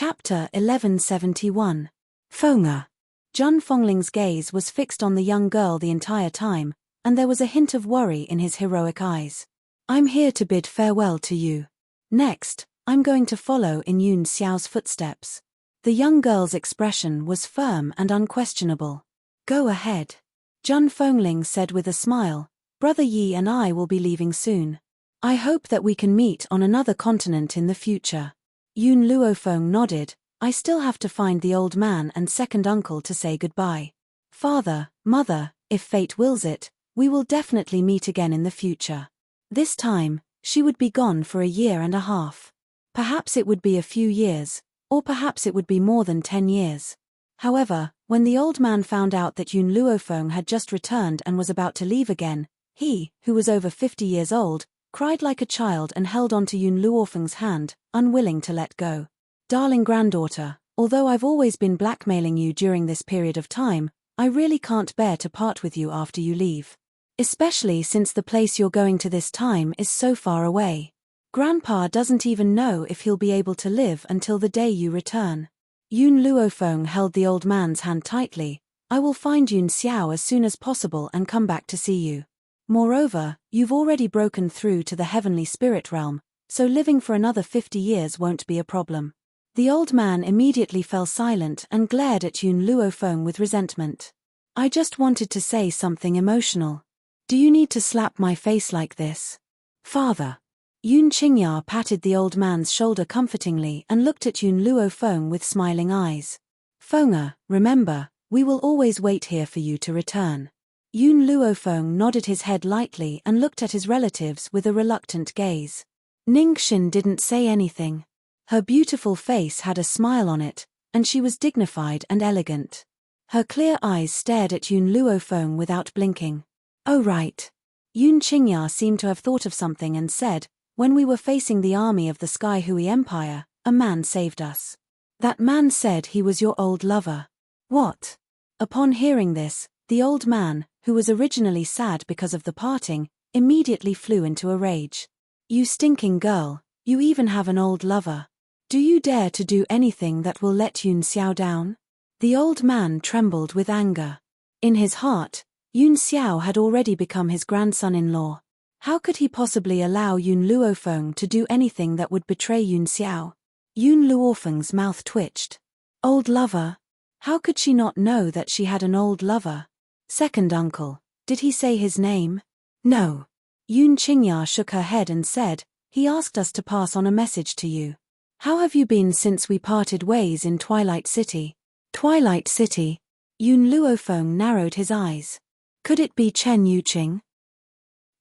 Chapter 1171. Feng'er. Jun Fongling's gaze was fixed on the young girl the entire time, and there was a hint of worry in his heroic eyes. I'm here to bid farewell to you. Next, I'm going to follow in Yun Xiao's footsteps. The young girl's expression was firm and unquestionable. Go ahead. Jun Fengling said with a smile, Brother Yi and I will be leaving soon. I hope that we can meet on another continent in the future. Yun Luofeng nodded. I still have to find the old man and second uncle to say goodbye. Father, mother, if fate wills it, we will definitely meet again in the future. This time, she would be gone for a year and a half. Perhaps it would be a few years, or perhaps it would be more than 10 years. However, when the old man found out that Yun Luofeng had just returned and was about to leave again, he, who was over 50 years old, cried like a child and held on to Yun Luofeng's hand, unwilling to let go. Darling granddaughter, although I've always been blackmailing you during this period of time, I really can't bear to part with you after you leave. Especially since the place you're going to this time is so far away. Grandpa doesn't even know if he'll be able to live until the day you return. Yun Luofeng held the old man's hand tightly. I will find Yun Xiao as soon as possible and come back to see you. Moreover, you've already broken through to the heavenly spirit realm, so living for another 50 years won't be a problem. The old man immediately fell silent and glared at Yun Luofeng with resentment. I just wanted to say something emotional. Do you need to slap my face like this? Father. Yun Qingya patted the old man's shoulder comfortingly and looked at Yun Luofeng with smiling eyes. Feng'er, remember, we will always wait here for you to return. Yun Luofeng nodded his head lightly and looked at his relatives with a reluctant gaze. Ningxin didn't say anything. Her beautiful face had a smile on it, and she was dignified and elegant. Her clear eyes stared at Yun Luofeng without blinking. Oh right. Yun Qingya seemed to have thought of something and said, when we were facing the army of the Sky Hui Empire, a man saved us. That man said he was your old lover. What? Upon hearing this, the old man, who was originally sad because of the parting, immediately flew into a rage. You stinking girl, you even have an old lover. Do you dare to do anything that will let Yun Xiao down? The old man trembled with anger. In his heart, Yun Xiao had already become his grandson-in-law. How could he possibly allow Yun Luofeng to do anything that would betray Yun Xiao? Yun Luofeng's mouth twitched. Old lover? How could she not know that she had an old lover? Second uncle, did he say his name? No. Yun Qingya shook her head and said, he asked us to pass on a message to you. How have you been since we parted ways in Twilight City? Twilight City? Yun Luofeng narrowed his eyes. Could it be Chen Yuqing?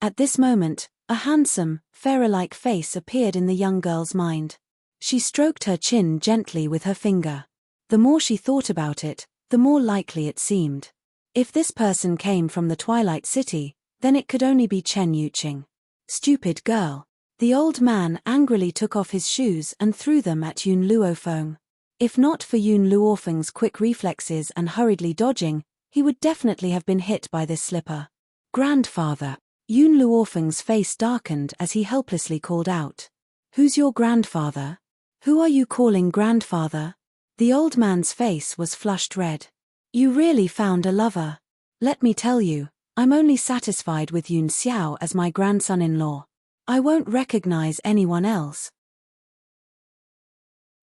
At this moment, a handsome, fairy-like face appeared in the young girl's mind. She stroked her chin gently with her finger. The more she thought about it, the more likely it seemed. If this person came from the Twilight City, then it could only be Chen Yuqing. Stupid girl. The old man angrily took off his shoes and threw them at Yun Luofeng. If not for Yun Luofeng's quick reflexes and hurriedly dodging, he would definitely have been hit by this slipper. Grandfather. Yun Luofeng's face darkened as he helplessly called out. Who's your grandfather? Who are you calling grandfather? The old man's face was flushed red. You really found a lover. Let me tell you, I'm only satisfied with Yun Xiao as my grandson-in-law. I won't recognize anyone else.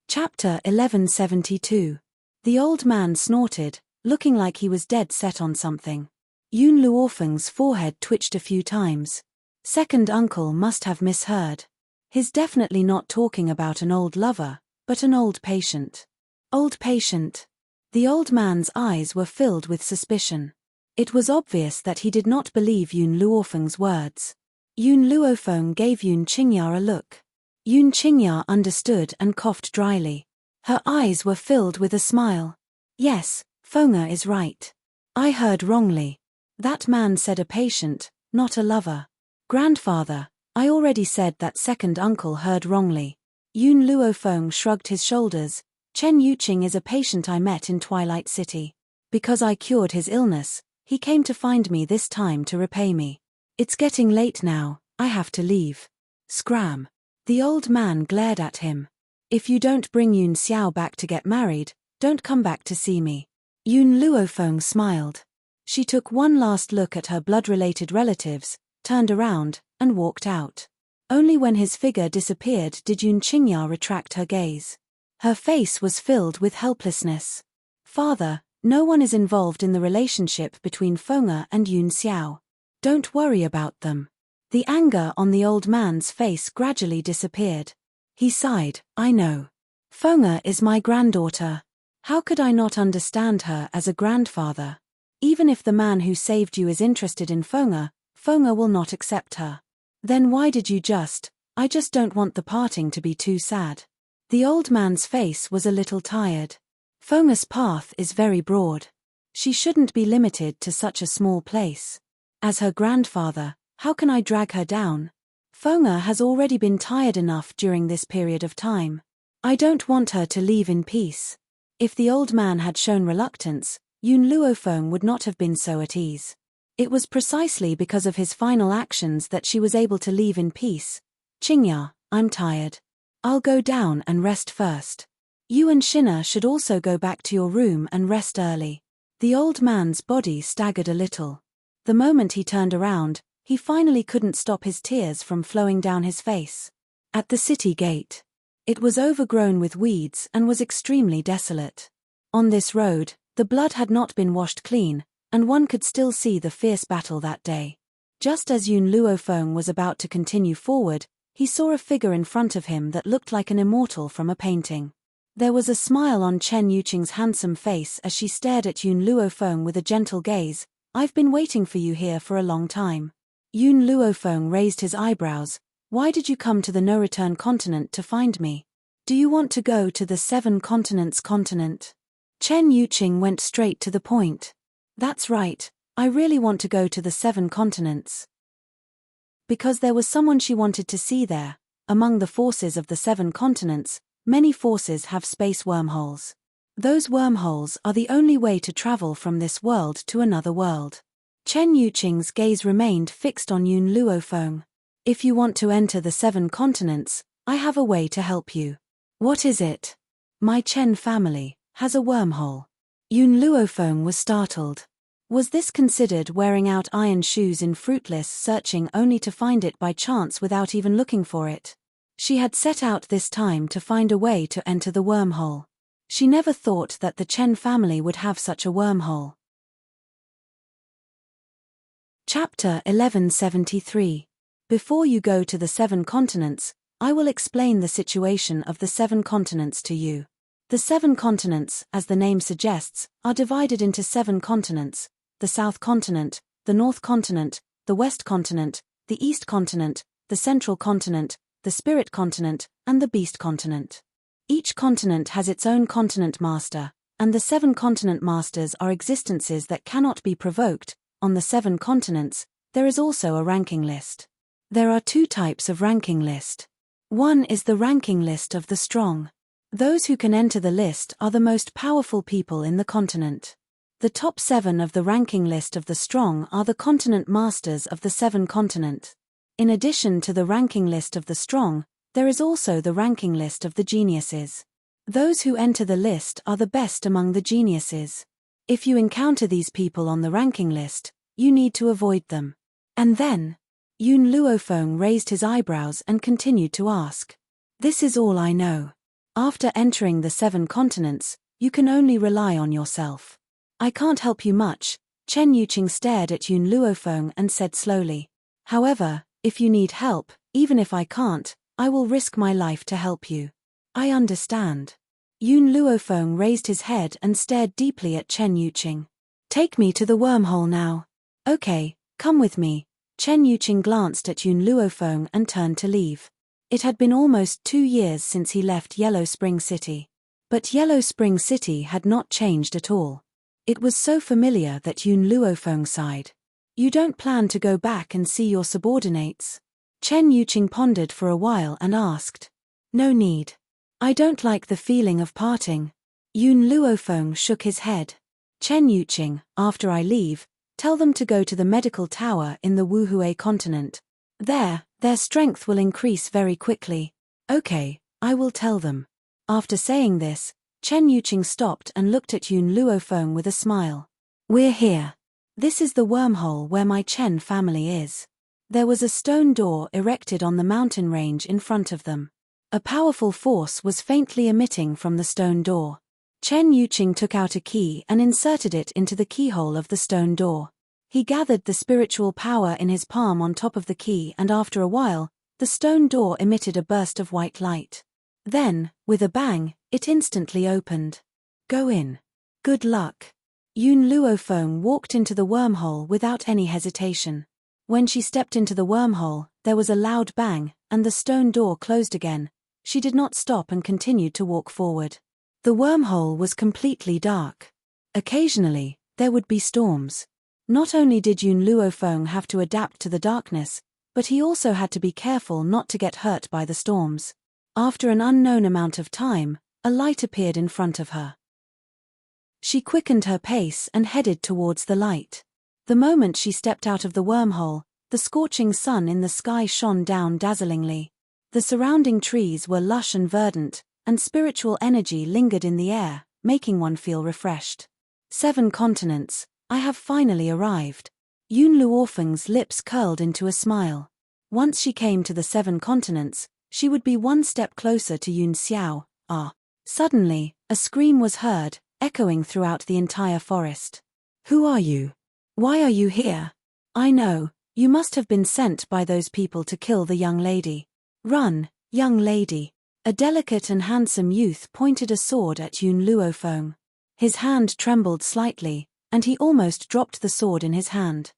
Chapter 1172. The old man snorted, looking like he was dead set on something. Yun Luofeng's forehead twitched a few times. Second uncle must have misheard. He's definitely not talking about an old lover, but an old patient. Old patient. The old man's eyes were filled with suspicion. It was obvious that he did not believe Yun Luofeng's words. Yun Luofeng gave Yun Qingya a look. Yun Qingya understood and coughed dryly. Her eyes were filled with a smile. Yes, Feng'er is right. I heard wrongly. That man said a patient, not a lover. Grandfather, I already said that second uncle heard wrongly. Yun Luofeng shrugged his shoulders. Chen Yuqing is a patient I met in Twilight City. Because I cured his illness, he came to find me this time to repay me. It's getting late now, I have to leave. Scram. The old man glared at him. If you don't bring Yun Xiao back to get married, don't come back to see me. Yun Luofeng smiled. She took one last look at her blood-related relatives, turned around, and walked out. Only when his figure disappeared did Yun Qingya retract her gaze. Her face was filled with helplessness. Father, no one is involved in the relationship between Feng'er and Yun Xiao. Don't worry about them. The anger on the old man's face gradually disappeared. He sighed, I know. Feng'er is my granddaughter. How could I not understand her as a grandfather? Even if the man who saved you is interested in Feng'er, Feng'er will not accept her. Then why did you I just don't want the parting to be too sad. The old man's face was a little tired. Feng'er's path is very broad. She shouldn't be limited to such a small place. As her grandfather, how can I drag her down? Feng'er has already been tired enough during this period of time. I don't want her to leave in peace. If the old man had shown reluctance, Yun Luofeng would not have been so at ease. It was precisely because of his final actions that she was able to leave in peace. Qingya, I'm tired. I'll go down and rest first. You and Shinna should also go back to your room and rest early. The old man's body staggered a little. The moment he turned around, he finally couldn't stop his tears from flowing down his face. At the city gate. It was overgrown with weeds and was extremely desolate. On this road, the blood had not been washed clean, and one could still see the fierce battle that day. Just as Yun Luofeng was about to continue forward, he saw a figure in front of him that looked like an immortal from a painting. There was a smile on Chen Yuqing's handsome face as she stared at Yun Luofeng with a gentle gaze. I've been waiting for you here for a long time. Yun Luofeng raised his eyebrows. Why did you come to the no-return continent to find me? Do you want to go to the 7 continents continent? Chen Yuqing went straight to the point. That's right, I really want to go to the 7 continents. Because there was someone she wanted to see there. Among the forces of the 7 continents, many forces have space wormholes. Those wormholes are the only way to travel from this world to another world. Chen Yuqing's gaze remained fixed on Yun Luofeng. If you want to enter the 7 continents, I have a way to help you. What is it? My Chen family has a wormhole. Yun Luofeng was startled. Was this considered wearing out iron shoes in fruitless searching only to find it by chance without even looking for it? She had set out this time to find a way to enter the wormhole. She never thought that the Chen family would have such a wormhole. Chapter 1173. Before you go to the 7 continents, I will explain the situation of the 7 continents to you. The 7 continents, as the name suggests, are divided into 7 continents: the South Continent, the North Continent, the West Continent, the East Continent, the Central Continent, the Spirit Continent, and the Beast Continent. Each continent has its own continent master, and the 7 continent masters are existences that cannot be provoked. On the 7 continents, there is also a ranking list. There are 2 types of ranking list. One is the ranking list of the strong. Those who can enter the list are the most powerful people in the continent. The top 7 of the ranking list of the strong are the continent masters of the 7 continent. In addition to the ranking list of the strong, there is also the ranking list of the geniuses. Those who enter the list are the best among the geniuses. If you encounter these people on the ranking list, you need to avoid them. And then? Yun Luofeng raised his eyebrows and continued to ask. This is all I know. After entering the 7 continents, you can only rely on yourself. I can't help you much. Chen Yuqing stared at Yun Luofeng and said slowly. However, if you need help, even if I can't, I will risk my life to help you. I understand. Yun Luofeng raised his head and stared deeply at Chen Yuqing. Take me to the wormhole now. Okay, come with me. Chen Yuqing glanced at Yun Luofeng and turned to leave. It had been almost 2 years since he left Yellow Spring City. But Yellow Spring City had not changed at all. It was so familiar that Yun Luofeng sighed. You don't plan to go back and see your subordinates? Chen Yuqing pondered for a while and asked. No need. I don't like the feeling of parting. Yun Luofeng shook his head. Chen Yuqing, after I leave, tell them to go to the medical tower in the Wuhui continent. There, their strength will increase very quickly. Okay, I will tell them. After saying this, Chen Yuqing stopped and looked at Yun Luofeng with a smile. We're here. This is the wormhole where my Chen family is. There was a stone door erected on the mountain range in front of them. A powerful force was faintly emitting from the stone door. Chen Yuqing took out a key and inserted it into the keyhole of the stone door. He gathered the spiritual power in his palm on top of the key, and after a while, the stone door emitted a burst of white light. Then, with a bang, it instantly opened. Go in. Good luck. Yun Luofeng walked into the wormhole without any hesitation. When she stepped into the wormhole, there was a loud bang, and the stone door closed again. She did not stop and continued to walk forward. The wormhole was completely dark. Occasionally, there would be storms. Not only did Yun Luofeng have to adapt to the darkness, but he also had to be careful not to get hurt by the storms. After an unknown amount of time, a light appeared in front of her. She quickened her pace and headed towards the light. The moment she stepped out of the wormhole, the scorching sun in the sky shone down dazzlingly. The surrounding trees were lush and verdant, and spiritual energy lingered in the air, making one feel refreshed. 7 continents, I have finally arrived. Yun Luofeng's lips curled into a smile. Once she came to the 7 continents, she would be one step closer to Yun Xiao. Suddenly, a scream was heard, echoing throughout the entire forest. Who are you? Why are you here? I know, you must have been sent by those people to kill the young lady. Run, young lady. A delicate and handsome youth pointed a sword at Yun Luofeng. His hand trembled slightly, and he almost dropped the sword in his hand.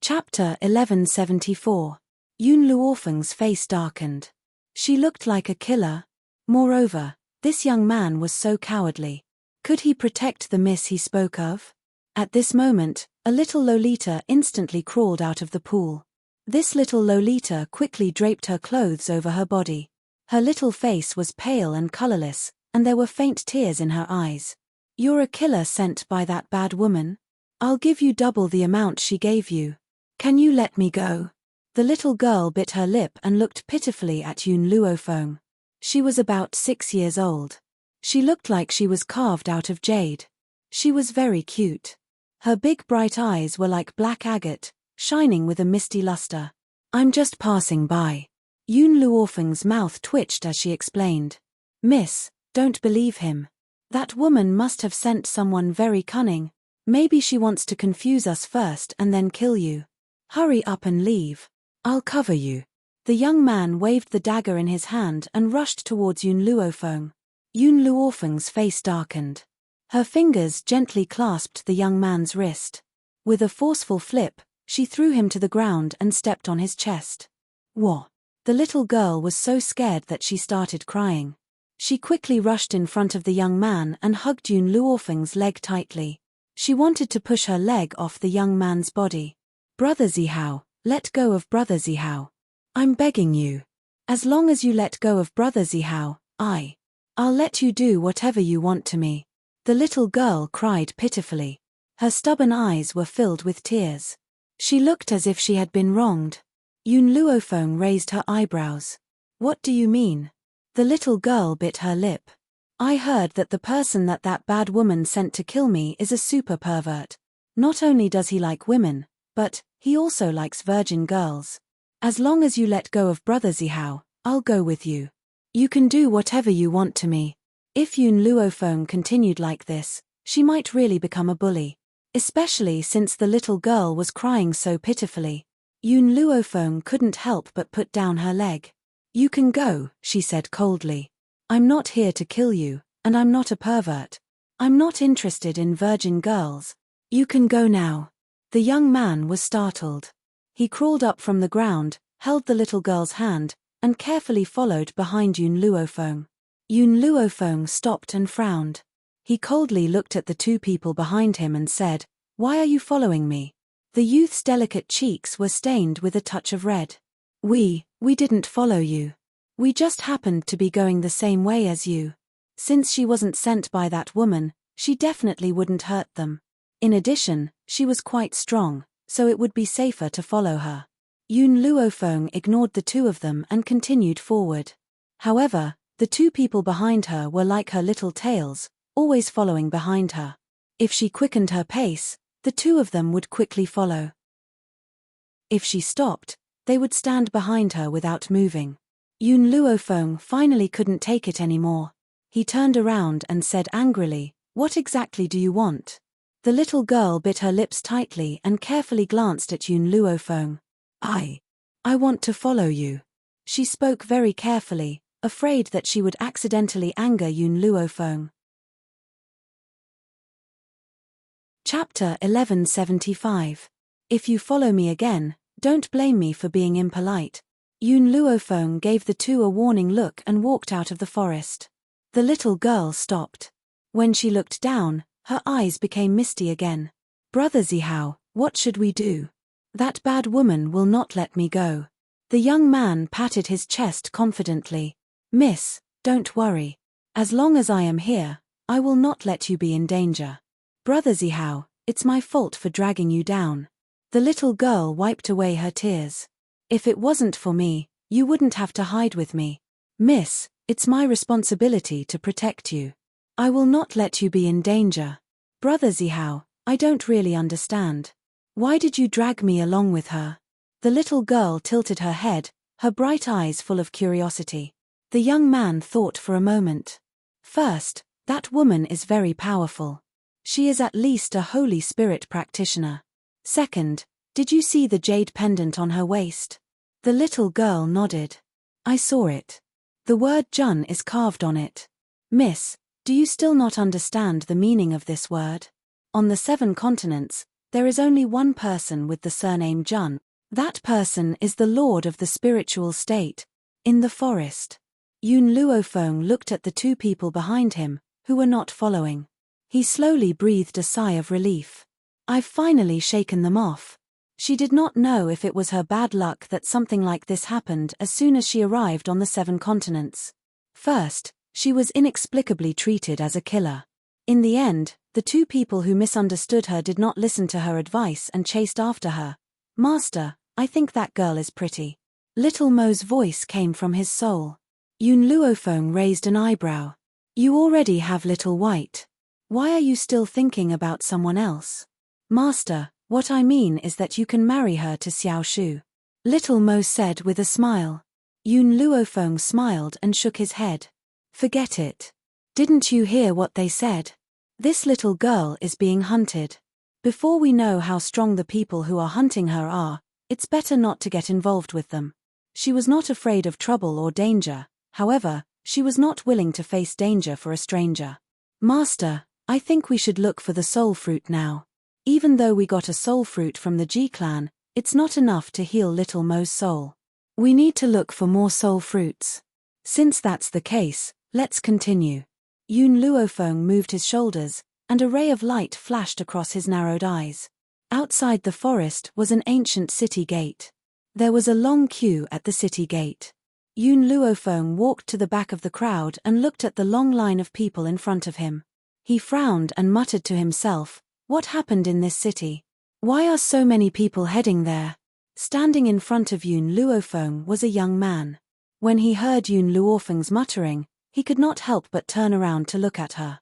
Chapter 1174. Yun Luofeng's face darkened. She looked like a killer. Moreover, this young man was so cowardly. Could he protect the miss he spoke of? At this moment, a little Lolita instantly crawled out of the pool. This little Lolita quickly draped her clothes over her body. Her little face was pale and colorless, and there were faint tears in her eyes. You're a killer sent by that bad woman? I'll give you double the amount she gave you. Can you let me go? The little girl bit her lip and looked pitifully at Yun Luofeng. She was about 6 years old. She looked like she was carved out of jade. She was very cute. Her big bright eyes were like black agate, shining with a misty luster. I'm just passing by. Yun Luofeng's mouth twitched as she explained. Miss, don't believe him. That woman must have sent someone very cunning. Maybe she wants to confuse us first and then kill you. Hurry up and leave. I'll cover you. The young man waved the dagger in his hand and rushed towards Yun Luofeng. Yun Luofeng's face darkened. Her fingers gently clasped the young man's wrist. With a forceful flip, she threw him to the ground and stepped on his chest. What? The little girl was so scared that she started crying. She quickly rushed in front of the young man and hugged Yun Luofeng's leg tightly. She wanted to push her leg off the young man's body. Brother Zihao, let go of Brother Zihao. I'm begging you. As long as you let go of Brother Zihao, I'll let you do whatever you want to me. The little girl cried pitifully. Her stubborn eyes were filled with tears. She looked as if she had been wronged. Yun Luofeng raised her eyebrows. What do you mean? The little girl bit her lip. I heard that the person that bad woman sent to kill me is a super pervert. Not only does he like women, but he also likes virgin girls. As long as you let go of Brother Zihao, I'll go with you. You can do whatever you want to me. If Yun Luofeng continued like this, she might really become a bully. Especially since the little girl was crying so pitifully. Yun Luofeng couldn't help but put down her leg. You can go, she said coldly. I'm not here to kill you, and I'm not a pervert. I'm not interested in virgin girls. You can go now. The young man was startled. He crawled up from the ground, held the little girl's hand, and carefully followed behind Yun Luofeng. Yun Luofeng stopped and frowned. He coldly looked at the 2 people behind him and said, Why are you following me? The youth's delicate cheeks were stained with a touch of red. We didn't follow you. We just happened to be going the same way as you. Since she wasn't sent by that woman, she definitely wouldn't hurt them. In addition, she was quite strong, so it would be safer to follow her. Yun Luofeng ignored the 2 of them and continued forward. However, the two people behind her were like her little tails, always following behind her. If she quickened her pace, the two of them would quickly follow. If she stopped, they would stand behind her without moving. Yun Luofeng finally couldn't take it anymore. He turned around and said angrily, "What exactly do you want?" The little girl bit her lips tightly and carefully glanced at Yun Luofeng. I want to follow you." She spoke very carefully, afraid that she would accidentally anger Yun Luofeng. Chapter 1175. If you follow me again, don't blame me for being impolite. Yun Luofeng gave the two a warning look and walked out of the forest. The little girl stopped. When she looked down, her eyes became misty again. "Brother Zihao, what should we do? That bad woman will not let me go." The young man patted his chest confidently. "Miss, don't worry. As long as I am here, I will not let you be in danger. Brother Zihao, it's my fault for dragging you down." The little girl wiped away her tears. "If it wasn't for me, you wouldn't have to hide with me. Miss, it's my responsibility to protect you. I will not let you be in danger." "Brother Zihao, I don't really understand. Why did you drag me along with her?" The little girl tilted her head, her bright eyes full of curiosity. The young man thought for a moment. "First, that woman is very powerful. She is at least a Holy Spirit practitioner. Second, did you see the jade pendant on her waist?" The little girl nodded. "I saw it. The word Jun is carved on it. Miss, do you still not understand the meaning of this word? On the 7 continents, there is only one person with the surname Jun. That person is the lord of the spiritual state. In the forest." Yun Luofeng looked at the two people behind him, who were not following. He slowly breathed a sigh of relief. "I've finally shaken them off." She did not know if it was her bad luck that something like this happened as soon as she arrived on the 7 continents. First, she was inexplicably treated as a killer. In the end, the two people who misunderstood her did not listen to her advice and chased after her. "Master, I think that girl is pretty." Little Mo's voice came from his soul. Yun Luofeng raised an eyebrow. "You already have Little White. Why are you still thinking about someone else?" "Master, what I mean is that you can marry her to Xiao Shu," Little Mo said with a smile. Yun Luofeng smiled and shook his head. "Forget it. Didn't you hear what they said? This little girl is being hunted. Before we know how strong the people who are hunting her are, it's better not to get involved with them." She was not afraid of trouble or danger, however, she was not willing to face danger for a stranger. "Master, I think we should look for the soul fruit now. Even though we got a soul fruit from the Ji clan, it's not enough to heal Little Mo's soul. We need to look for more soul fruits. Since that's the case, let's continue." Yun Luofeng moved his shoulders, and a ray of light flashed across his narrowed eyes. Outside the forest was an ancient city gate. There was a long queue at the city gate. Yun Luofeng walked to the back of the crowd and looked at the long line of people in front of him. He frowned and muttered to himself, "What happened in this city? Why are so many people heading there?" Standing in front of Yun Luofeng was a young man. When he heard Yun Luofeng's muttering, he could not help but turn around to look at her.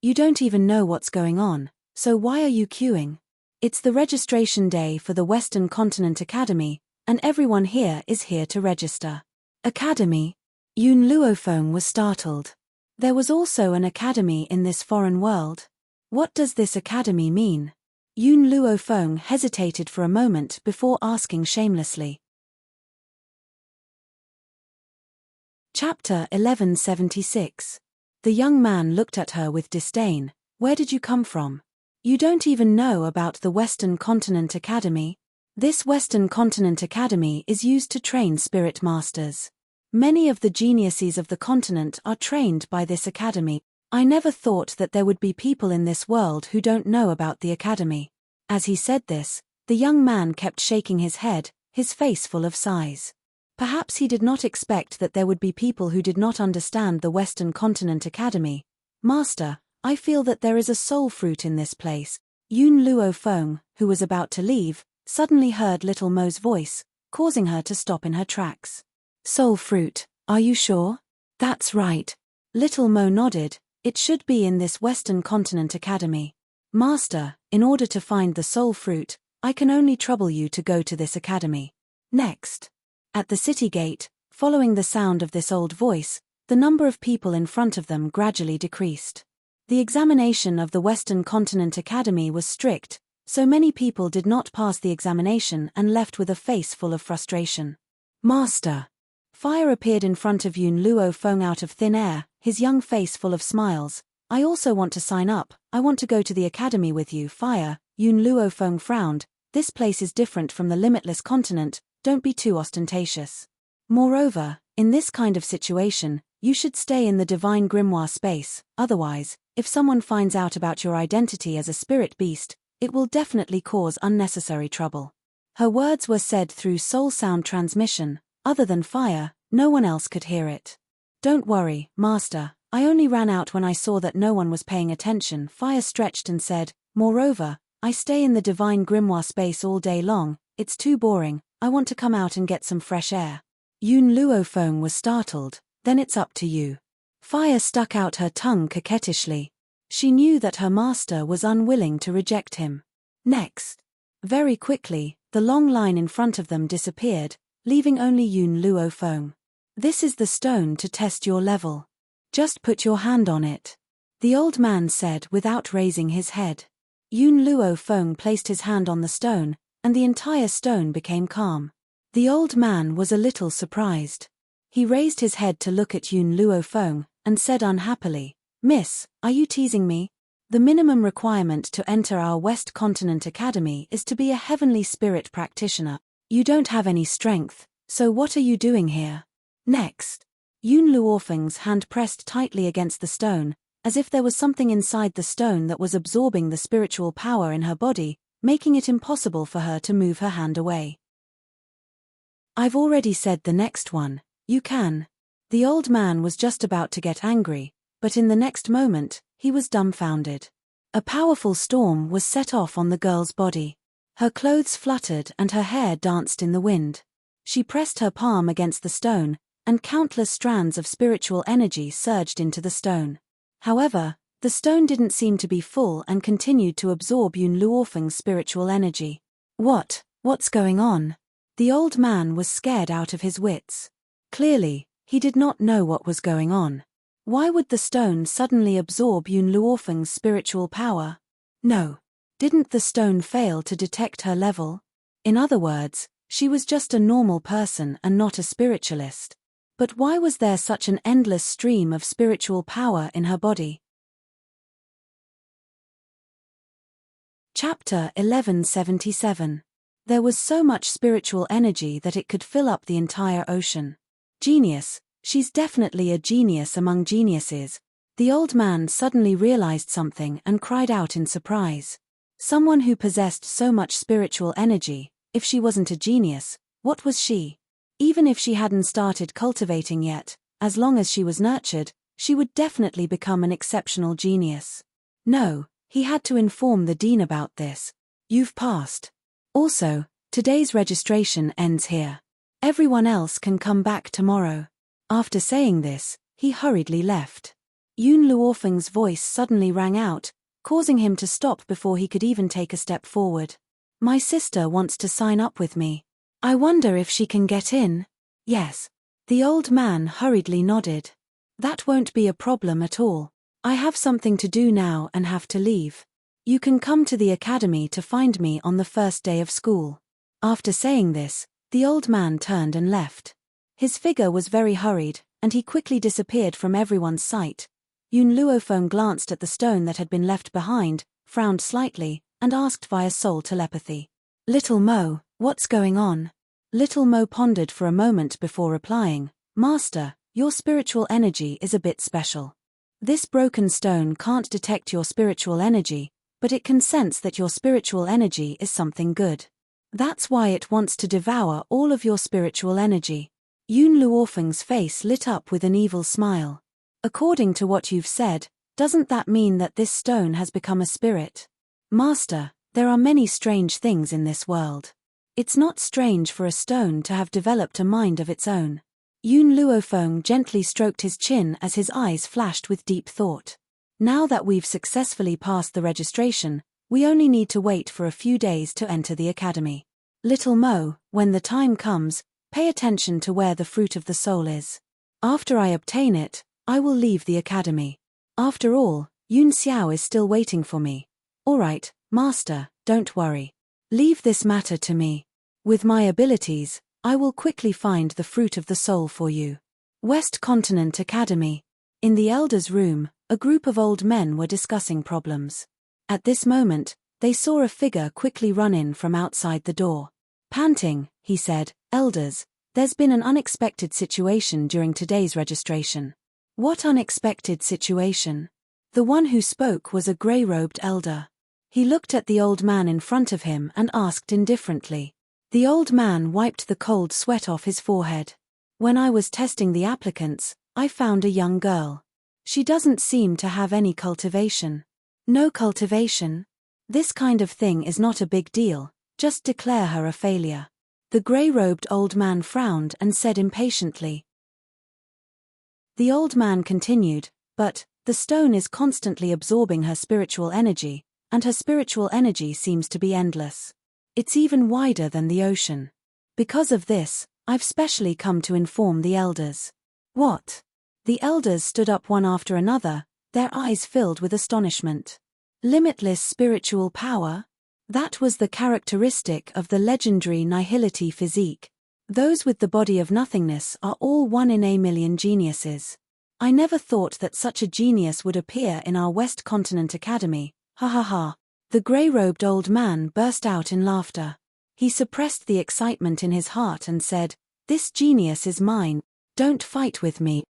"You don't even know what's going on, so why are you queuing? It's the registration day for the Western Continent Academy, and everyone here is here to register." "Academy?" Yun Luofeng was startled. There was also an academy in this foreign world. What does this academy mean? Yun Luofeng hesitated for a moment before asking shamelessly. Chapter 1176. The young man looked at her with disdain. "Where did you come from? You don't even know about the Western Continent Academy? This Western Continent Academy is used to train spirit masters. Many of the geniuses of the continent are trained by this academy. I never thought that there would be people in this world who don't know about the academy." As he said this, the young man kept shaking his head, his face full of sighs. Perhaps he did not expect that there would be people who did not understand the Western Continent Academy. "Master, I feel that there is a soul fruit in this place." Yun Luofeng, who was about to leave, suddenly heard Little Mo's voice, causing her to stop in her tracks. "Soul fruit, Are you sure? That's right. Little Mo nodded. It should be in this Western Continent Academy. Master, in order to find the soul fruit, I can only trouble you to go to this academy. Next. At the city gate, following the sound of this old voice, the number of people in front of them gradually decreased. The examination of the Western Continent Academy was strict, so many people did not pass the examination and left with a face full of frustration. Master. Fire appeared in front of Yun Luo Feng out of thin air, his young face full of smiles. I also want to sign up. I want to go to the academy with you. Fire. Yun Luo Feng frowned. This place is different from the limitless continent, don't be too ostentatious. Moreover, in this kind of situation, you should stay in the divine grimoire space, otherwise, if someone finds out about your identity as a spirit beast, it will definitely cause unnecessary trouble. Her words were said through soul sound transmission. Other than Fire, no one else could hear it. Don't worry, Master, I only ran out when I saw that no one was paying attention. Fire stretched and said, moreover, I stay in the divine grimoire space all day long, it's too boring, I want to come out and get some fresh air. Yun Luo Feng was startled. Then it's up to you. Fire stuck out her tongue coquettishly. She knew that her master was unwilling to reject him. Next. Very quickly, the long line in front of them disappeared, leaving only Yun Luo Feng. This is the stone to test your level. Just put your hand on it. The old man said without raising his head. Yun Luo Feng placed his hand on the stone, and the entire stone became calm. The old man was a little surprised. He raised his head to look at Yun Luo Feng, and said unhappily, Miss, are you teasing me? The minimum requirement to enter our West Continent Academy is to be a heavenly spirit practitioner. You don't have any strength, so what are you doing here? Next. Yun Luo Feng's hand pressed tightly against the stone, as if there was something inside the stone that was absorbing the spiritual power in her body, making it impossible for her to move her hand away. I've already said the next one. You can. The old man was just about to get angry, but in the next moment, he was dumbfounded. A powerful storm was set off on the girl's body. Her clothes fluttered and her hair danced in the wind. She pressed her palm against the stone, and countless strands of spiritual energy surged into the stone. However, the stone didn't seem to be full and continued to absorb Yun Luofeng's spiritual energy. What's going on? The old man was scared out of his wits. Clearly, he did not know what was going on. Why would the stone suddenly absorb Yun Luofeng's spiritual power? No. Didn't the stone fail to detect her level? In other words, she was just a normal person and not a spiritualist. But why was there such an endless stream of spiritual power in her body? Chapter 1177. There was so much spiritual energy that it could fill up the entire ocean. Genius, she's definitely a genius among geniuses. The old man suddenly realized something and cried out in surprise. Someone who possessed so much spiritual energy, if she wasn't a genius, what was she? Even if she hadn't started cultivating yet, as long as she was nurtured, she would definitely become an exceptional genius. No, he had to inform the dean about this. You've passed. Also, today's registration ends here. Everyone else can come back tomorrow. After saying this, he hurriedly left. Yun Luofeng's voice suddenly rang out, causing him to stop before he could even take a step forward. My sister wants to sign up with me. I wonder if she can get in. Yes. The old man hurriedly nodded. That won't be a problem at all. I have something to do now and have to leave. You can come to the academy to find me on the first day of school. After saying this, the old man turned and left. His figure was very hurried, and he quickly disappeared from everyone's sight. Yun Luofeng glanced at the stone that had been left behind, frowned slightly, and asked via soul telepathy. Little Mo, what's going on? Little Mo pondered for a moment before replying, Master, your spiritual energy is a bit special. This broken stone can't detect your spiritual energy, but it can sense that your spiritual energy is something good. That's why it wants to devour all of your spiritual energy. Yun Luofeng's face lit up with an evil smile. According to what you've said, doesn't that mean that this stone has become a spirit? Master, there are many strange things in this world. It's not strange for a stone to have developed a mind of its own. Yun Luofeng gently stroked his chin as his eyes flashed with deep thought. Now that we've successfully passed the registration, we only need to wait for a few days to enter the academy. Little Mo, when the time comes, pay attention to where the fruit of the soul is. After I obtain it, I will leave the academy. After all, Yun Xiao is still waiting for me. Alright, master, don't worry. Leave this matter to me. With my abilities, I will quickly find the fruit of the soul for you. West Continent Academy. In the elders' room, a group of old men were discussing problems. At this moment, they saw a figure quickly run in from outside the door. Panting, he said, "Elders, there's been an unexpected situation during today's registration." What unexpected situation? The one who spoke was a grey-robed elder. He looked at the old man in front of him and asked indifferently. The old man wiped the cold sweat off his forehead. When I was testing the applicants, I found a young girl. She doesn't seem to have any cultivation. No cultivation? This kind of thing is not a big deal, just declare her a failure. The grey-robed old man frowned and said impatiently. The old man continued, "But, the stone is constantly absorbing her spiritual energy, and her spiritual energy seems to be endless. It's even wider than the ocean. Because of this, I've specially come to inform the elders." What? The elders stood up one after another, their eyes filled with astonishment. Limitless spiritual power? That was the characteristic of the legendary Nihility physique. Those with the body of nothingness are all 1 in a million geniuses. I never thought that such a genius would appear in our West Continent Academy, ha ha ha. The grey-robed old man burst out in laughter. He suppressed the excitement in his heart and said, "This genius is mine, don't fight with me."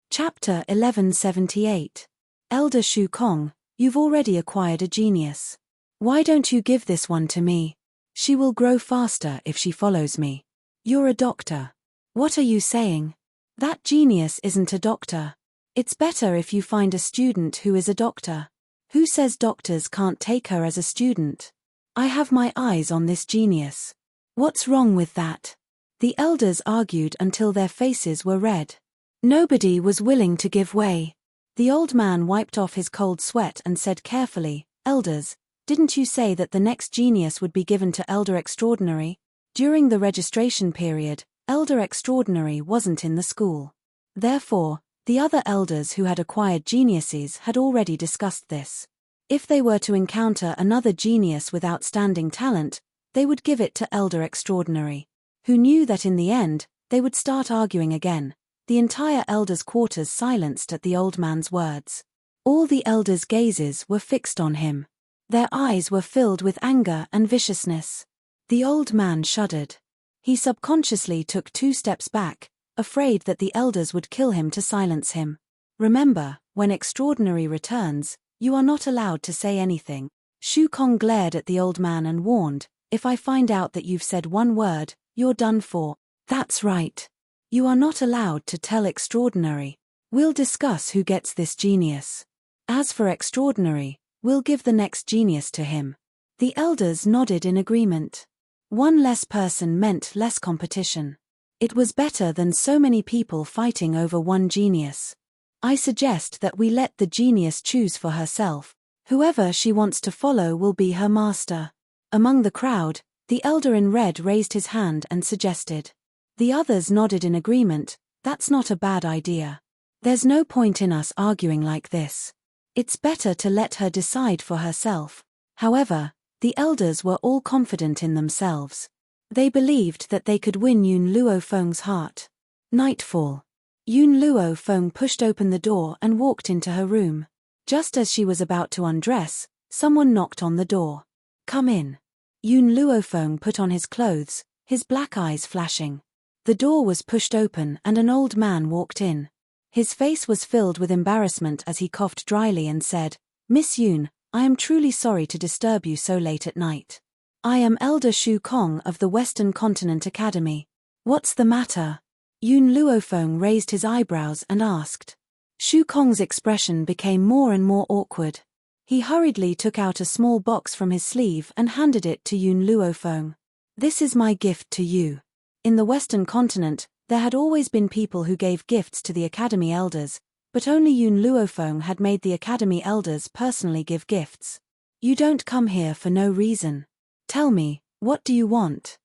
Chapter 1178. Elder Shu Kong, you've already acquired a genius. Why don't you give this one to me? She will grow faster if she follows me. You're a doctor. What are you saying? That genius isn't a doctor. It's better if you find a student who is a doctor. Who says doctors can't take her as a student? I have my eyes on this genius. What's wrong with that? The elders argued until their faces were red. Nobody was willing to give way. The old man wiped off his cold sweat and said carefully, "Elders, didn't you say that the next genius would be given to Elder Extraordinary?" During the registration period, Elder Extraordinary wasn't in the school. Therefore, the other elders who had acquired geniuses had already discussed this. If they were to encounter another genius with outstanding talent, they would give it to Elder Extraordinary, who knew that in the end, they would start arguing again. The entire elders' quarters silenced at the old man's words. All the elders' gazes were fixed on him. Their eyes were filled with anger and viciousness. The old man shuddered. He subconsciously took 2 steps back, afraid that the elders would kill him to silence him. Remember, when Extraordinary returns, you are not allowed to say anything. Shu Kong glared at the old man and warned, "If I find out that you've said one word, you're done for." That's right. You are not allowed to tell Extraordinary. We'll discuss who gets this genius. As for Extraordinary, we'll give the next genius to him. The elders nodded in agreement. One less person meant less competition. It was better than so many people fighting over one genius. I suggest that we let the genius choose for herself. Whoever she wants to follow will be her master. Among the crowd, the elder in red raised his hand and suggested. The others nodded in agreement. That's not a bad idea. There's no point in us arguing like this. It's better to let her decide for herself. However, the elders were all confident in themselves. They believed that they could win Yun Luofeng's heart. Nightfall. Yun Luofeng pushed open the door and walked into her room. Just as she was about to undress, someone knocked on the door. "Come in." Yun Luofeng put on his clothes, his black eyes flashing. The door was pushed open and an old man walked in. His face was filled with embarrassment as he coughed dryly and said, "Miss Yun, I am truly sorry to disturb you so late at night. I am Elder Shu Kong of the Western Continent Academy." "What's the matter?" Yun Luofeng raised his eyebrows and asked. Shu Kong's expression became more and more awkward. He hurriedly took out a small box from his sleeve and handed it to Yun Luofeng. This is my gift to you. In the Western continent, there had always been people who gave gifts to the Academy elders, but only Yun Luofeng had made the Academy elders personally give gifts. You don't come here for no reason. Tell me, what do you want?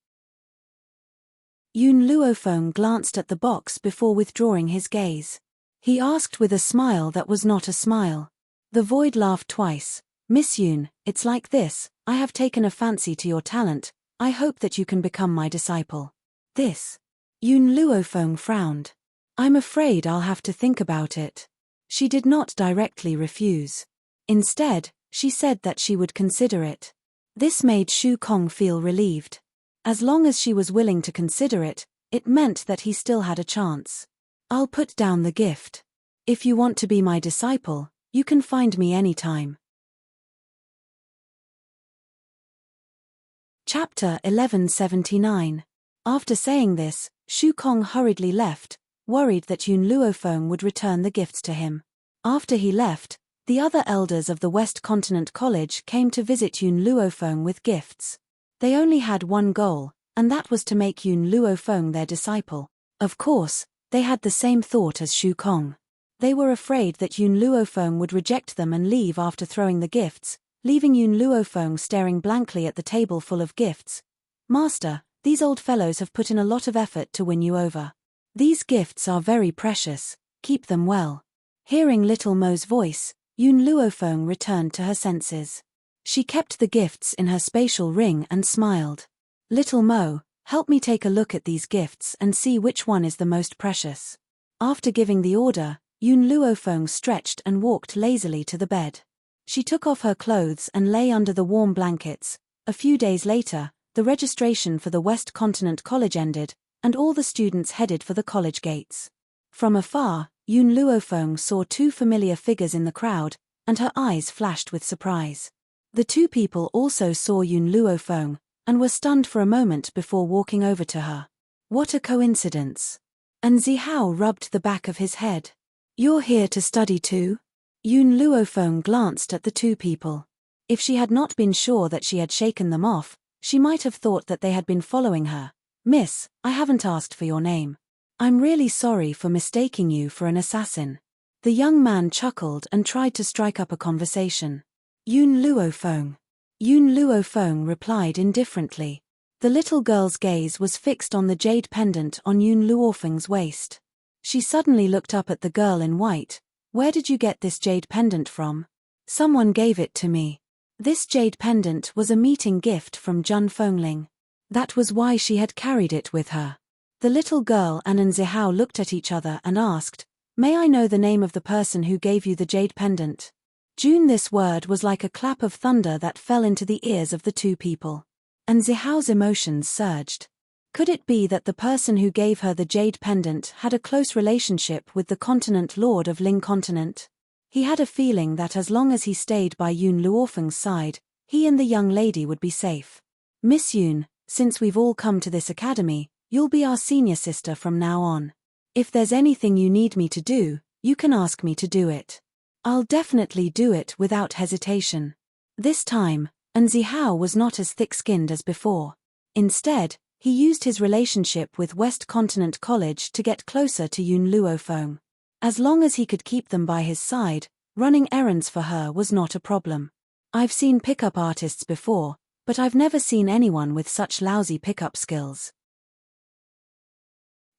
Yun Luofeng glanced at the box before withdrawing his gaze. He asked with a smile that was not a smile. The void laughed twice. Miss Yun, it's like this, I have taken a fancy to your talent, I hope that you can become my disciple. This. Yun Luofeng frowned. I'm afraid I'll have to think about it. She did not directly refuse. Instead, she said that she would consider it. This made Shu Kong feel relieved. As long as she was willing to consider it, it meant that he still had a chance. I'll put down the gift. If you want to be my disciple, you can find me anytime. Chapter 1179. After saying this, Shu Kong hurriedly left, worried that Yun Luofeng would return the gifts to him. After he left, the other elders of the West Continent College came to visit Yun Luofeng with gifts. They only had one goal, and that was to make Yun Luofeng their disciple. Of course, they had the same thought as Shu Kong. They were afraid that Yun Luofeng would reject them and leave after throwing the gifts, leaving Yun Luofeng staring blankly at the table full of gifts. Master, these old fellows have put in a lot of effort to win you over. These gifts are very precious, keep them well. Hearing little Mo's voice, Yun Luofeng returned to her senses. She kept the gifts in her spatial ring and smiled. Little Mo, help me take a look at these gifts and see which one is the most precious. After giving the order, Yun Luofeng stretched and walked lazily to the bed. She took off her clothes and lay under the warm blankets. A few days later, the registration for the West Continent College ended, and all the students headed for the college gates. From afar, Yun Luofeng saw two familiar figures in the crowd, and her eyes flashed with surprise. The two people also saw Yun Luofeng, and were stunned for a moment before walking over to her. What a coincidence. And Zihao rubbed the back of his head. You're here to study too? Yun Luofeng glanced at the two people. If she had not been sure that she had shaken them off, she might have thought that they had been following her. Miss, I haven't asked for your name. I'm really sorry for mistaking you for an assassin. The young man chuckled and tried to strike up a conversation. Yun Luofeng. Yun Luofeng replied indifferently. The little girl's gaze was fixed on the jade pendant on Yun Luofeng's waist. She suddenly looked up at the girl in white. Where did you get this jade pendant from? Someone gave it to me. This jade pendant was a meeting gift from Jun Fengling. That was why she had carried it with her. The little girl and Zihao looked at each other and asked, May I know the name of the person who gave you the jade pendant? June. This word was like a clap of thunder that fell into the ears of the two people. And Zihao's emotions surged. Could it be that the person who gave her the jade pendant had a close relationship with the continent lord of Ling Continent? He had a feeling that as long as he stayed by Yun Luofeng's side, he and the young lady would be safe. Miss Yun, since we've all come to this academy, you'll be our senior sister from now on. If there's anything you need me to do, you can ask me to do it. I'll definitely do it without hesitation. This time, Zihao was not as thick-skinned as before. Instead, he used his relationship with West Continent College to get closer to Yun Luofeng. As long as he could keep them by his side, running errands for her was not a problem. I've seen pickup artists before, but I've never seen anyone with such lousy pickup skills.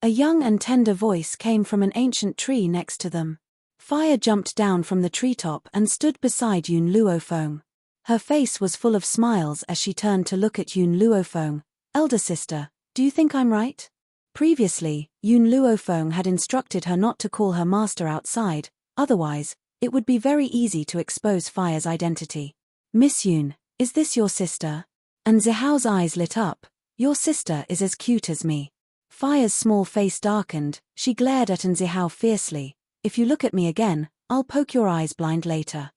A young and tender voice came from an ancient tree next to them. Fire jumped down from the treetop and stood beside Yun Luofeng. Her face was full of smiles as she turned to look at Yun Luofeng. Elder sister, do you think I'm right? Previously, Yun Luofeng had instructed her not to call her master outside, otherwise, it would be very easy to expose Fire's identity. Miss Yun, is this your sister? And Zihao's eyes lit up. Your sister is as cute as me. Fire's small face darkened, she glared at Zihao fiercely. If you look at me again, I'll poke your eyes blind later.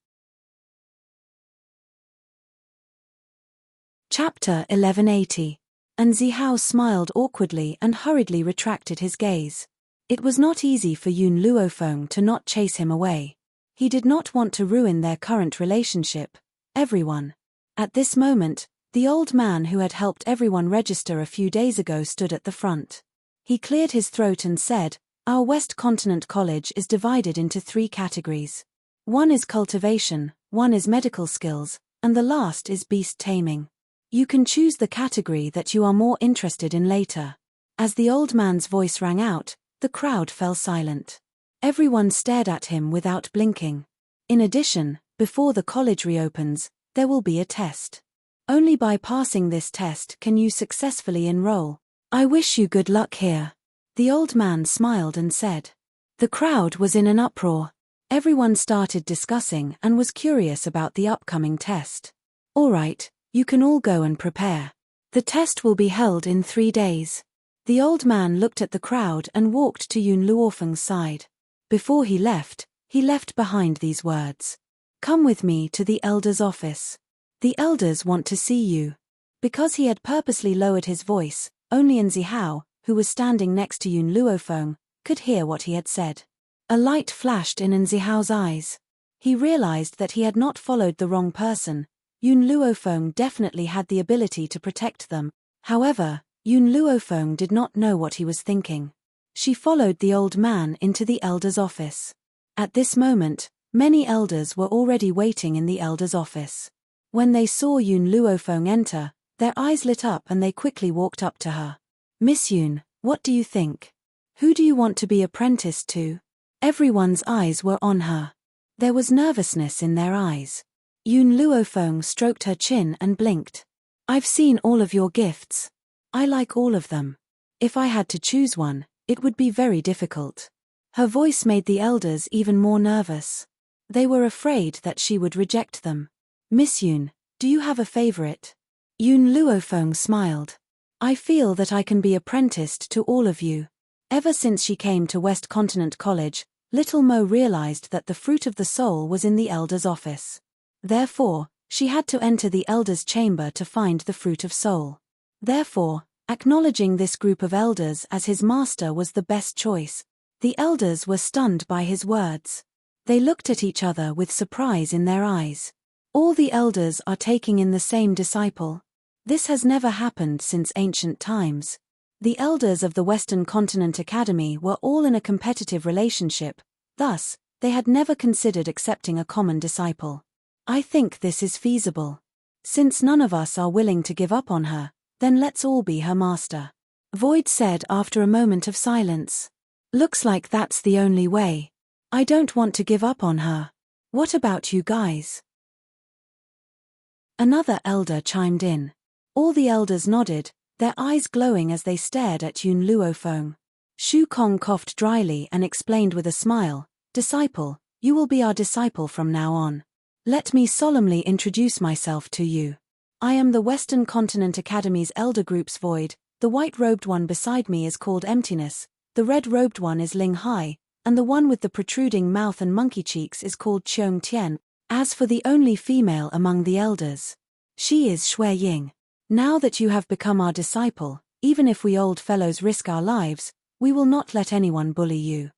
Chapter 1180. And Zihao smiled awkwardly and hurriedly retracted his gaze. It was not easy for Yun Luofeng to not chase him away. He did not want to ruin their current relationship. Everyone. At this moment, The old man who had helped everyone register a few days ago stood at the front. He cleared his throat and said, "Our West Continent College is divided into 3 categories. One is cultivation, one is medical skills, and the last is beast taming. You can choose the category that you are more interested in later." As the old man's voice rang out, the crowd fell silent. Everyone stared at him without blinking. In addition, before the college reopens, there will be a test. Only by passing this test can you successfully enroll. "I wish you good luck here," the old man smiled and said. The crowd was in an uproar. Everyone started discussing and was curious about the upcoming test. "All right, you can all go and prepare. The test will be held in 3 days." The old man looked at the crowd and walked to Yun Luofeng's side. Before he left behind these words. "Come with me to the elder's office. The elders want to see you." Because he had purposely lowered his voice, only Nzihao, who was standing next to Yun Luofeng, could hear what he had said. A light flashed in Nzihao's eyes. He realized that he had not followed the wrong person. Yun Luofeng definitely had the ability to protect them. However, Yun Luofeng did not know what he was thinking. She followed the old man into the elder's office. At this moment, many elders were already waiting in the elder's office. When they saw Yun Luofeng enter, their eyes lit up and they quickly walked up to her. "Miss Yun, what do you think? Who do you want to be apprenticed to?" Everyone's eyes were on her. There was nervousness in their eyes. Yun Luofeng stroked her chin and blinked. "I've seen all of your gifts. I like all of them. If I had to choose one, it would be very difficult." Her voice made the elders even more nervous. They were afraid that she would reject them. "Miss Yun, do you have a favorite?" Yun Luofeng smiled. "I feel that I can be apprenticed to all of you." Ever since she came to West Continent College, little Mo realized that the fruit of the soul was in the elder's office. Therefore, she had to enter the elder's chamber to find the fruit of soul. Therefore, acknowledging this group of elders as his master was the best choice. The elders were stunned by his words. They looked at each other with surprise in their eyes. All the elders are taking in the same disciple. This has never happened since ancient times. The elders of the Western Continent Academy were all in a competitive relationship, thus, they had never considered accepting a common disciple. "I think this is feasible. Since none of us are willing to give up on her, then let's all be her master," Void said after a moment of silence. "Looks like that's the only way. I don't want to give up on her. What about you guys?" Another elder chimed in. All the elders nodded, their eyes glowing as they stared at Yun Luofeng. Shu Kong coughed dryly and explained with a smile, "Disciple, you will be our disciple from now on. Let me solemnly introduce myself to you. I am the Western Continent Academy's elder group's Void. The white-robed one beside me is called Emptiness, the red-robed one is Ling Hai, and the one with the protruding mouth and monkey cheeks is called Cheong Tian. As for the only female among the elders, she is Shui Ying. Now that you have become our disciple, even if we old fellows risk our lives, we will not let anyone bully you."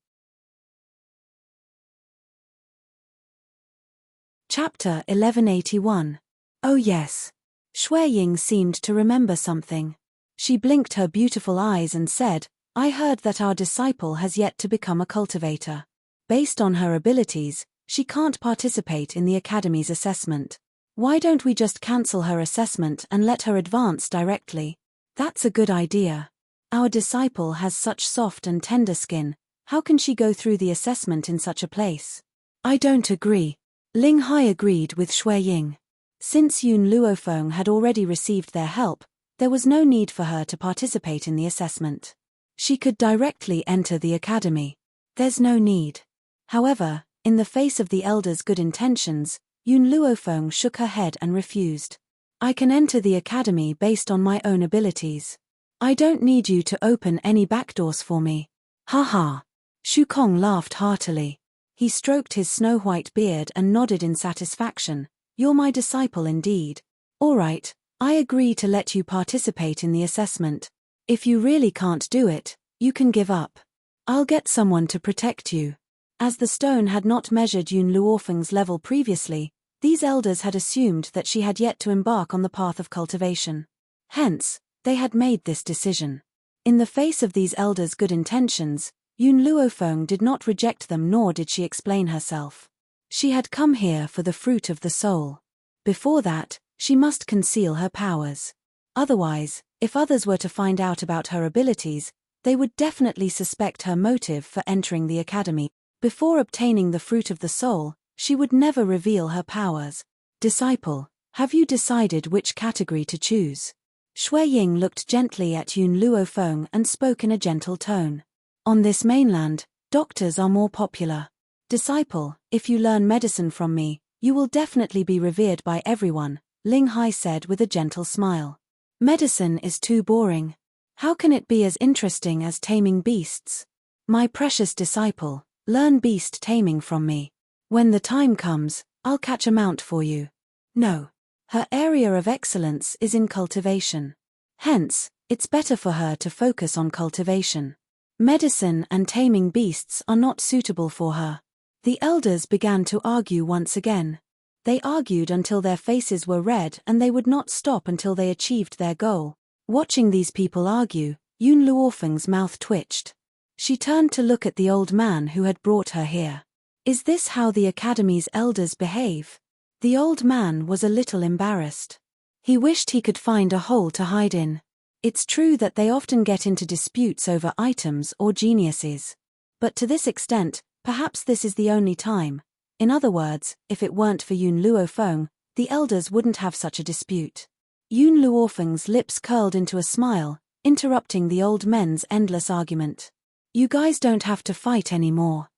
Chapter 1181. Oh yes. Shui Ying seemed to remember something. She blinked her beautiful eyes and said, "I heard that our disciple has yet to become a cultivator. Based on her abilities, she can't participate in the Academy's assessment. Why don't we just cancel her assessment and let her advance directly? That's a good idea. Our disciple has such soft and tender skin, how can she go through the assessment in such a place?" "I don't agree." Ling Hai agreed with Shui Ying. Since Yun Luofeng had already received their help, there was no need for her to participate in the assessment. She could directly enter the academy. There's no need. However, in the face of the elders' good intentions, Yun Luofeng shook her head and refused. "I can enter the academy based on my own abilities. I don't need you to open any backdoors for me." "Ha ha." Shu Kong laughed heartily. He stroked his snow-white beard and nodded in satisfaction. "You're my disciple indeed. All right, I agree to let you participate in the assessment. If you really can't do it, you can give up. I'll get someone to protect you." As the stone had not measured Yun Luofeng's level previously, These elders had assumed that she had yet to embark on the path of cultivation. Hence, they had made this decision. In the face of these elders' good intentions, Yun Luofeng did not reject them, nor did she explain herself. She had come here for the fruit of the soul. Before that, she must conceal her powers. Otherwise, if others were to find out about her abilities, they would definitely suspect her motive for entering the academy. Before obtaining the fruit of the soul, she would never reveal her powers. Disciple, have you decided which category to choose? Shui Ying looked gently at Yun Luofeng and spoke in a gentle tone. On this mainland, doctors are more popular. Disciple, if you learn medicine from me, you will definitely be revered by everyone, Ling Hai said with a gentle smile. Medicine is too boring. How can it be as interesting as taming beasts? My precious disciple, learn beast taming from me. When the time comes, I'll catch a mount for you. No. Her area of excellence is in cultivation. Hence, it's better for her to focus on cultivation. Medicine and taming beasts are not suitable for her. The elders began to argue once again. They argued until their faces were red, and they would not stop until they achieved their goal. Watching these people argue, Yun Luofeng's mouth twitched. She turned to look at the old man who had brought her here. Is this how the academy's elders behave? The old man was a little embarrassed. He wished he could find a hole to hide in. It's true that they often get into disputes over items or geniuses. But to this extent, perhaps this is the only time. In other words, if it weren't for Yun Luofeng, the elders wouldn't have such a dispute. Yun Luofeng's lips curled into a smile, interrupting the old men's endless argument. You guys don't have to fight anymore.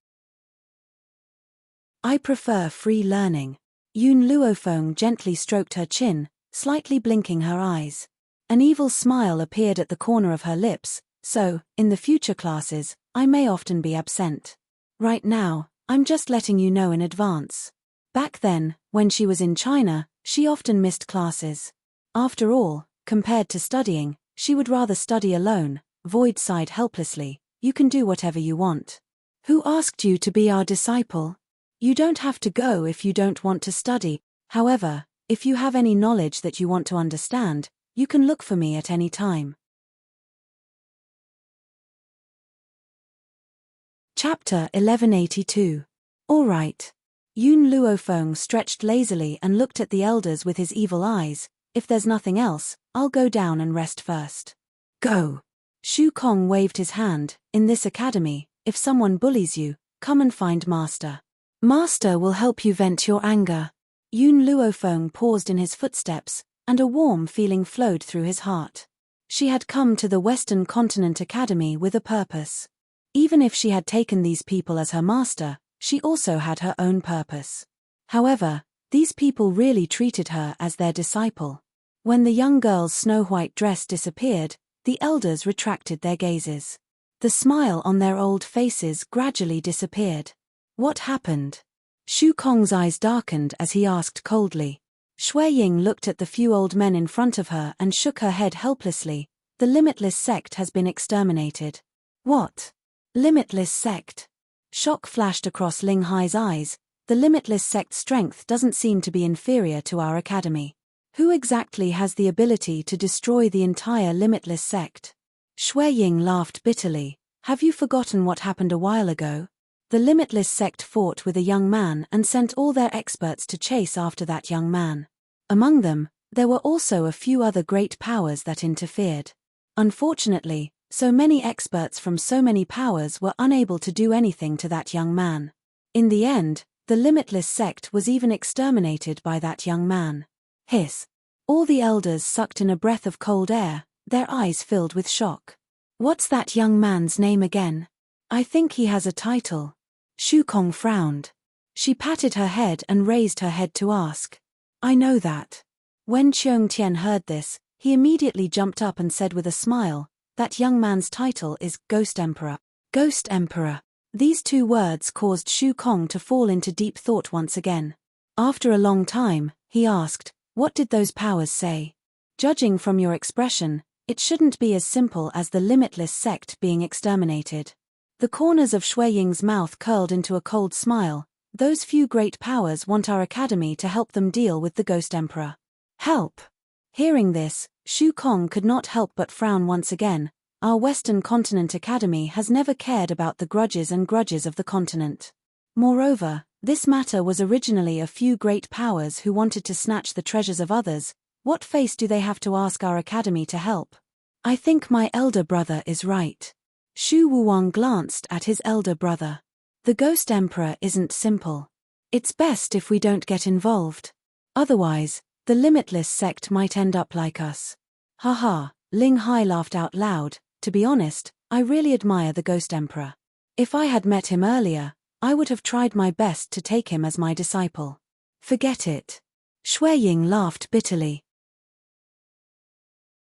I prefer free learning. Yun Luofeng gently stroked her chin, slightly blinking her eyes. An evil smile appeared at the corner of her lips, so, in the future classes, I may often be absent. Right now, I'm just letting you know in advance. Back then, when she was in China, she often missed classes. After all, compared to studying, she would rather study alone. Void sighed helplessly. You can do whatever you want. Who asked you to be our disciple? You don't have to go if you don't want to study. However, if you have any knowledge that you want to understand, you can look for me at any time. Chapter 1182. All right. Yun Luofeng stretched lazily and looked at the elders with his evil eyes. If there's nothing else, I'll go down and rest first. Go. Shu Kong waved his hand. In this academy, if someone bullies you, come and find Master. Master will help you vent your anger. Yun Luofeng paused in his footsteps, and a warm feeling flowed through his heart. She had come to the Western Continent Academy with a purpose. Even if she had taken these people as her master, she also had her own purpose. However, these people really treated her as their disciple. When the young girl's snow-white dress disappeared, the elders retracted their gazes. The smile on their old faces gradually disappeared. What happened? Shu Kong's eyes darkened as he asked coldly. Shui Ying looked at the few old men in front of her and shook her head helplessly. The Limitless Sect has been exterminated. What? Limitless Sect? Shock flashed across Ling Hai's eyes. The Limitless Sect's strength doesn't seem to be inferior to our academy. Who exactly has the ability to destroy the entire Limitless Sect? Shui Ying laughed bitterly. Have you forgotten what happened a while ago? The Limitless Sect fought with a young man and sent all their experts to chase after that young man. Among them, there were also a few other great powers that interfered. Unfortunately, so many experts from so many powers were unable to do anything to that young man. In the end, the Limitless Sect was even exterminated by that young man. Hiss. All the elders sucked in a breath of cold air, their eyes filled with shock. What's that young man's name again? I think he has a title. Shu Kong frowned. She patted her head and raised her head to ask. I know that. When Cheung Tian heard this, he immediately jumped up and said with a smile, that young man's title is Ghost Emperor. Ghost Emperor. These two words caused Shu Kong to fall into deep thought once again. After a long time, he asked, what did those powers say? Judging from your expression, it shouldn't be as simple as the Limitless Sect being exterminated. The corners of Shui Ying's mouth curled into a cold smile. Those few great powers want our academy to help them deal with the Ghost Emperor. Help! Hearing this, Shu Kong could not help but frown once again. Our Western Continent Academy has never cared about the grudges of the continent. Moreover, this matter was originally a few great powers who wanted to snatch the treasures of others. What face do they have to ask our academy to help? I think my elder brother is right. Shu Wuwang glanced at his elder brother. The Ghost Emperor isn't simple. It's best if we don't get involved. Otherwise, the Limitless sect might end up like us. Haha, Ling Hai laughed out loud. To be honest, I really admire the Ghost Emperor. If I had met him earlier, I would have tried my best to take him as my disciple. Forget it. Shuiying laughed bitterly.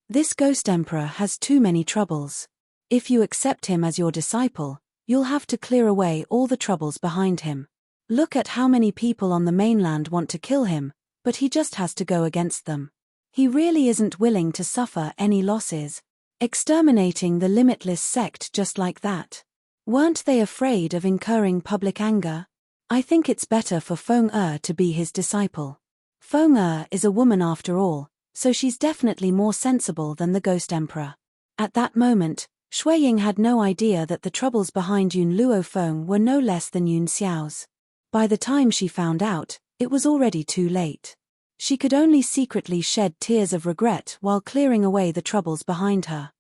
This Ghost Emperor has too many troubles. If you accept him as your disciple, you'll have to clear away all the troubles behind him. Look at how many people on the mainland want to kill him, but he just has to go against them. He really isn't willing to suffer any losses. Exterminating the Limitless sect just like that. Weren't they afraid of incurring public anger? I think it's better for Feng Er to be his disciple. Feng Er is a woman after all, so she's definitely more sensible than the Ghost Emperor. At that moment, Shuiying had no idea that the troubles behind Yun Luofeng were no less than Yun Xiao's. By the time she found out, it was already too late. She could only secretly shed tears of regret while clearing away the troubles behind her.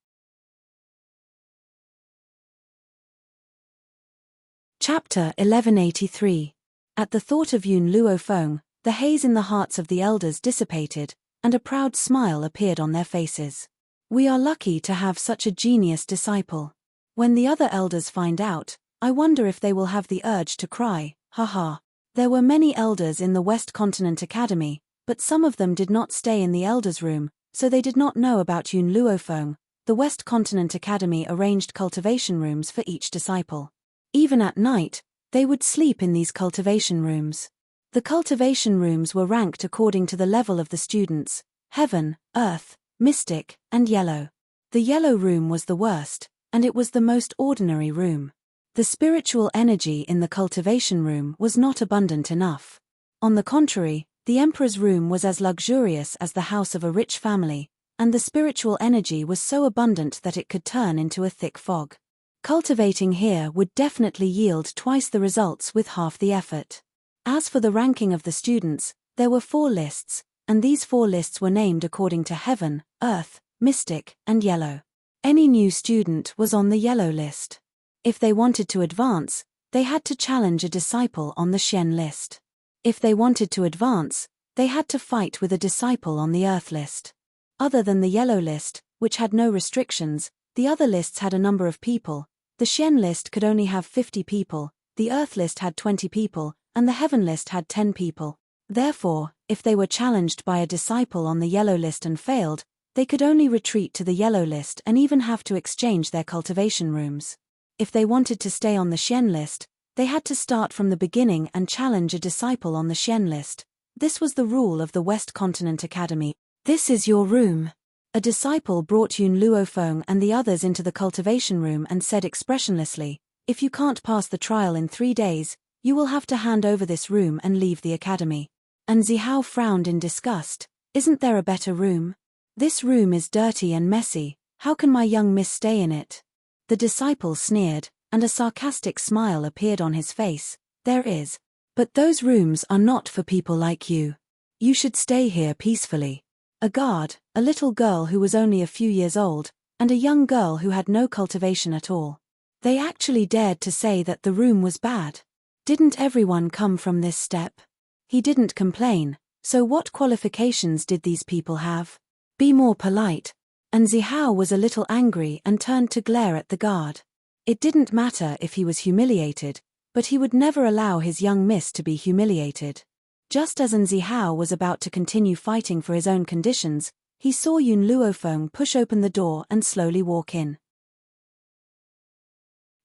Chapter 1183. At the thought of Yun Luofeng, the haze in the hearts of the elders dissipated, and a proud smile appeared on their faces. We are lucky to have such a genius disciple. When the other elders find out, I wonder if they will have the urge to cry, haha. There were many elders in the West Continent Academy, but some of them did not stay in the elders' room, so they did not know about Yun Luofeng. The West Continent Academy arranged cultivation rooms for each disciple. Even at night, they would sleep in these cultivation rooms. The cultivation rooms were ranked according to the level of the students: Heaven, Earth, Mystic, and Yellow. The Yellow room was the worst, and it was the most ordinary room. The spiritual energy in the cultivation room was not abundant enough. On the contrary, the Emperor's room was as luxurious as the house of a rich family, and the spiritual energy was so abundant that it could turn into a thick fog. Cultivating here would definitely yield twice the results with half the effort. As for the ranking of the students, there were 4 lists, and these 4 lists were named according to Heaven, Earth, Mystic, and Yellow. Any new student was on the Yellow list. If they wanted to advance, they had to challenge a disciple on the Shen list. If they wanted to advance, they had to fight with a disciple on the Earth list. Other than the Yellow list, which had no restrictions, the other lists had a number of people. The Shen list could only have 50 people, the Earth list had 20 people, and the Heaven list had 10 people. Therefore, if they were challenged by a disciple on the Yellow list and failed, they could only retreat to the Yellow list and even have to exchange their cultivation rooms. If they wanted to stay on the Shen list, they had to start from the beginning and challenge a disciple on the Shen list. This was the rule of the West Continent Academy. This is your room. A disciple brought Yun Luofeng and the others into the cultivation room and said expressionlessly, "If you can't pass the trial in 3 days, you will have to hand over this room and leave the academy." And Zihao frowned in disgust. "Isn't there a better room? This room is dirty and messy, how can my young miss stay in it?" The disciple sneered, and a sarcastic smile appeared on his face. "There is. But those rooms are not for people like you. You should stay here peacefully." A guard, a little girl who was only a few years old, and a young girl who had no cultivation at all. They actually dared to say that the room was bad. Didn't everyone come from this step? He didn't complain, so what qualifications did these people have? Be more polite. And Zihao was a little angry and turned to glare at the guard. It didn't matter if he was humiliated, but he would never allow his young miss to be humiliated. Just as Zihao was about to continue fighting for his own conditions, he saw Yun Luofeng push open the door and slowly walk in.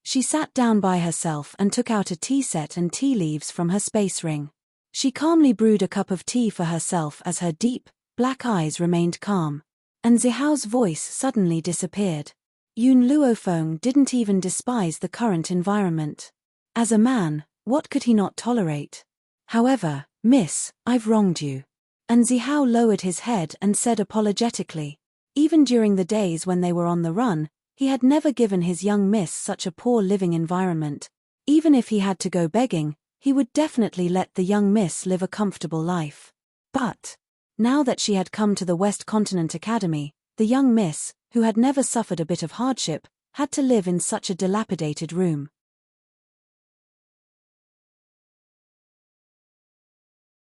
She sat down by herself and took out a tea set and tea leaves from her space ring. She calmly brewed a cup of tea for herself as her deep, black eyes remained calm. And Zihao's voice suddenly disappeared. Yun Luofeng didn't even despise the current environment. As a man, What could he not tolerate? However, miss, I've wronged you. And Zihao lowered his head and said apologetically. Even during the days when they were on the run, he had never given his young miss such a poor living environment. Even if he had to go begging, he would definitely let the young miss live a comfortable life. But now that she had come to the West Continent Academy, the young miss, who had never suffered a bit of hardship, had to live in such a dilapidated room.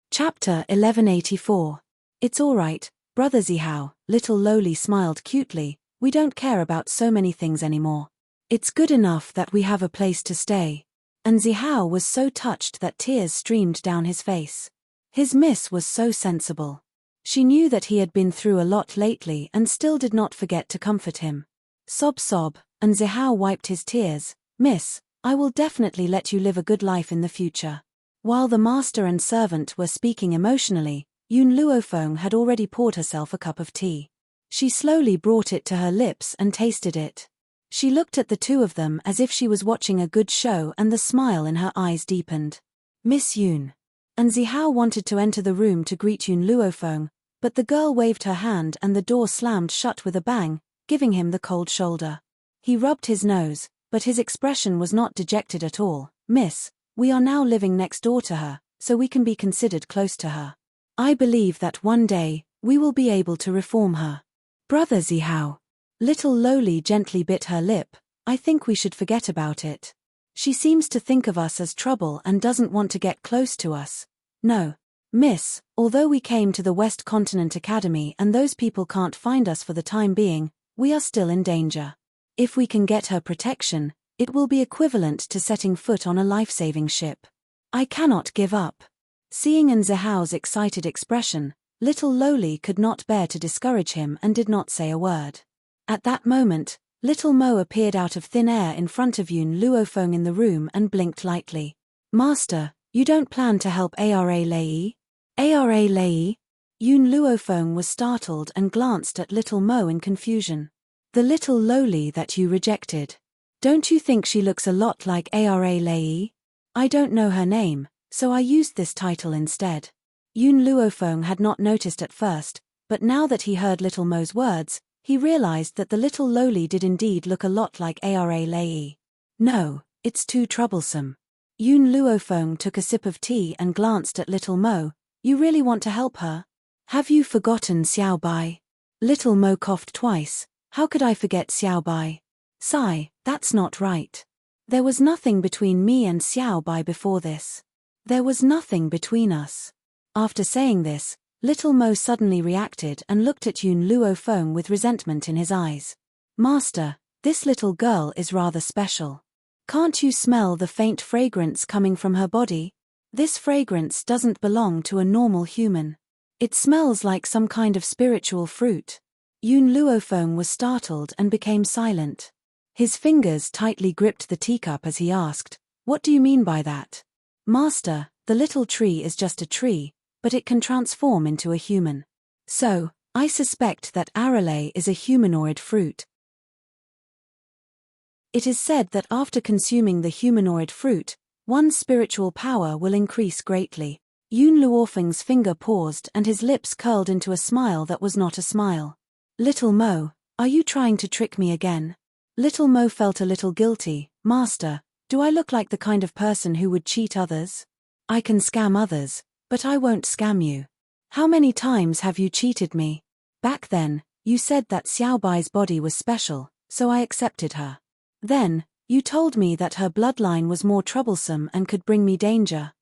Chapter 1184. It's all right, Brother Zihao, little Loli smiled cutely, we don't care about so many things anymore. It's good enough that we have a place to stay. And Zihao was so touched that tears streamed down his face. His miss was so sensible. She knew that he had been through a lot lately and still did not forget to comfort him. Sob sob, and Zihao wiped his tears. Miss, I will definitely let you live a good life in the future. While the master and servant were speaking emotionally, Yun Luofeng had already poured herself a cup of tea. She slowly brought it to her lips and tasted it. She looked at the two of them as if she was watching a good show and the smile in her eyes deepened. Miss Yun. And Zihao wanted to enter the room to greet Yun Luofeng, but the girl waved her hand and the door slammed shut with a bang, giving him the cold shoulder. He rubbed his nose, but his expression was not dejected at all. Miss, we are now living next door to her, so we can be considered close to her. I believe that one day, we will be able to reform her. Brother Zihao. Little Loli gently bit her lip. I think we should forget about it. She seems to think of us as trouble and doesn't want to get close to us. No. Miss, although we came to the West Continent Academy and those people can't find us for the time being, we are still in danger. If we can get her protection, it will be equivalent to setting foot on a life-saving ship. I cannot give up. Seeing Zihao's excited expression, little Loli could not bear to discourage him and did not say a word. At that moment, little Mo appeared out of thin air in front of Yun Luofeng in the room and blinked lightly. Master, you don't plan to help Ara Lei? Ara Lei? Yun Luofeng was startled and glanced at little Mo in confusion. The little Loli that you rejected. Don't you think she looks a lot like Ara Lei? I don't know her name, so I used this title instead. Yun Luofeng had not noticed at first, but now that he heard little Mo's words, he realized that the little Loli did indeed look a lot like Ara Lei. No, it's too troublesome. Yun Luofeng took a sip of tea and glanced at little Mo. You really want to help her? Have you forgotten Xiao Bai? Little Mo coughed twice. How could I forget Xiao Bai? Sigh, that's not right. There was nothing between me and Xiao Bai before this. There was nothing between us. After saying this, little Mo suddenly reacted and looked at Yun Luofeng with resentment in his eyes. Master, this little girl is rather special. Can't you smell the faint fragrance coming from her body? This fragrance doesn't belong to a normal human. It smells like some kind of spiritual fruit. Yun Luofeng was startled and became silent. His fingers tightly gripped the teacup as he asked, What do you mean by that? Master, the little tree is just a tree, but it can transform into a human. So, I suspect that arale is a humanoid fruit. It is said that after consuming the humanoid fruit, one's spiritual power will increase greatly. Yun Luofeng's finger paused and his lips curled into a smile that was not a smile. Little Mo, are you trying to trick me again? Little Mo felt a little guilty. Master, do I look like the kind of person who would cheat others? I can scam others, but I won't scam you. How many times have you cheated me? Back then, you said that Xiao Bai's body was special, so I accepted her. Then, you told me that her bloodline was more troublesome and could bring me danger.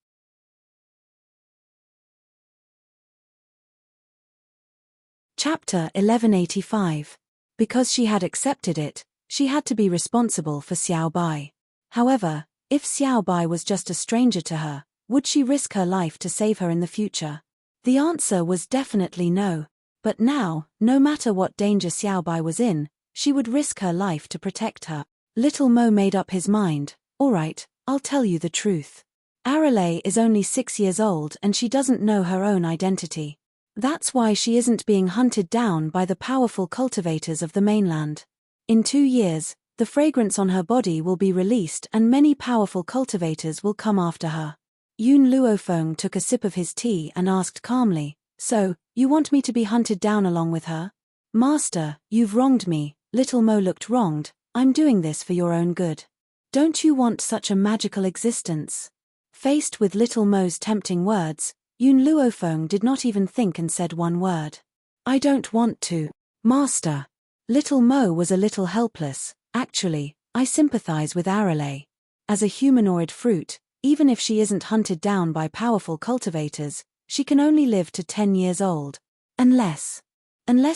Chapter 1185. Because she had accepted it, she had to be responsible for Xiao Bai. However, if Xiao Bai was just a stranger to her, would she risk her life to save her in the future? The answer was definitely no. But now, no matter what danger Xiao Bai was in, she would risk her life to protect her. Little Mo made up his mind. All right, I'll tell you the truth. Arale is only 6 years old and she doesn't know her own identity. That's why she isn't being hunted down by the powerful cultivators of the mainland. In 2 years, The fragrance on her body will be released and many powerful cultivators will come after her. Yun Luofeng took a sip of his tea and asked calmly, "So, you want me to be hunted down along with her?" "Master, you've wronged me." Little Mo looked wronged. "I'm doing this for your own good. Don't you want such a magical existence?" Faced with Little Mo's tempting words, Yun Luofeng did not even think and said one word. "I don't want to, Master." Little Mo was a little helpless. "Actually, I sympathize with Arale. As a humanoid fruit, even if she isn't hunted down by powerful cultivators, she can only live to 10 years old. Unless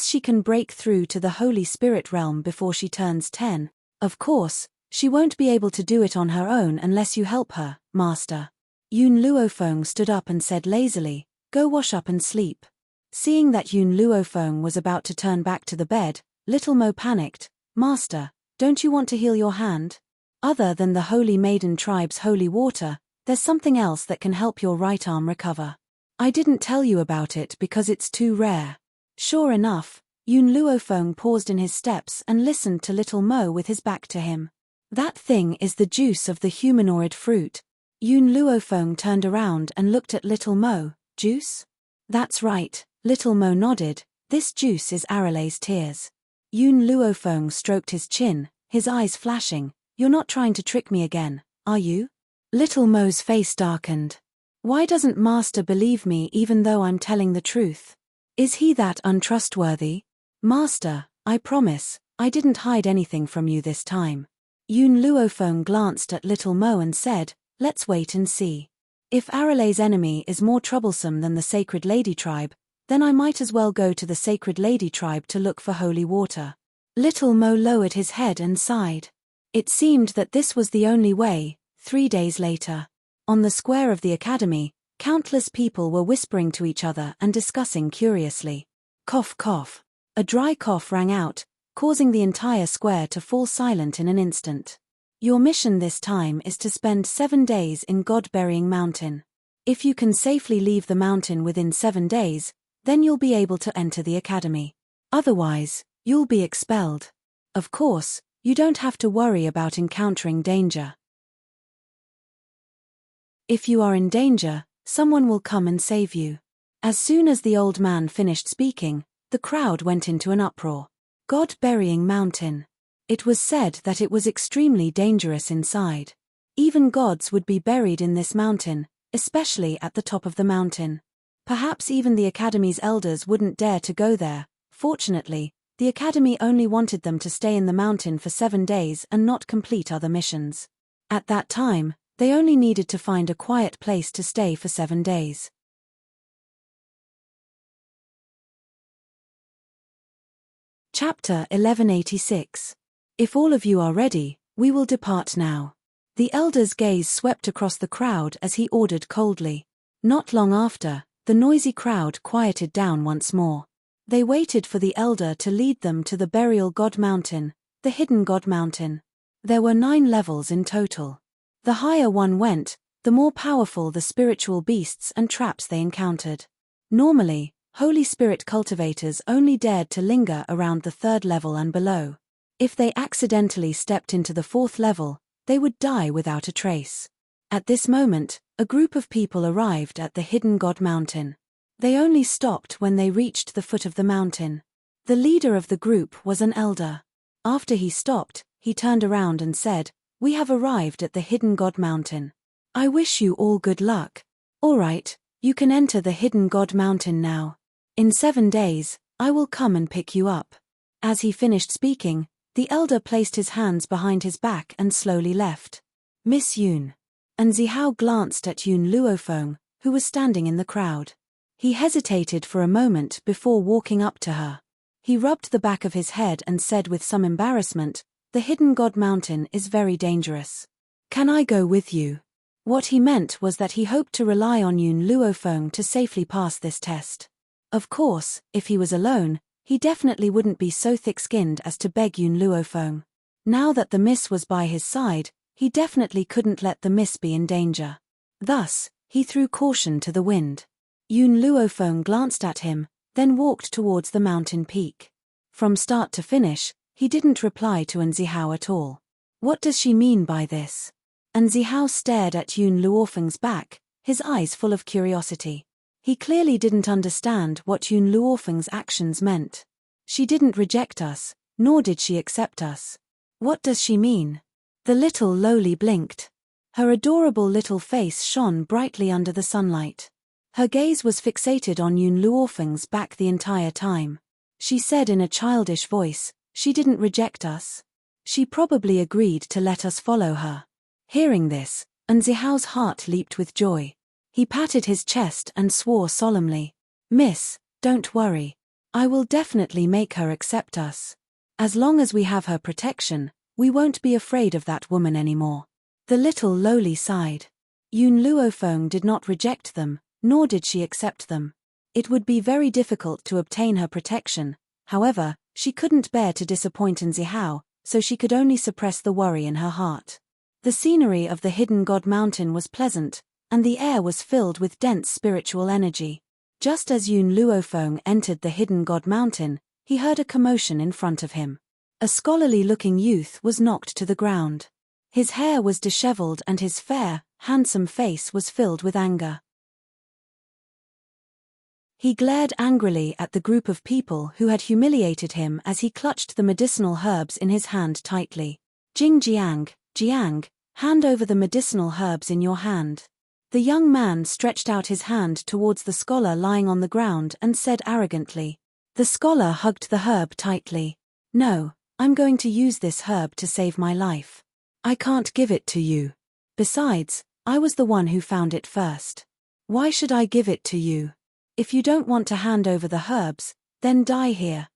she can break through to the Holy Spirit realm before she turns 10. Of course, she won't be able to do it on her own unless you help her, Master." Yun Luofeng stood up and said lazily, "Go wash up and sleep." Seeing that Yun Luofeng was about to turn back to the bed, Little Mo panicked. "Master, don't you want to heal your hand? Other than the Holy Maiden tribe's holy water, there's something else that can help your right arm recover. I didn't tell you about it because it's too rare." Sure enough, Yun Luofeng paused in his steps and listened to Little Mo with his back to him. "That thing is the juice of the humanoid fruit." Yun Luofeng turned around and looked at Little Mo. "Juice?" "That's right." Little Mo nodded. "This juice is Arale's tears." Yun Luofeng stroked his chin, his eyes flashing. "You're not trying to trick me again, are you?" Little Mo's face darkened. "Why doesn't Master believe me even though I'm telling the truth? Is he that untrustworthy?" "Master, I promise, I didn't hide anything from you this time." Yun Luofeng glanced at Little Mo and said, "Let's wait and see. If Arale's enemy is more troublesome than the Sacred Lady tribe, then I might as well go to the Sacred Lady tribe to look for holy water." Little Mo lowered his head and sighed. It seemed that this was the only way. 3 days later, on the square of the academy, countless people were whispering to each other and discussing curiously. Cough, cough. A dry cough rang out, causing the entire square to fall silent in an instant. "Your mission this time is to spend 7 days in God-Burying Mountain. If you can safely leave the mountain within 7 days, then you'll be able to enter the academy. Otherwise, you'll be expelled. Of course, you don't have to worry about encountering danger. If you are in danger, someone will come and save you." As soon as the old man finished speaking, the crowd went into an uproar. God-Burying Mountain. It was said that it was extremely dangerous inside. Even gods would be buried in this mountain, especially at the top of the mountain. Perhaps even the Academy's elders wouldn't dare to go there. Fortunately, the Academy only wanted them to stay in the mountain for 7 days and not complete other missions. At that time, they only needed to find a quiet place to stay for 7 days. Chapter 1186. If all of you are ready, we will depart now. The elder's gaze swept across the crowd as he ordered coldly. Not long after, the noisy crowd quieted down once more. They waited for the elder to lead them to the burial god mountain, the hidden god mountain. There were 9 levels in total. The higher one went, the more powerful the spiritual beasts and traps they encountered. Normally, Holy Spirit cultivators only dared to linger around the 3rd level and below. If they accidentally stepped into the 4th level, they would die without a trace. At this moment, a group of people arrived at the hidden god mountain. They only stopped when they reached the foot of the mountain. The leader of the group was an elder. After he stopped, he turned around and said, "We have arrived at the hidden god mountain. I wish you all good luck. All right, you can enter the hidden god mountain now. In 7 days, I will come and pick you up." As he finished speaking, the elder placed his hands behind his back and slowly left. Miss Yun. And Zihao glanced at Yun Luofeng, who was standing in the crowd. He hesitated for a moment before walking up to her. He rubbed the back of his head and said with some embarrassment, "The hidden god mountain is very dangerous. Can I go with you?" What he meant was that he hoped to rely on Yun Luofeng to safely pass this test. Of course, if he was alone, he definitely wouldn't be so thick-skinned as to beg Yun Luofeng. Now that the miss was by his side, he definitely couldn't let the miss be in danger. Thus, he threw caution to the wind. Yun Luofeng glanced at him, then walked towards the mountain peak. From start to finish, He didn't reply to An Zihao at all. What does she mean by this? An Zihao stared at Yun Luofeng's back, his eyes full of curiosity. He clearly didn't understand what Yun Luofeng's actions meant. She didn't reject us, nor did she accept us. What does she mean? The little lowly blinked. Her adorable little face shone brightly under the sunlight. Her gaze was fixated on Yun Luofeng's back the entire time. She said in a childish voice, "She didn't reject us. She probably agreed to let us follow her." Hearing this, An Zihao's heart leaped with joy. He patted his chest and swore solemnly, "Miss, don't worry. I will definitely make her accept us. As long as we have her protection, we won't be afraid of that woman anymore." The little lowly sighed. Yun Luofeng did not reject them, nor did she accept them. It would be very difficult to obtain her protection. However, she couldn't bear to disappoint An Zihao, so she could only suppress the worry in her heart. The scenery of the Hidden God Mountain was pleasant, and the air was filled with dense spiritual energy. Just as Yun Luofeng entered the Hidden God Mountain, he heard a commotion in front of him. A scholarly-looking youth was knocked to the ground. His hair was disheveled and his fair, handsome face was filled with anger. He glared angrily at the group of people who had humiliated him as he clutched the medicinal herbs in his hand tightly. Jiang, hand over the medicinal herbs in your hand." The young man stretched out his hand towards the scholar lying on the ground and said arrogantly. The scholar hugged the herb tightly. "No, I'm going to use this herb to save my life. I can't give it to you. Besides, I was the one who found it first. Why should I give it to you? If you don't want to hand over the herbs, then die here."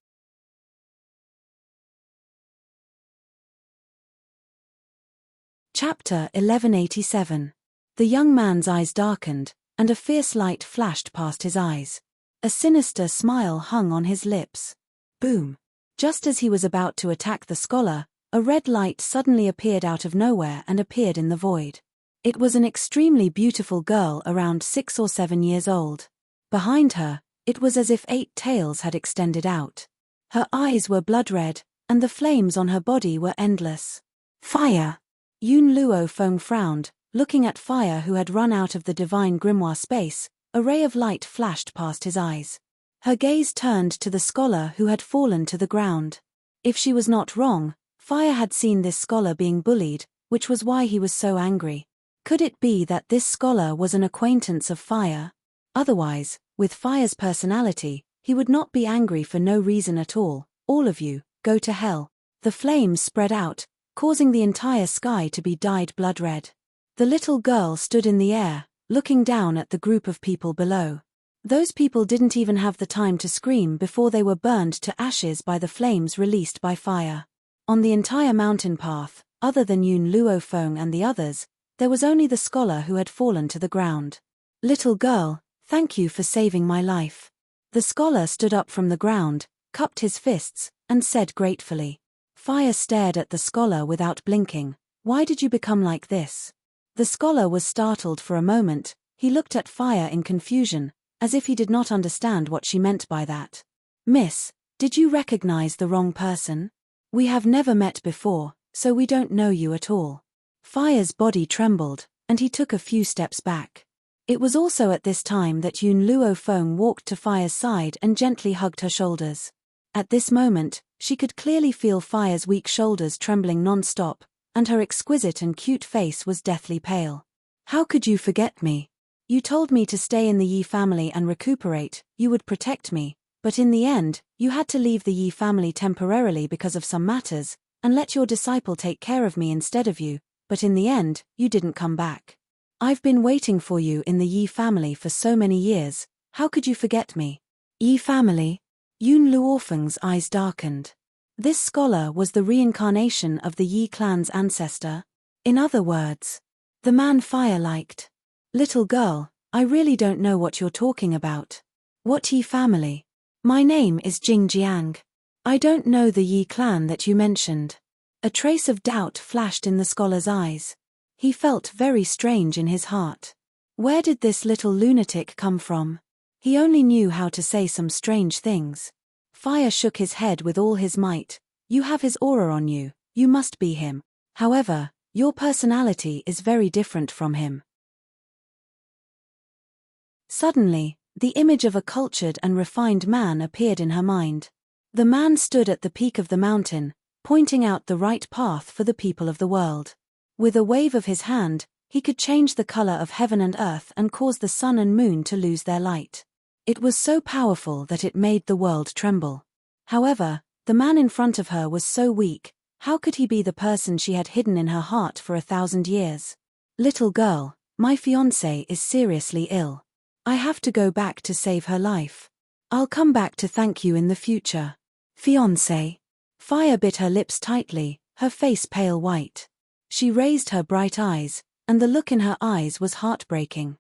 Chapter 1187. The young man's eyes darkened, and a fierce light flashed past his eyes. A sinister smile hung on his lips. Boom! Just as he was about to attack the scholar, a red light suddenly appeared out of nowhere and appeared in the void. It was an extremely beautiful girl around 6 or 7 years old. Behind her, it was as if 8 tails had extended out. Her eyes were blood red, and the flames on her body were endless. Fire! Yun Luofeng frowned, looking at Fire, who had run out of the divine grimoire space. A ray of light flashed past his eyes. Her gaze turned to the scholar who had fallen to the ground. If she was not wrong, Fire had seen this scholar being bullied, which was why he was so angry. Could it be that this scholar was an acquaintance of Fire? Otherwise, with Fire's personality, he would not be angry for no reason at all. "All of you, go to hell." The flames spread out, causing the entire sky to be dyed blood red. The little girl stood in the air, looking down at the group of people below. Those people didn't even have the time to scream before they were burned to ashes by the flames released by Fire. On the entire mountain path, other than Yun Luofeng and the others, there was only the scholar who had fallen to the ground. "Little girl, thank you for saving my life." The scholar stood up from the ground, cupped his fists, and said gratefully. Fire stared at the scholar without blinking. "Why did you become like this?" The scholar was startled for a moment. He looked at Fire in confusion, as if he did not understand what she meant by that. "Miss, did you recognize the wrong person? We have never met before, so we don't know you at all." Fire's body trembled, and he took a few steps back. It was also at this time that Yun Luofeng walked to Fire's side and gently hugged her shoulders. At this moment, she could clearly feel Fire's weak shoulders trembling non-stop, and her exquisite and cute face was deathly pale. "How could you forget me? You told me to stay in the Yi family and recuperate, you would protect me, but in the end, you had to leave the Yi family temporarily because of some matters, and let your disciple take care of me instead of you, but in the end, you didn't come back. I've been waiting for you in the Yi family for so many years, how could you forget me?" Yi family? Yun Luofeng's eyes darkened. This scholar was the reincarnation of the Yi clan's ancestor. In other words, the man Fire liked. "Little girl, I really don't know what you're talking about. What Yi family? My name is Jiang. I don't know the Yi clan that you mentioned." A trace of doubt flashed in the scholar's eyes. He felt very strange in his heart. Where did this little lunatic come from? He only knew how to say some strange things. Fire shook his head with all his might. You have his aura on you, you must be him. However, your personality is very different from him. Suddenly, the image of a cultured and refined man appeared in her mind. The man stood at the peak of the mountain, pointing out the right path for the people of the world. With a wave of his hand, he could change the color of heaven and earth and cause the sun and moon to lose their light. It was so powerful that it made the world tremble. However, the man in front of her was so weak. How could he be the person she had hidden in her heart for 1,000 years? Little girl, my fiancé is seriously ill. I have to go back to save her life. I'll come back to thank you in the future. Fiancé. Fire bit her lips tightly, her face pale white. She raised her bright eyes, and the look in her eyes was heartbreaking.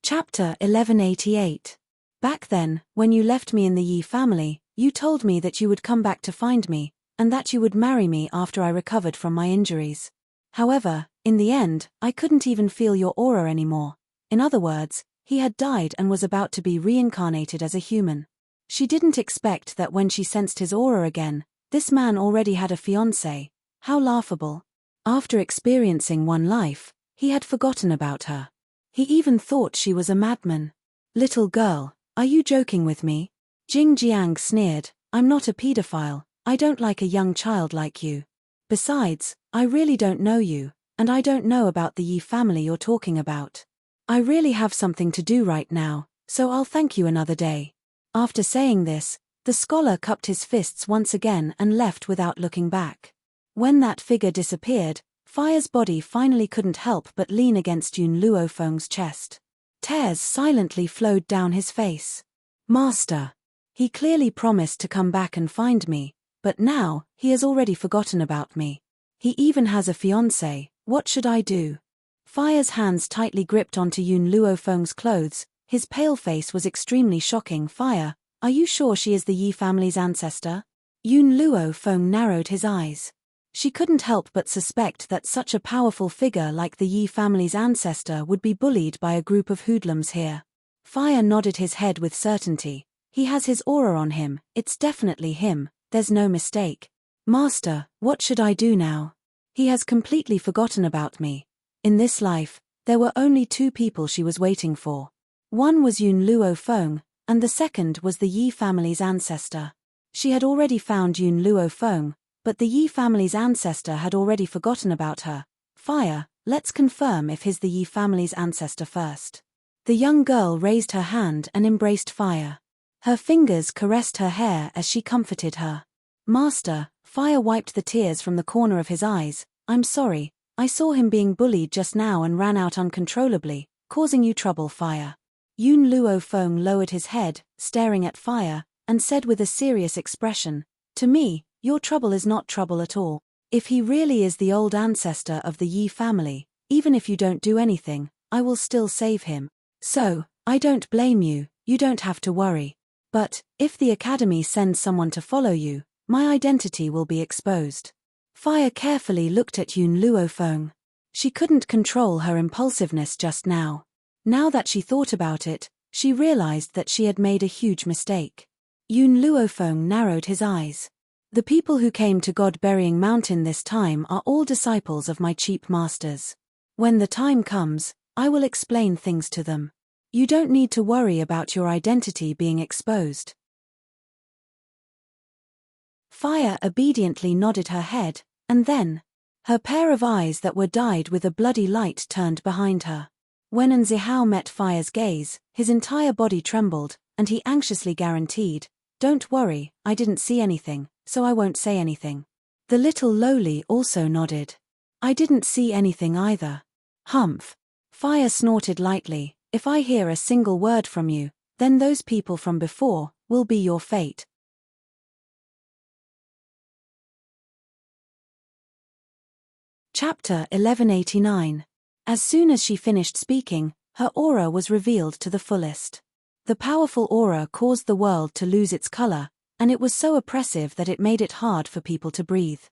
Chapter 1188. Back then, when you left me in the Yi family, you told me that you would come back to find me, and that you would marry me after I recovered from my injuries. However, in the end, I couldn't even feel your aura anymore. In other words, he had died and was about to be reincarnated as a human. She didn't expect that when she sensed his aura again, this man already had a fiancé. How laughable. After experiencing one life, he had forgotten about her. He even thought she was a madman. Little girl, are you joking with me? Jing Jiang sneered, I'm not a pedophile, I don't like a young child like you. Besides, I really don't know you, and I don't know about the Yi family you're talking about. I really have something to do right now, so I'll thank you another day. After saying this, the scholar cupped his fists once again and left without looking back. When that figure disappeared, Fire's body finally couldn't help but lean against Yun Luofeng's chest. Tears silently flowed down his face. Master. He clearly promised to come back and find me, but now, he has already forgotten about me. He even has a fiancé, what should I do? Fire's hands tightly gripped onto Yun Luofeng's clothes, his pale face was extremely shocking. Fire, are you sure she is the Yi family's ancestor? Yun Luofeng narrowed his eyes. She couldn't help but suspect that such a powerful figure like the Yi family's ancestor would be bullied by a group of hoodlums here. Fire nodded his head with certainty. He has his aura on him, it's definitely him, there's no mistake. Master, what should I do now? He has completely forgotten about me. In this life, there were only two people she was waiting for. One was Yun Luofeng, and the second was the Yi family's ancestor. She had already found Yun Luofeng, but the Yi family's ancestor had already forgotten about her. Fire, let's confirm if he's the Yi family's ancestor first. The young girl raised her hand and embraced Fire. Her fingers caressed her hair as she comforted her. Master, Fire wiped the tears from the corner of his eyes. I'm sorry, I saw him being bullied just now and ran out uncontrollably, causing you trouble. Fire. Yun Luofeng lowered his head, staring at Fire, and said with a serious expression, to me, your trouble is not trouble at all. If he really is the old ancestor of the Yi family, even if you don't do anything, I will still save him. So, I don't blame you, you don't have to worry. But, if the academy sends someone to follow you, my identity will be exposed. Fire carefully looked at Yun Luofeng. She couldn't control her impulsiveness just now. Now that she thought about it, she realized that she had made a huge mistake. Yun Luofeng narrowed his eyes. The people who came to God-burying Mountain this time are all disciples of my cheap masters. When the time comes, I will explain things to them. You don't need to worry about your identity being exposed. Fire obediently nodded her head, and then, her pair of eyes that were dyed with a bloody light turned behind her. When Zihao met Fire's gaze, his entire body trembled, and he anxiously guaranteed, don't worry, I didn't see anything, so I won't say anything. The little lowly also nodded. I didn't see anything either. Humph. Fire snorted lightly, if I hear a single word from you, then those people from before will be your fate. Chapter 1189. As soon as she finished speaking, her aura was revealed to the fullest. The powerful aura caused the world to lose its color, and it was so oppressive that it made it hard for people to breathe.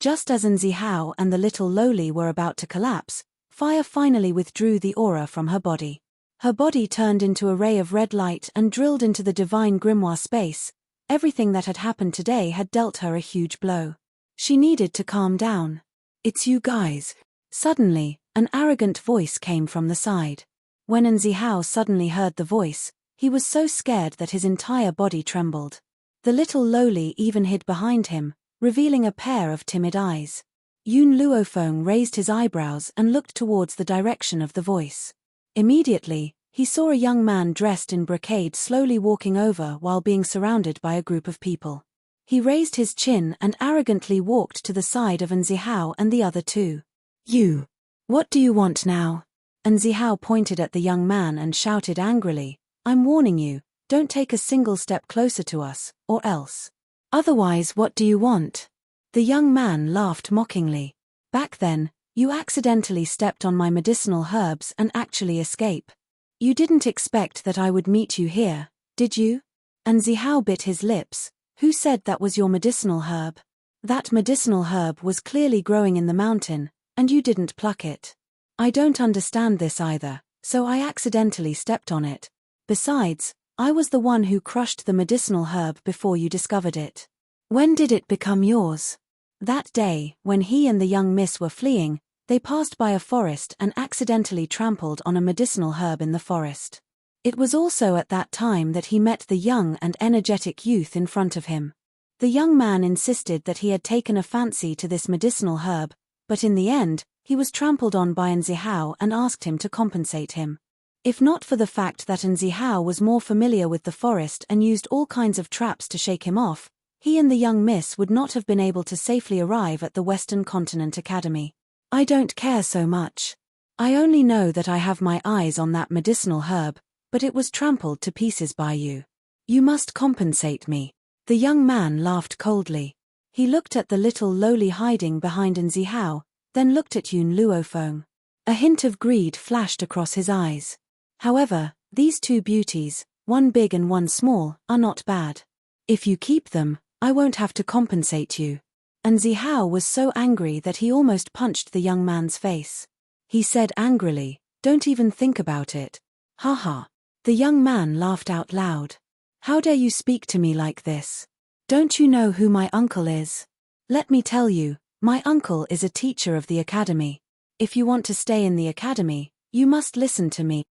Just as Zihao and the little lowly were about to collapse, Fire finally withdrew the aura from her body. Her body turned into a ray of red light and drilled into the divine grimoire space. Everything that had happened today had dealt her a huge blow. She needed to calm down. "It's you guys." Suddenly, an arrogant voice came from the side. When Zihao suddenly heard the voice, he was so scared that his entire body trembled. The little loli even hid behind him, revealing a pair of timid eyes. Yun Luofeng raised his eyebrows and looked towards the direction of the voice. Immediately, he saw a young man dressed in brocade slowly walking over while being surrounded by a group of people. He raised his chin and arrogantly walked to the side of Zihao and the other two. "You! What do you want now?" Zihao pointed at the young man and shouted angrily, "I'm warning you, don't take a single step closer to us, or else. Otherwise, what do you want?" The young man laughed mockingly. "Back then, you accidentally stepped on my medicinal herbs and actually escape. You didn't expect that I would meet you here, did you?" Zihao bit his lips. "Who said that was your medicinal herb? That medicinal herb was clearly growing in the mountain, and you didn't pluck it. I don't understand this either, so I accidentally stepped on it. Besides, I was the one who crushed the medicinal herb before you discovered it. When did it become yours?" That day, when he and the young miss were fleeing, they passed by a forest and accidentally trampled on a medicinal herb in the forest. It was also at that time that he met the young and energetic youth in front of him. The young man insisted that he had taken a fancy to this medicinal herb, but in the end, he was trampled on by Zihao and asked him to compensate him. If not for the fact that Zihao was more familiar with the forest and used all kinds of traps to shake him off, he and the young miss would not have been able to safely arrive at the Western Continent Academy. "I don't care so much. I only know that I have my eyes on that medicinal herb, but it was trampled to pieces by you. You must compensate me." The young man laughed coldly. He looked at the little loli hiding behind Zihao, then looked at Yun Luofeng. A hint of greed flashed across his eyes. "However, these two beauties, one big and one small, are not bad. If you keep them, I won't have to compensate you." Zihao was so angry that he almost punched the young man's face. He said angrily, "Don't even think about it." "Haha." The young man laughed out loud. "How dare you speak to me like this? Don't you know who my uncle is? Let me tell you, my uncle is a teacher of the academy. If you want to stay in the academy, you must listen to me."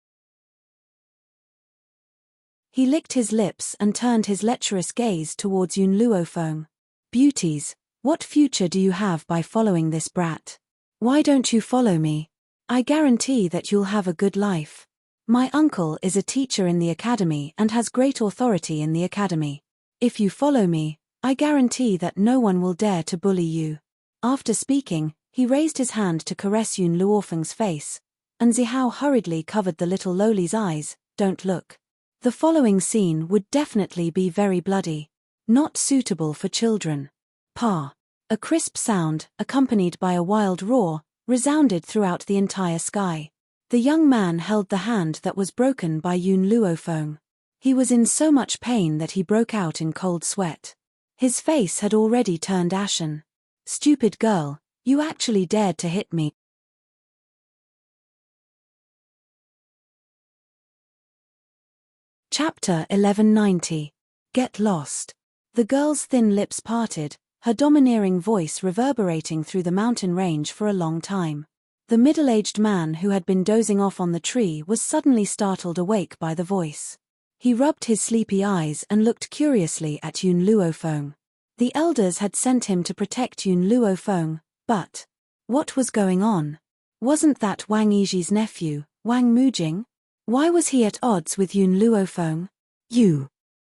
He licked his lips and turned his lecherous gaze towards Yun Luofeng. "Beauties, what future do you have by following this brat? Why don't you follow me? I guarantee that you'll have a good life. My uncle is a teacher in the academy and has great authority in the academy. If you follow me, I guarantee that no one will dare to bully you." After speaking, he raised his hand to caress Yun Luofeng's face, and Zihao hurriedly covered the little loli's eyes. "Don't look. The following scene would definitely be very bloody. Not suitable for children." Pa. A crisp sound, accompanied by a wild roar, resounded throughout the entire sky. The young man held the hand that was broken by Yun Luofeng. He was in so much pain that he broke out in cold sweat. His face had already turned ashen. "Stupid girl, you actually dared to hit me." Chapter 1190. Get Lost. The girl's thin lips parted, her domineering voice reverberating through the mountain range for a long time. The middle-aged man who had been dozing off on the tree was suddenly startled awake by the voice. He rubbed his sleepy eyes and looked curiously at Yun Luofeng. The elders had sent him to protect Yun Luofeng, but what was going on? Wasn't that Wang Yiji's nephew, Wang Mujing? Why was he at odds with Yun Luofeng?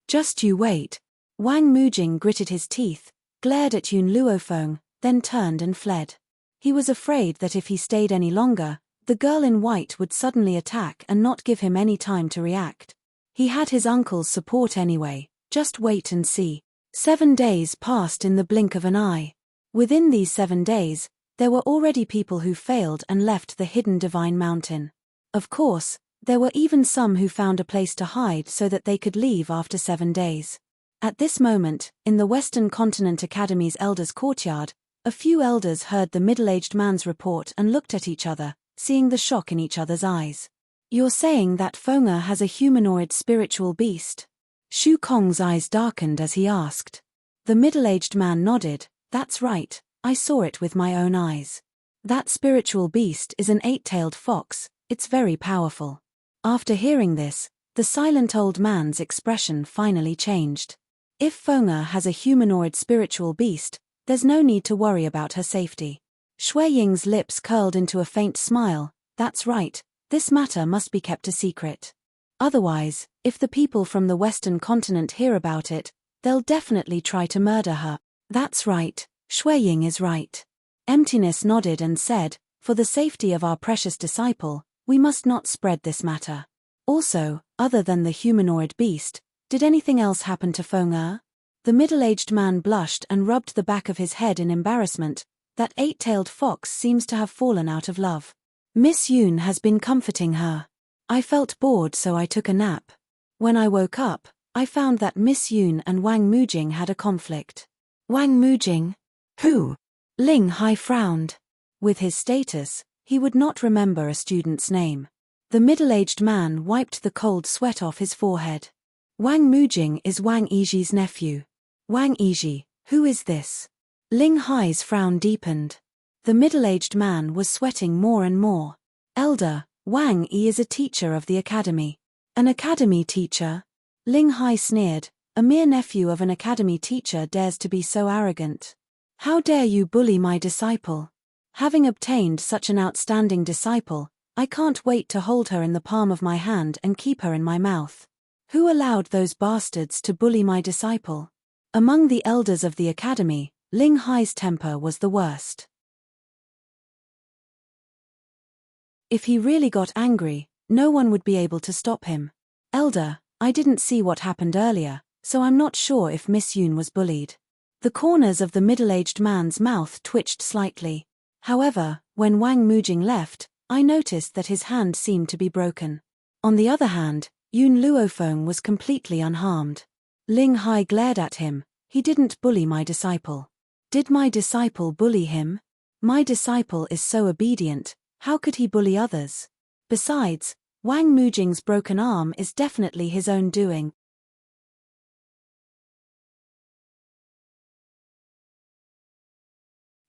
Just you wait. Wang Mujing gritted his teeth, glared at Yun Luofeng, then turned and fled. He was afraid that if he stayed any longer, the girl in white would suddenly attack and not give him any time to react. He had his uncle's support anyway, just wait and see. 7 days passed in the blink of an eye. Within these 7 days, there were already people who failed and left the hidden divine mountain. Of course, there were even some who found a place to hide so that they could leave after 7 days. At this moment, in the Western Continent Academy's elders' courtyard, a few elders heard the middle-aged man's report and looked at each other, seeing the shock in each other's eyes. You're saying that Feng'er has a humanoid spiritual beast? Shu Kong's eyes darkened as he asked. The middle-aged man nodded. That's right, I saw it with my own eyes. That spiritual beast is an 8-tailed fox, it's very powerful. After hearing this, the silent old man's expression finally changed. If Feng'er has a humanoid spiritual beast, there's no need to worry about her safety. Shui Ying's lips curled into a faint smile. That's right, this matter must be kept a secret. Otherwise, if the people from the Western continent hear about it, they'll definitely try to murder her. That's right, Shui Ying is right. Emptiness nodded and said, for the safety of our precious disciple, we must not spread this matter. Also, other than the humanoid beast, did anything else happen to Feng'er? The middle-aged man blushed and rubbed the back of his head in embarrassment. That 8-tailed fox seems to have fallen out of love. Miss Yun has been comforting her. I felt bored so I took a nap. When I woke up, I found that Miss Yun and Wang Mujing had a conflict. Wang Mujing? Who? Ling Hai frowned. With his status, he would not remember a student's name. The middle-aged man wiped the cold sweat off his forehead. Wang Mujing is Wang Yiji's nephew. Wang Yiji, who is this? Ling Hai's frown deepened. The middle-aged man was sweating more and more. Elder, Wang Yi is a teacher of the academy. An academy teacher? Ling Hai sneered. A mere nephew of an academy teacher dares to be so arrogant. How dare you bully my disciple? Having obtained such an outstanding disciple, I can't wait to hold her in the palm of my hand and keep her in my mouth. Who allowed those bastards to bully my disciple? Among the elders of the academy, Ling Hai's temper was the worst. If he really got angry, no one would be able to stop him. Elder, I didn't see what happened earlier, so I'm not sure if Miss Yun was bullied. The corners of the middle-aged man's mouth twitched slightly. However, when Wang Mujing left, I noticed that his hand seemed to be broken. On the other hand, Yun Luofeng was completely unharmed. Ling Hai glared at him. He didn't bully my disciple. Did my disciple bully him? My disciple is so obedient, how could he bully others? Besides, Wang Mujing's broken arm is definitely his own doing.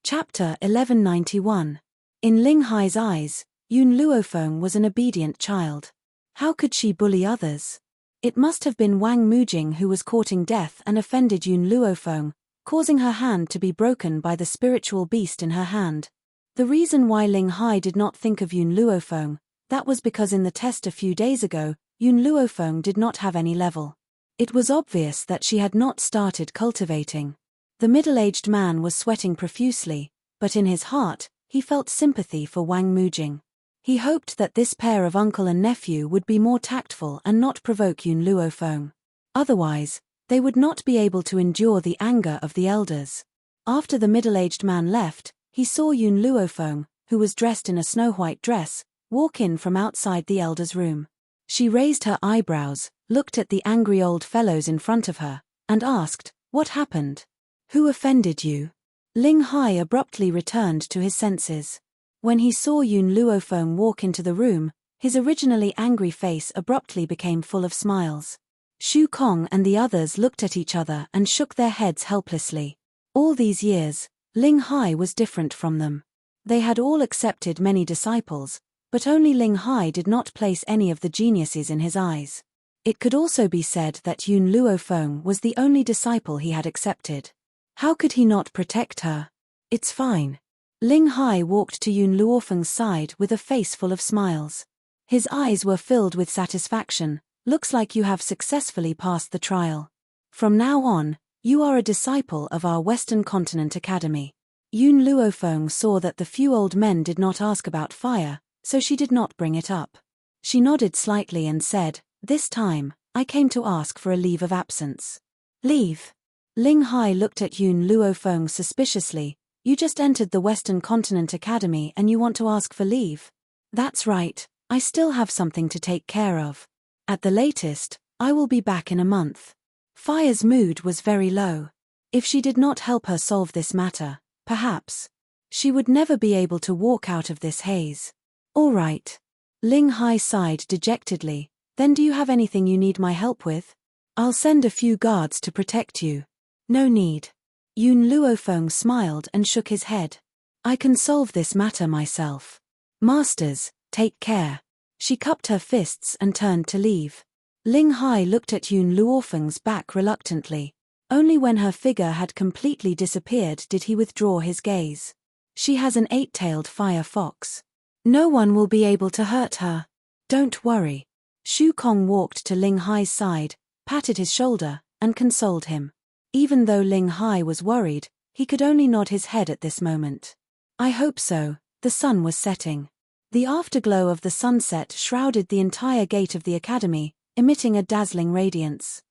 Chapter 1191. In Ling Hai's eyes, Yun Luofeng was an obedient child. How could she bully others? It must have been Wang Mujing who was courting death and offended Yun Luofeng, causing her hand to be broken by the spiritual beast in her hand. The reason why Ling Hai did not think of Yun Luofeng, that was because in the test a few days ago, Yun Luofeng did not have any level. It was obvious that she had not started cultivating. The middle-aged man was sweating profusely, but in his heart, he felt sympathy for Wang Mujing. He hoped that this pair of uncle and nephew would be more tactful and not provoke Yun Luofeng. Otherwise, they would not be able to endure the anger of the elders. After the middle-aged man left, he saw Yun Luofeng, who was dressed in a snow-white dress, walk in from outside the elder's room. She raised her eyebrows, looked at the angry old fellows in front of her, and asked, "What happened? Who offended you?" Ling Hai abruptly returned to his senses. When he saw Yun Luofeng walk into the room, his originally angry face abruptly became full of smiles. Shu Kong and the others looked at each other and shook their heads helplessly. All these years, Ling Hai was different from them. They had all accepted many disciples, but only Ling Hai did not place any of the geniuses in his eyes. It could also be said that Yun Luofeng was the only disciple he had accepted. How could he not protect her? It's fine. Ling Hai walked to Yun Luofeng's side with a face full of smiles. His eyes were filled with satisfaction. Looks like you have successfully passed the trial. From now on, you are a disciple of our Western Continent Academy. Yun Luofeng saw that the few old men did not ask about fire, so she did not bring it up. She nodded slightly and said, "This time, I came to ask for a leave of absence." Leave? Ling Hai looked at Yun Luofeng suspiciously. You just entered the Western Continent Academy and you want to ask for leave? That's right, I still have something to take care of. At the latest, I will be back in a month. Fire's mood was very low. If she did not help her solve this matter, perhaps she would never be able to walk out of this haze. All right. Ling Hai sighed dejectedly. Then do you have anything you need my help with? I'll send a few guards to protect you. No need. Yun Luofeng smiled and shook his head. I can solve this matter myself. Masters, take care. She cupped her fists and turned to leave. Ling Hai looked at Yun Luofeng's back reluctantly. Only when her figure had completely disappeared did he withdraw his gaze. She has an 8-tailed fire fox. No one will be able to hurt her. Don't worry. Shu Kong walked to Ling Hai's side, patted his shoulder, and consoled him. Even though Ling Hai was worried, he could only nod his head at this moment. I hope so. The sun was setting. The afterglow of the sunset shrouded the entire gate of the academy, emitting a dazzling radiance.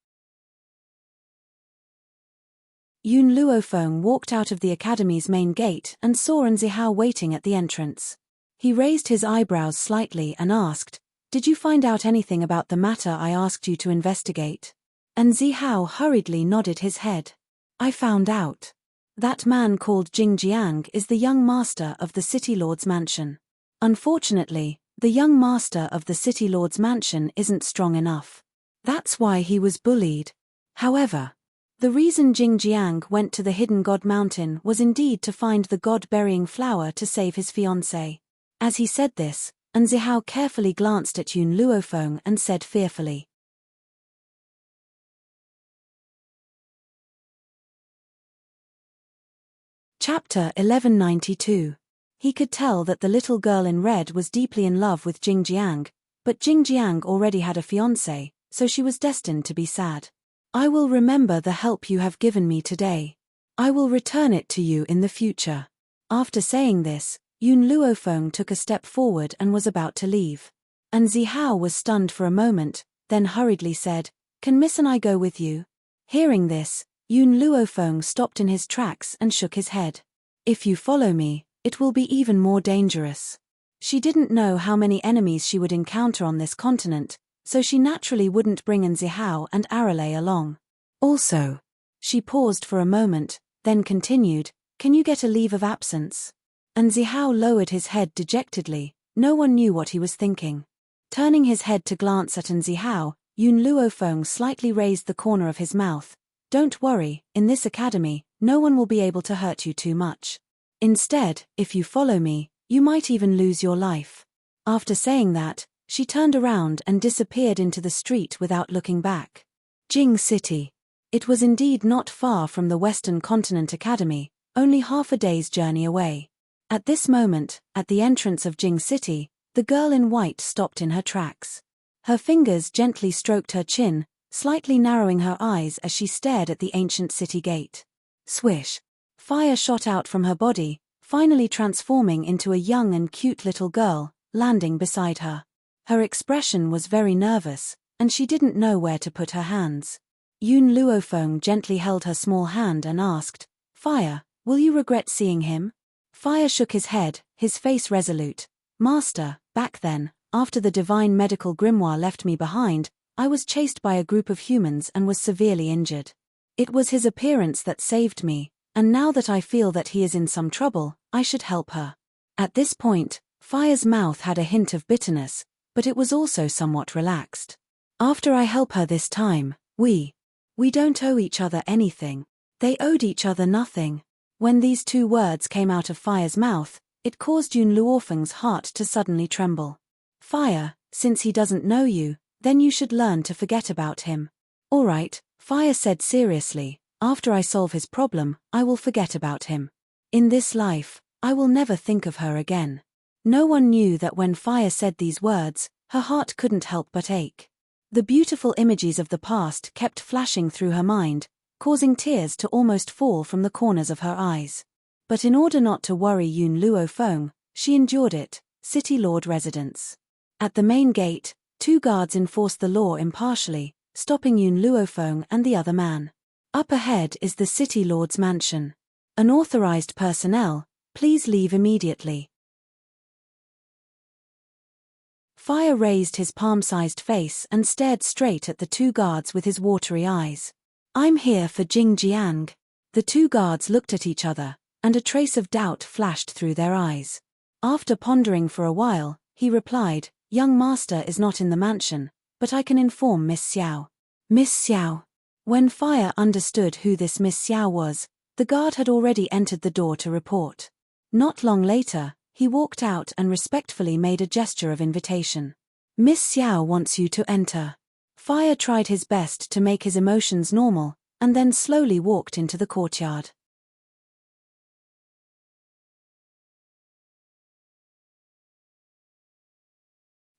Yun Luofeng walked out of the academy's main gate and saw Zihao waiting at the entrance. He raised his eyebrows slightly and asked, "Did you find out anything about the matter I asked you to investigate?" And Zihao hurriedly nodded his head. I found out. That man called Jing Jiang is the young master of the City Lord's mansion. Unfortunately, the young master of the City Lord's mansion isn't strong enough. That's why he was bullied. However, the reason Jing Jiang went to the Hidden God Mountain was indeed to find the God-burying flower to save his fiancée. As he said this, Zihao carefully glanced at Yun Luofeng and said fearfully. Chapter 1192. He could tell that the little girl in red was deeply in love with Jing Jiang, but Jing Jiang already had a fiancé, so she was destined to be sad. I will remember the help you have given me today. I will return it to you in the future. After saying this, Yun Luofeng took a step forward and was about to leave. And Zihao was stunned for a moment, then hurriedly said, "Can Miss and I go with you?" Hearing this, Yun Luofeng stopped in his tracks and shook his head. "If you follow me, it will be even more dangerous." She didn't know how many enemies she would encounter on this continent, so she naturally wouldn't bring Zihao and Arale along. Also, she paused for a moment, then continued, "Can you get a leave of absence?" And Zihao lowered his head dejectedly. No one knew what he was thinking. Turning his head to glance at Zihao, Yun Luofeng slightly raised the corner of his mouth. "Don't worry, in this academy, no one will be able to hurt you too much. Instead, if you follow me, you might even lose your life." After saying that, she turned around and disappeared into the street without looking back. Jing City. It was indeed not far from the Western Continent Academy, only half a day's journey away. At this moment, at the entrance of Jing City, the girl in white stopped in her tracks. Her fingers gently stroked her chin, slightly narrowing her eyes as she stared at the ancient city gate. Swish! Fire shot out from her body, finally transforming into a young and cute little girl, landing beside her. Her expression was very nervous, and she didn't know where to put her hands. Yun Luofeng gently held her small hand and asked, "Fire, will you regret seeing him?" Fire shook his head, his face resolute. "Master, back then, after the divine medical grimoire left me behind, I was chased by a group of humans and was severely injured. It was his appearance that saved me, and now that I feel that he is in some trouble, I should help her." At this point, Fire's mouth had a hint of bitterness, but it was also somewhat relaxed. "After I help her this time, we don't owe each other anything." They owed each other nothing. When these two words came out of Fire's mouth, it caused Yun Luofeng's heart to suddenly tremble. "Fire, since he doesn't know you, then you should learn to forget about him." "All right," Fire said seriously, "after I solve his problem, I will forget about him. In this life, I will never think of her again." No one knew that when Fire said these words, her heart couldn't help but ache. The beautiful images of the past kept flashing through her mind, causing tears to almost fall from the corners of her eyes. But in order not to worry Yun Luofeng, she endured it. City Lord residence. At the main gate, two guards enforced the law impartially, stopping Yun Luofeng and the other man. "Up ahead is the City Lord's mansion. Unauthorized personnel, please leave immediately." Fire raised his palm-sized face and stared straight at the two guards with his watery eyes. "I'm here for Jing Jiang." The two guards looked at each other, and a trace of doubt flashed through their eyes. After pondering for a while, he replied, Young master is not in the mansion, but I can inform Miss Xiao. Miss Xiao. When Fire understood who this Miss Xiao was, the guard had already entered the door to report. Not long later, he walked out and respectfully made a gesture of invitation. Miss Xiao wants you to enter. Fire tried his best to make his emotions normal, and then slowly walked into the courtyard.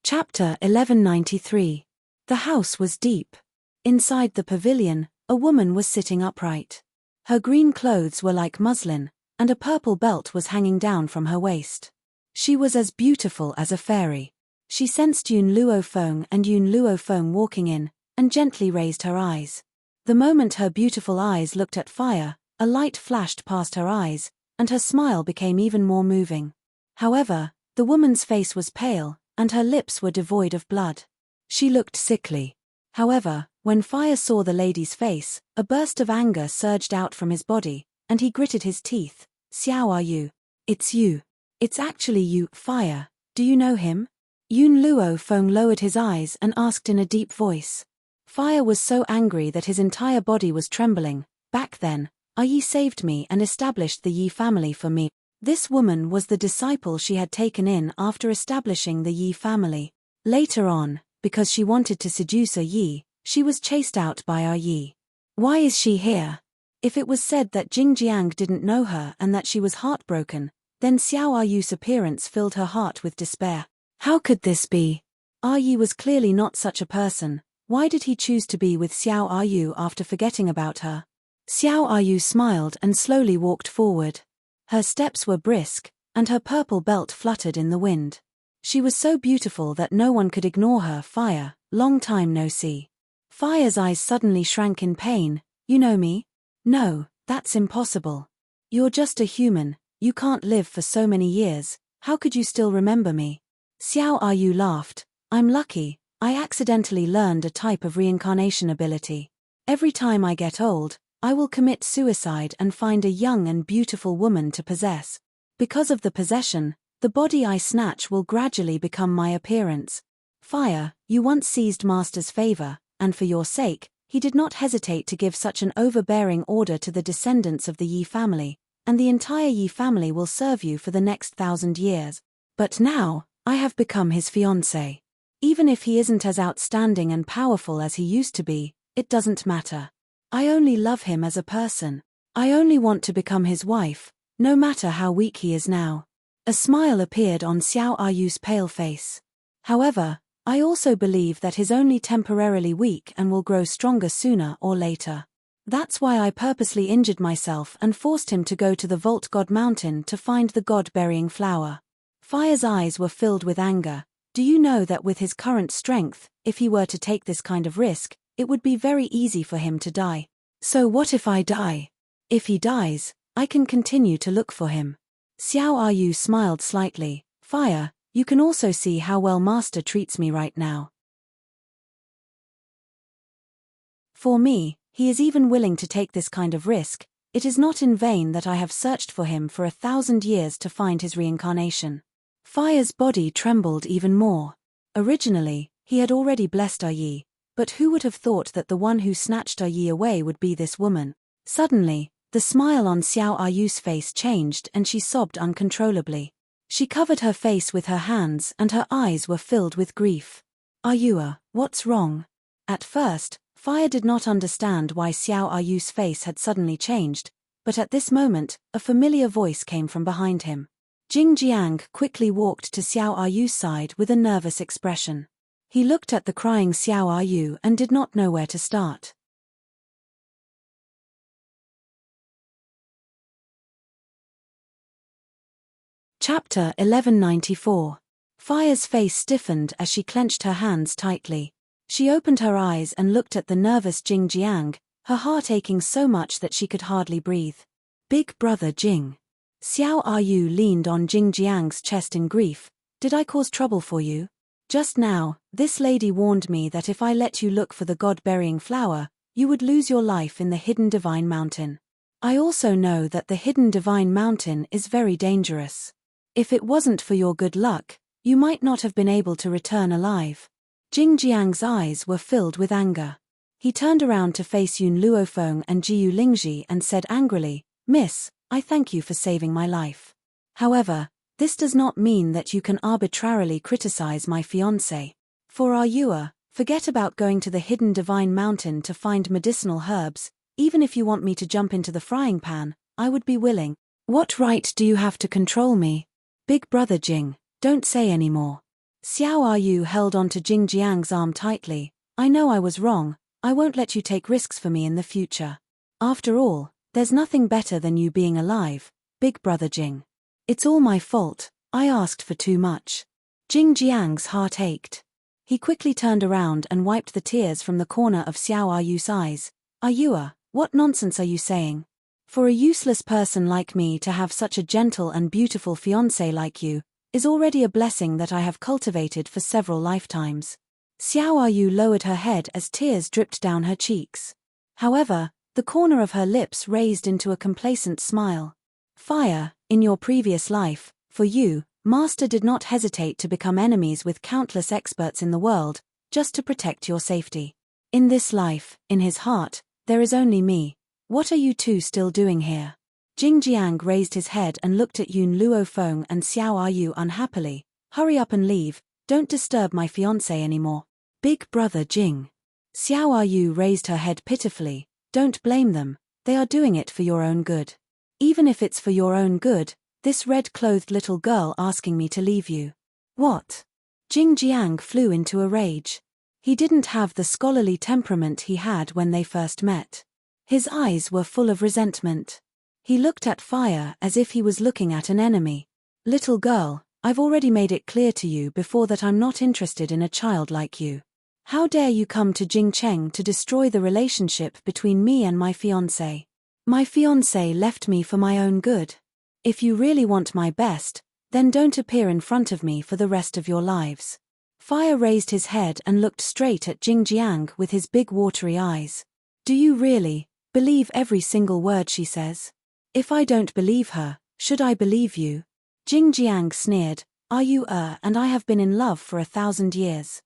Chapter 1193. The house was deep. Inside the pavilion, a woman was sitting upright. Her green clothes were like muslin, and a purple belt was hanging down from her waist. She was as beautiful as a fairy. She sensed Yun Luofeng and Yun Luofeng walking in, and gently raised her eyes. The moment her beautiful eyes looked at Fire, a light flashed past her eyes, and her smile became even more moving. However, the woman's face was pale, and her lips were devoid of blood. She looked sickly. However, when Fire saw the lady's face, a burst of anger surged out from his body, and he gritted his teeth. Xiao, are you? It's you. It's actually you, Fire. Do you know him? Yun Luofeng lowered his eyes and asked in a deep voice. Fire was so angry that his entire body was trembling. Back then, Yi saved me and established the Yi family for me. This woman was the disciple she had taken in after establishing the Yi family. Later on, because she wanted to seduce Yi, she was chased out by Yi. Why is she here? If it was said that Jingjiang didn't know her and that she was heartbroken, then Xiao Yu's appearance filled her heart with despair. How could this be? Yi was clearly not such a person. Why did he choose to be with Xiao Yu after forgetting about her? Xiao Yu smiled and slowly walked forward. Her steps were brisk, and her purple belt fluttered in the wind. She was so beautiful that no one could ignore her. Fire, long time no see. Fire's eyes suddenly shrank in pain. You know me? No, that's impossible. You're just a human, you can't live for so many years, how could you still remember me? Xiao Yu laughed. I'm lucky, I accidentally learned a type of reincarnation ability. Every time I get old, I will commit suicide and find a young and beautiful woman to possess. Because of the possession, the body I snatch will gradually become my appearance. Fire, you once seized Master's favor, and for your sake, he did not hesitate to give such an overbearing order to the descendants of the Yi family, and the entire Yi family will serve you for the next 1,000 years. But now, I have become his fiancé. Even if he isn't as outstanding and powerful as he used to be, it doesn't matter. I only love him as a person. I only want to become his wife, no matter how weak he is now. A smile appeared on Xiao Yu's pale face. However, I also believe that he's only temporarily weak and will grow stronger sooner or later. That's why I purposely injured myself and forced him to go to the Vault God Mountain to find the God-burying flower. Fire's eyes were filled with anger. Do you know that with his current strength, if he were to take this kind of risk, it would be very easy for him to die. So what if I die? If he dies, I can continue to look for him. Xiao Yu smiled slightly. Fire, you can also see how well Master treats me right now. For me, he is even willing to take this kind of risk. It is not in vain that I have searched for him for 1,000 years to find his reincarnation. Fire's body trembled even more. Originally, he had already blessed Yi, but who would have thought that the one who snatched Yi away would be this woman? Suddenly, the smile on Xiao Yu's face changed and she sobbed uncontrollably. She covered her face with her hands and her eyes were filled with grief. Yua, what's wrong? At first, Fire did not understand why Xiao Yu's face had suddenly changed, but at this moment, a familiar voice came from behind him. Jingjiang quickly walked to Xiao Yu's side with a nervous expression. He looked at the crying Xiao Yu and did not know where to start. Chapter 1194. Fire's face stiffened as she clenched her hands tightly. She opened her eyes and looked at the nervous Jingjiang, her heart aching so much that she could hardly breathe. Big brother Jing. Xiao Yu leaned on Jingjiang's chest in grief. Did I cause trouble for you? Just now, this lady warned me that if I let you look for the God-burying flower, you would lose your life in the hidden divine mountain. I also know that the hidden divine mountain is very dangerous. If it wasn't for your good luck, You might not have been able to return alive. Jing Jiang's eyes were filled with anger. He turned around to face Yun Luofeng and Jiu Lingji and said angrily, "Miss, I thank you for saving my life. However, this does not mean that you can arbitrarily criticize my fiancé. For our Yue, forget about going to the hidden divine mountain to find medicinal herbs. Even if you want me to jump into the frying pan, I would be willing. What right do you have to control me? Big brother Jing, don't say any more." Xiao Yu held onto Jing Jiang's arm tightly. "I know I was wrong, I won't let you take risks for me in the future. After all, there's nothing better than you being alive, big brother Jing. It's all my fault, I asked for too much." Jing Jiang's heart ached. He quickly turned around and wiped the tears from the corner of Xiao Yu's eyes. "Ayua, what nonsense are you saying? For a useless person like me to have such a gentle and beautiful fiancé like you is already a blessing that I have cultivated for several lifetimes." Xiao Yu lowered her head as tears dripped down her cheeks. However, the corner of her lips raised into a complacent smile. "Fire, in your previous life, for you, Master did not hesitate to become enemies with countless experts in the world, just to protect your safety. In this life, in his heart, there is only me. What are you two still doing here?" Jing Jiang raised his head and looked at Yun Luofeng and Xiao Yu unhappily. "Hurry up and leave, don't disturb my fiancé anymore. Big brother Jing." Xiao Yu raised her head pitifully. "Don't blame them, they are doing it for your own good. Even if it's for your own good, this red-clothed little girl asking me to leave you." "What?" Jing Jiang flew into a rage. He didn't have the scholarly temperament he had when they first met. His eyes were full of resentment. He looked at Fire as if he was looking at an enemy. "Little girl, I've already made it clear to you before that I'm not interested in a child like you. How dare you come to Jingcheng to destroy the relationship between me and my fiancé? My fiancé left me for my own good. If you really want my best, then don't appear in front of me for the rest of your lives." Fire raised his head and looked straight at Jing Jiang with his big watery eyes. "Do you really believe every single word she says? If I don't believe her, should I believe you?" Jing Jiang sneered. "Are you and I have been in love for 1,000 years.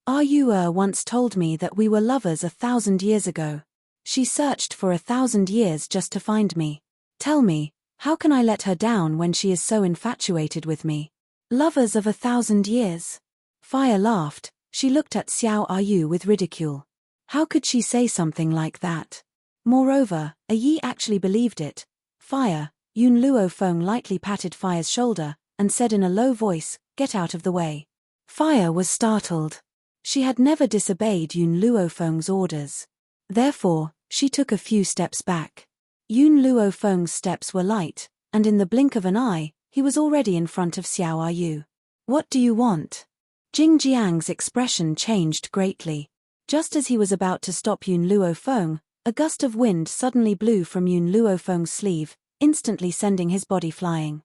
Are you once told me that we were lovers 1,000 years ago. She searched for 1,000 years just to find me. Tell me, how can I let her down when she is so infatuated with me? Lovers of 1,000 years." Fire laughed. She looked at Xiao Yu with ridicule. How could she say something like that? Moreover, Yi actually believed it. "Fire," Yun Luofeng lightly patted Fire's shoulder, and said in a low voice, "Get out of the way." Fire was startled. She had never disobeyed Yun Luofeng's orders. Therefore, she took a few steps back. Yun Luofeng's steps were light, and in the blink of an eye, he was already in front of Xiao Yu. "What do you want?" Jing Jiang's expression changed greatly. Just as he was about to stop Yun Luofeng, a gust of wind suddenly blew from Yun Luofeng's sleeve, instantly sending his body flying.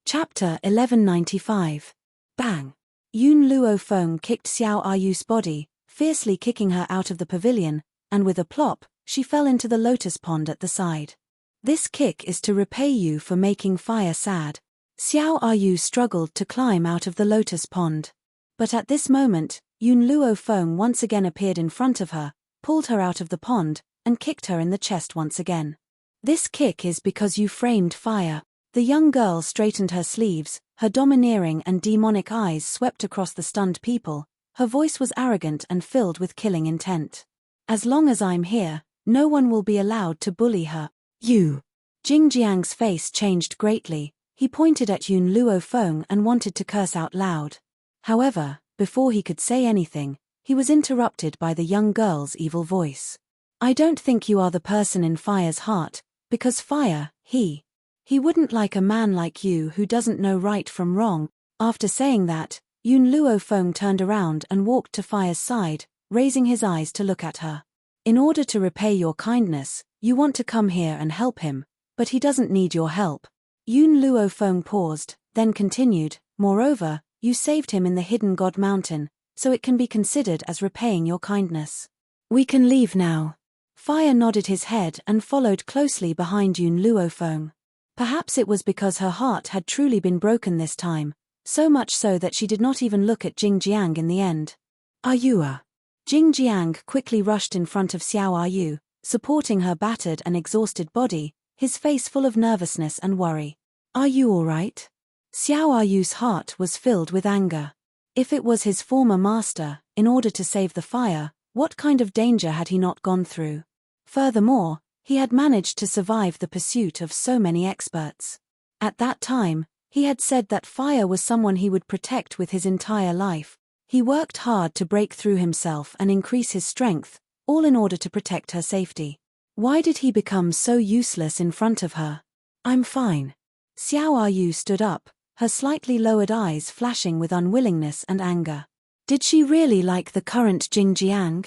Chapter 1195. Bang! Yun Luofeng kicked Xiao Ayu's body, fiercely kicking her out of the pavilion, and with a plop, she fell into the lotus pond at the side. "This kick is to repay you for making Fire sad." Xiao Ayu struggled to climb out of the lotus pond. But at this moment, Yun Luofeng once again appeared in front of her, pulled her out of the pond, and kicked her in the chest once again. "This kick is because you framed Fire." The young girl straightened her sleeves, her domineering and demonic eyes swept across the stunned people, her voice was arrogant and filled with killing intent. "As long as I'm here, no one will be allowed to bully her. You!" Jing Jiang's face changed greatly. He pointed at Yun Luofeng and wanted to curse out loud. However, before he could say anything, he was interrupted by the young girl's evil voice. "I don't think you are the person in Fire's heart, because Fire, he wouldn't like a man like you who doesn't know right from wrong." After saying that, Yun Luofeng turned around and walked to Fire's side, raising his eyes to look at her. "In order to repay your kindness, you want to come here and help him, but he doesn't need your help." Yun Luofeng paused, then continued, "Moreover, you saved him in the hidden God Mountain, so it can be considered as repaying your kindness." We can leave now. Fire nodded his head and followed closely behind Yun Luofeng. Perhaps it was because her heart had truly been broken this time, so much so that she did not even look at Jing Jiang in the end. Are you a? Jing Jiang quickly rushed in front of Xiao Ayu, supporting her battered and exhausted body, his face full of nervousness and worry. Are you all right? Xiao Ayu's heart was filled with anger. If it was his former master, in order to save the fire, what kind of danger had he not gone through? Furthermore, he had managed to survive the pursuit of so many experts. At that time, he had said that fire was someone he would protect with his entire life. He worked hard to break through himself and increase his strength, all in order to protect her safety. Why did he become so useless in front of her? I'm fine. Xiao Ayu stood up, her slightly lowered eyes flashing with unwillingness and anger. Did she really like the current Jing Jiang?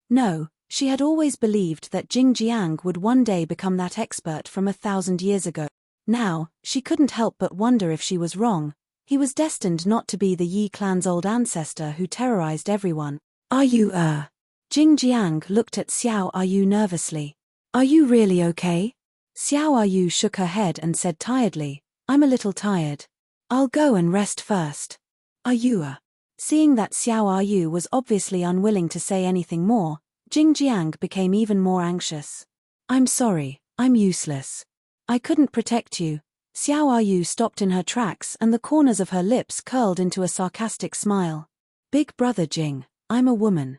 No, she had always believed that Jing Jiang would one day become that expert from 1,000 years ago. Now, she couldn't help but wonder if she was wrong. He was destined not to be the Yi clan's old ancestor who terrorized everyone. Are you Jing Jiang looked at Xiao Ayu nervously. Are you really okay? Xiao Ayu shook her head and said tiredly, I'm a little tired. I'll go and rest first. Are you Seeing that Xiao Ayu was obviously unwilling to say anything more, Jing Jiang became even more anxious. I'm sorry, I'm useless. I couldn't protect you. Xiao Ayu stopped in her tracks and the corners of her lips curled into a sarcastic smile. Big brother Jing, I'm a woman.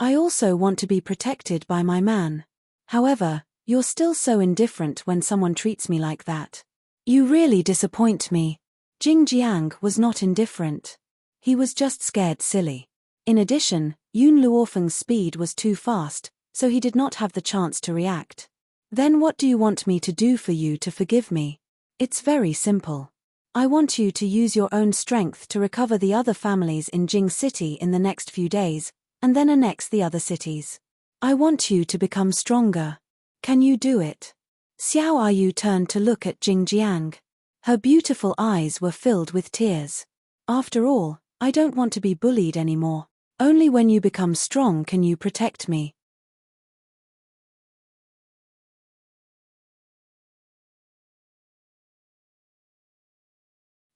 I also want to be protected by my man. However, you're still so indifferent when someone treats me like that. You really disappoint me. Jing Jiang was not indifferent. He was just scared silly. In addition, Yun Luofeng's speed was too fast, so he did not have the chance to react. Then what do you want me to do for you to forgive me? It's very simple. I want you to use your own strength to recover the other families in Jing City in the next few days, and then annex the other cities. I want you to become stronger. Can you do it? Xiao Ayu turned to look at Jing Jiang. Her beautiful eyes were filled with tears. After all, I don't want to be bullied anymore. Only when you become strong can you protect me.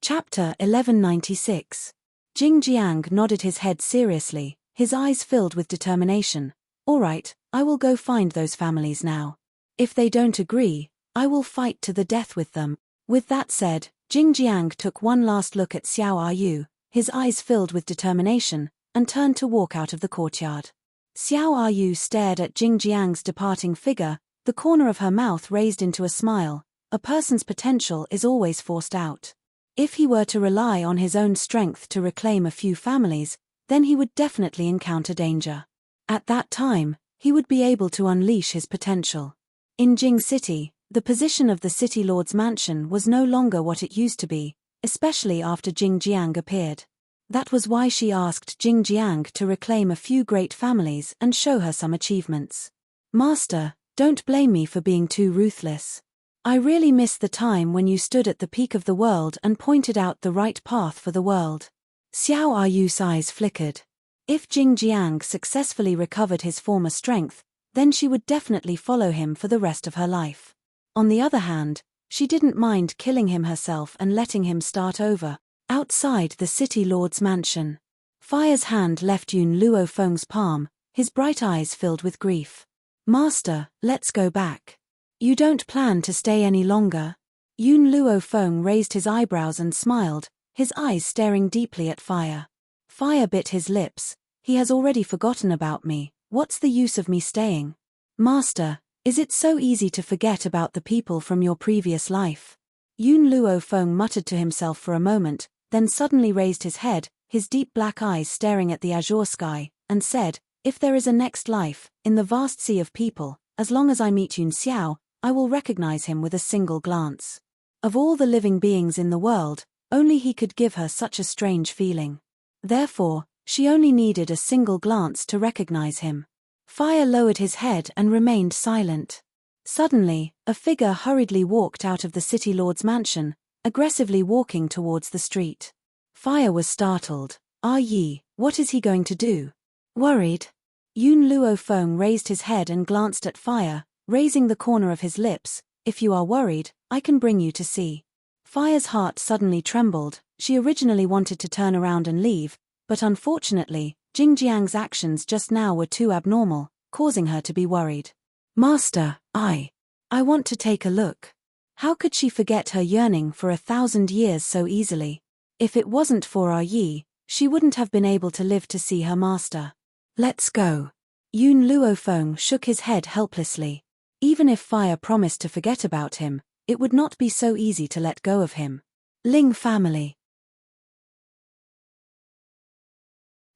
Chapter 1196. Jing Jiang nodded his head seriously, his eyes filled with determination. All right, I will go find those families now. If they don't agree, I will fight to the death with them. With that said, Jing Jiang took one last look at Xiao Ayu, his eyes filled with determination, and turned to walk out of the courtyard. Xiao Ayu stared at Jing Jiang's departing figure, the corner of her mouth raised into a smile. A person's potential is always forced out. If he were to rely on his own strength to reclaim a few families, then he would definitely encounter danger. At that time, he would be able to unleash his potential. In Jing City, the position of the City Lord's mansion was no longer what it used to be, especially after Jing Jiang appeared. That was why she asked Jing Jiang to reclaim a few great families and show her some achievements. Master, don't blame me for being too ruthless. I really miss the time when you stood at the peak of the world and pointed out the right path for the world. Xiao Ayu's eyes flickered. If Jing Jiang successfully recovered his former strength, then she would definitely follow him for the rest of her life. On the other hand, she didn't mind killing him herself and letting him start over. Outside the City Lord's mansion, Fire's hand left Yun Luofeng's palm, his bright eyes filled with grief. Master, let's go back. You don't plan to stay any longer? Yun Luofeng raised his eyebrows and smiled, his eyes staring deeply at Fire. Fire bit his lips. He has already forgotten about me. What's the use of me staying? Master, is it so easy to forget about the people from your previous life? Yun Luofeng muttered to himself for a moment, then suddenly raised his head, his deep black eyes staring at the azure sky, and said, if there is a next life, in the vast sea of people, as long as I meet Yun Xiao, I will recognize him with a single glance. Of all the living beings in the world, only he could give her such a strange feeling. Therefore, she only needed a single glance to recognize him. Fire lowered his head and remained silent. Suddenly, a figure hurriedly walked out of the City Lord's mansion, aggressively walking towards the street. Fire was startled. Yi, what is he going to do? Worried? Yun Luo Feng raised his head and glanced at Fire, raising the corner of his lips. If you are worried, I can bring you to see. Fire's heart suddenly trembled. She originally wanted to turn around and leave, but unfortunately, Jingjiang's actions just now were too abnormal, causing her to be worried. Master, I want to take a look. How could she forget her yearning for 1,000 years so easily? If it wasn't for Yi, she wouldn't have been able to live to see her master. Let's go. Yun Luofeng shook his head helplessly. Even if Fire promised to forget about him, it would not be so easy to let go of him. Ling family.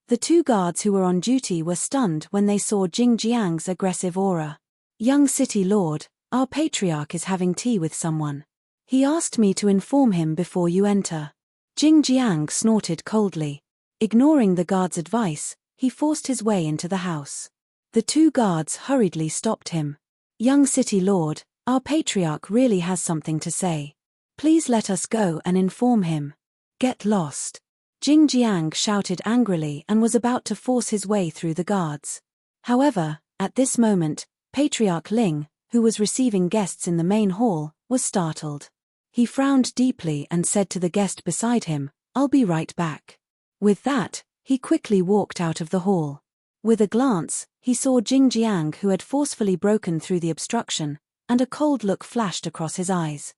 The two guards who were on duty were stunned when they saw Jingjiang's aggressive aura. Young city lord, our patriarch is having tea with someone. He asked me to inform him before you enter. Jingjiang snorted coldly. Ignoring the guard's advice, he forced his way into the house. The two guards hurriedly stopped him. Young city lord, our patriarch really has something to say. Please let us go and inform him. Get lost. Jingjiang shouted angrily and was about to force his way through the guards. However, at this moment, Patriarch Ling, who was receiving guests in the main hall, was startled. He frowned deeply and said to the guest beside him, "I'll be right back." With that, he quickly walked out of the hall. With a glance, he saw Jingjiang, who had forcefully broken through the obstruction, and a cold look flashed across his eyes.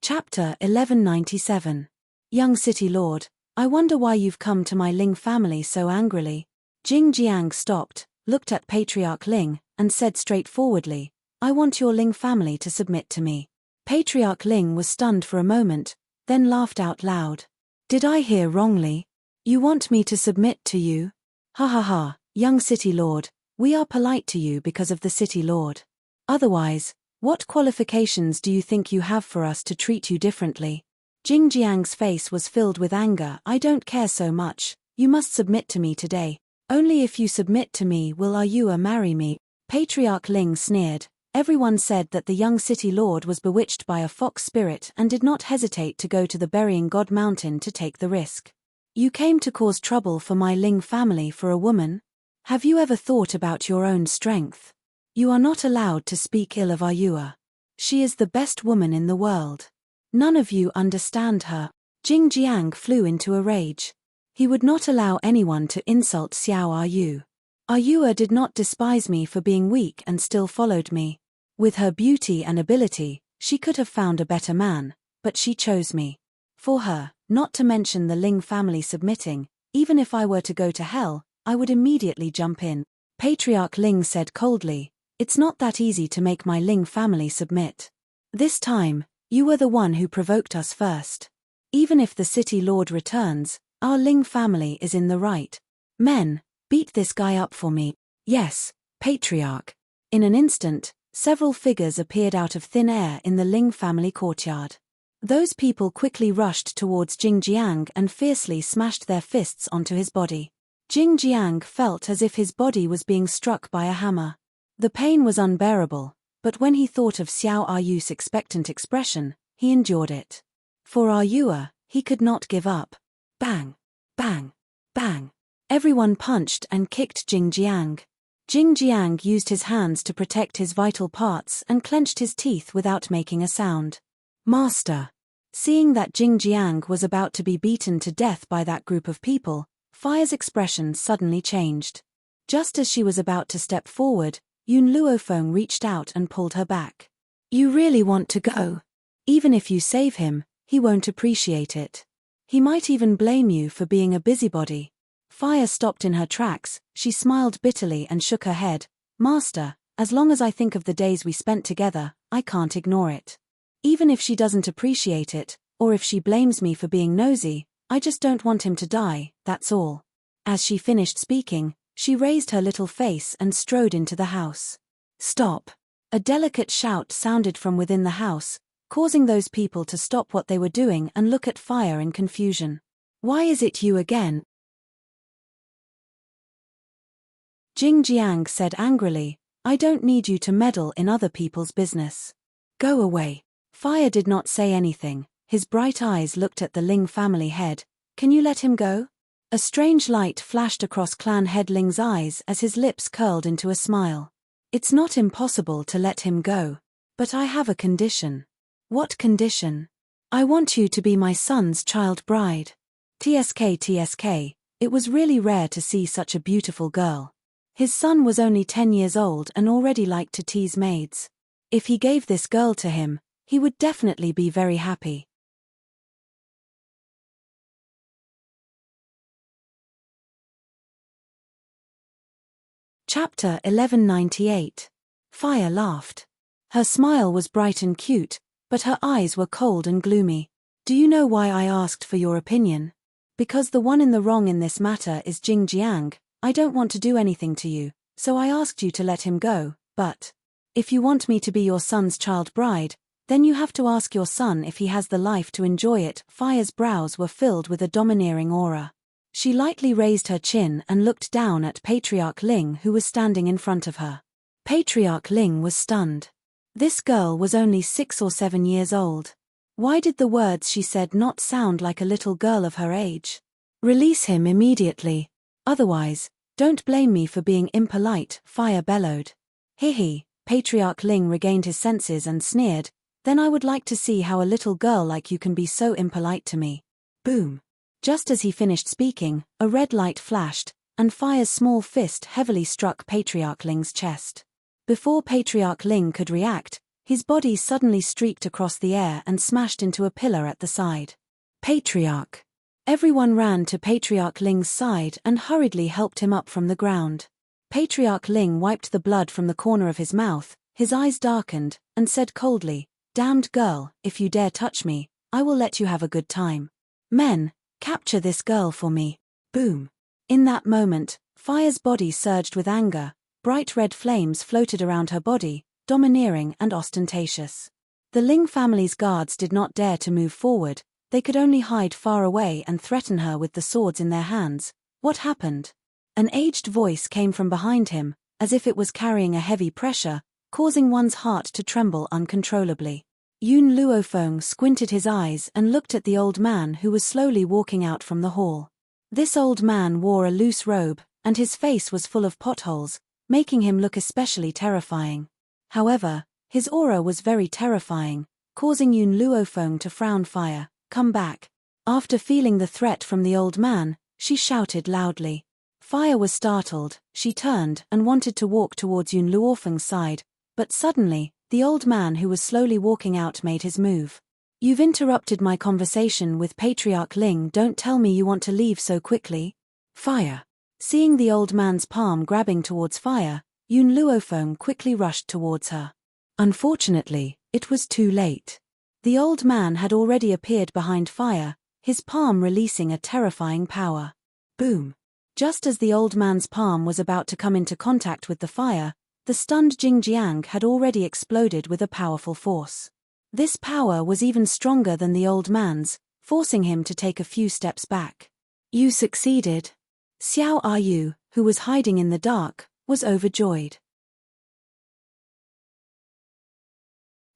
Chapter 1197. Young City Lord, I wonder why you've come to my Ling family so angrily. Jingjiang stopped, looked at Patriarch Ling, and said straightforwardly, I want your Ling family to submit to me. Patriarch Ling was stunned for a moment, then laughed out loud. Did I hear wrongly? You want me to submit to you? Ha ha ha, young city lord, we are polite to you because of the city lord. Otherwise, what qualifications do you think you have for us to treat you differently? Jingjiang's face was filled with anger. I don't care so much, you must submit to me today. Only if you submit to me will Yue marry me. Patriarch Ling sneered. Everyone said that the young city lord was bewitched by a fox spirit and did not hesitate to go to the Burying God Mountain to take the risk. You came to cause trouble for my Ling family for a woman? Have you ever thought about your own strength? You are not allowed to speak ill of Yue. She is the best woman in the world. None of you understand her. Jingjiang flew into a rage. He would not allow anyone to insult Xiao Yue. Yue did not despise me for being weak and still followed me. With her beauty and ability, she could have found a better man, but she chose me. For her, not to mention the Ling family submitting, even if I were to go to hell, I would immediately jump in. Patriarch Ling said coldly, it's not that easy to make my Ling family submit. This time, you were the one who provoked us first. Even if the city lord returns, our Ling family is in the right. Men, beat this guy up for me. Yes, Patriarch. In an instant, several figures appeared out of thin air in the Ling family courtyard. Those people quickly rushed towards Jingjiang and fiercely smashed their fists onto his body. Jingjiang felt as if his body was being struck by a hammer. The pain was unbearable, but when he thought of Xiao Yu's expectant expression, he endured it. For Yue, he could not give up. Bang! Bang! Bang! Everyone punched and kicked Jingjiang. Jingjiang used his hands to protect his vital parts and clenched his teeth without making a sound. Master! Seeing that Jingjiang was about to be beaten to death by that group of people, Fire's expression suddenly changed. Just as she was about to step forward, Yun Luofeng reached out and pulled her back. You really want to go? Even if you save him, he won't appreciate it. He might even blame you for being a busybody. Fire stopped in her tracks, she smiled bitterly and shook her head. Master, as long as I think of the days we spent together, I can't ignore it. Even if she doesn't appreciate it, or if she blames me for being nosy, I just don't want him to die, that's all. As she finished speaking, she raised her little face and strode into the house. Stop! A delicate shout sounded from within the house, causing those people to stop what they were doing and look at Fire in confusion. Why is it you again? Jingjiang said angrily, I don't need you to meddle in other people's business. Go away. Fire did not say anything. His bright eyes looked at the Ling family head. Can you let him go? A strange light flashed across clan head Ling's eyes as his lips curled into a smile. It's not impossible to let him go. But I have a condition. What condition? I want you to be my son's child bride. TSK. It was really rare to see such a beautiful girl. His son was only 10 years old and already liked to tease maids. If he gave this girl to him, he would definitely be very happy. Chapter 1198. Fire laughed. Her smile was bright and cute, but her eyes were cold and gloomy. Do you know why I asked for your opinion? Because the one in the wrong in this matter is Jing Jiang. I don't want to do anything to you, so I asked you to let him go, but if you want me to be your son's child bride, then you have to ask your son if he has the life to enjoy it. Fire's brows were filled with a domineering aura. She lightly raised her chin and looked down at Patriarch Ling, who was standing in front of her. Patriarch Ling was stunned. This girl was only 6 or 7 years old. Why did the words she said not sound like a little girl of her age? Release him immediately. Otherwise, don't blame me for being impolite, Fire bellowed. Hihi, Patriarch Ling regained his senses and sneered. Then I would like to see how a little girl like you can be so impolite to me. Boom. Just as he finished speaking, a red light flashed, and Fire's small fist heavily struck Patriarch Ling's chest. Before Patriarch Ling could react, his body suddenly streaked across the air and smashed into a pillar at the side. Patriarch. Everyone ran to Patriarch Ling's side and hurriedly helped him up from the ground. Patriarch Ling wiped the blood from the corner of his mouth, his eyes darkened, and said coldly, "Damned girl, if you dare touch me, I will let you have a good time. Men, capture this girl for me." Boom. In that moment, Fire's body surged with anger. Bright red flames floated around her body, domineering and ostentatious. The Ling family's guards did not dare to move forward. They could only hide far away and threaten her with the swords in their hands. What happened? An aged voice came from behind him, as if it was carrying a heavy pressure, causing one's heart to tremble uncontrollably. Yun Luofeng squinted his eyes and looked at the old man who was slowly walking out from the hall. This old man wore a loose robe, and his face was full of potholes, making him look especially terrifying. However, his aura was very terrifying, causing Yun Luofeng to frown. Fire, come back. After feeling the threat from the old man, she shouted loudly. Fire was startled. She turned and wanted to walk towards Yun Luofeng's side, but suddenly, the old man who was slowly walking out made his move. You've interrupted my conversation with Patriarch Ling. Don't tell me you want to leave so quickly. Fire. Seeing the old man's palm grabbing towards Fire, Yun Luofeng quickly rushed towards her. Unfortunately, it was too late. The old man had already appeared behind Fire, his palm releasing a terrifying power. Boom. Just as the old man's palm was about to come into contact with the fire, the stunned Jing Jiang had already exploded with a powerful force. This power was even stronger than the old man's, forcing him to take a few steps back. You succeeded. Xiao Ayu, who was hiding in the dark, was overjoyed.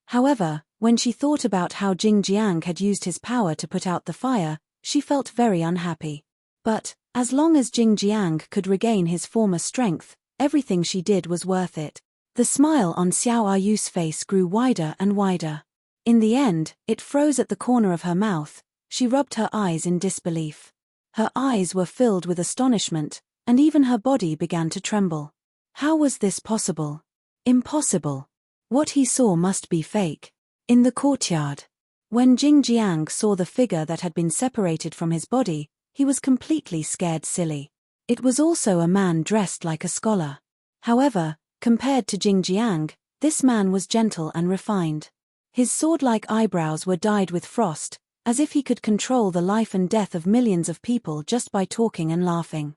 However, when she thought about how Jing Jiang had used his power to put out the fire, she felt very unhappy. But, as long as Jing Jiang could regain his former strength, everything she did was worth it. The smile on Xiao Ayu's face grew wider and wider. In the end, it froze at the corner of her mouth. She rubbed her eyes in disbelief. Her eyes were filled with astonishment, and even her body began to tremble. How was this possible? Impossible. What he saw must be fake. In the courtyard. When Jing Jiang saw the figure that had been separated from his body, he was completely scared silly. It was also a man dressed like a scholar. However, compared to Jing Jiang, this man was gentle and refined. His sword-like eyebrows were dyed with frost, as if he could control the life and death of millions of people just by talking and laughing.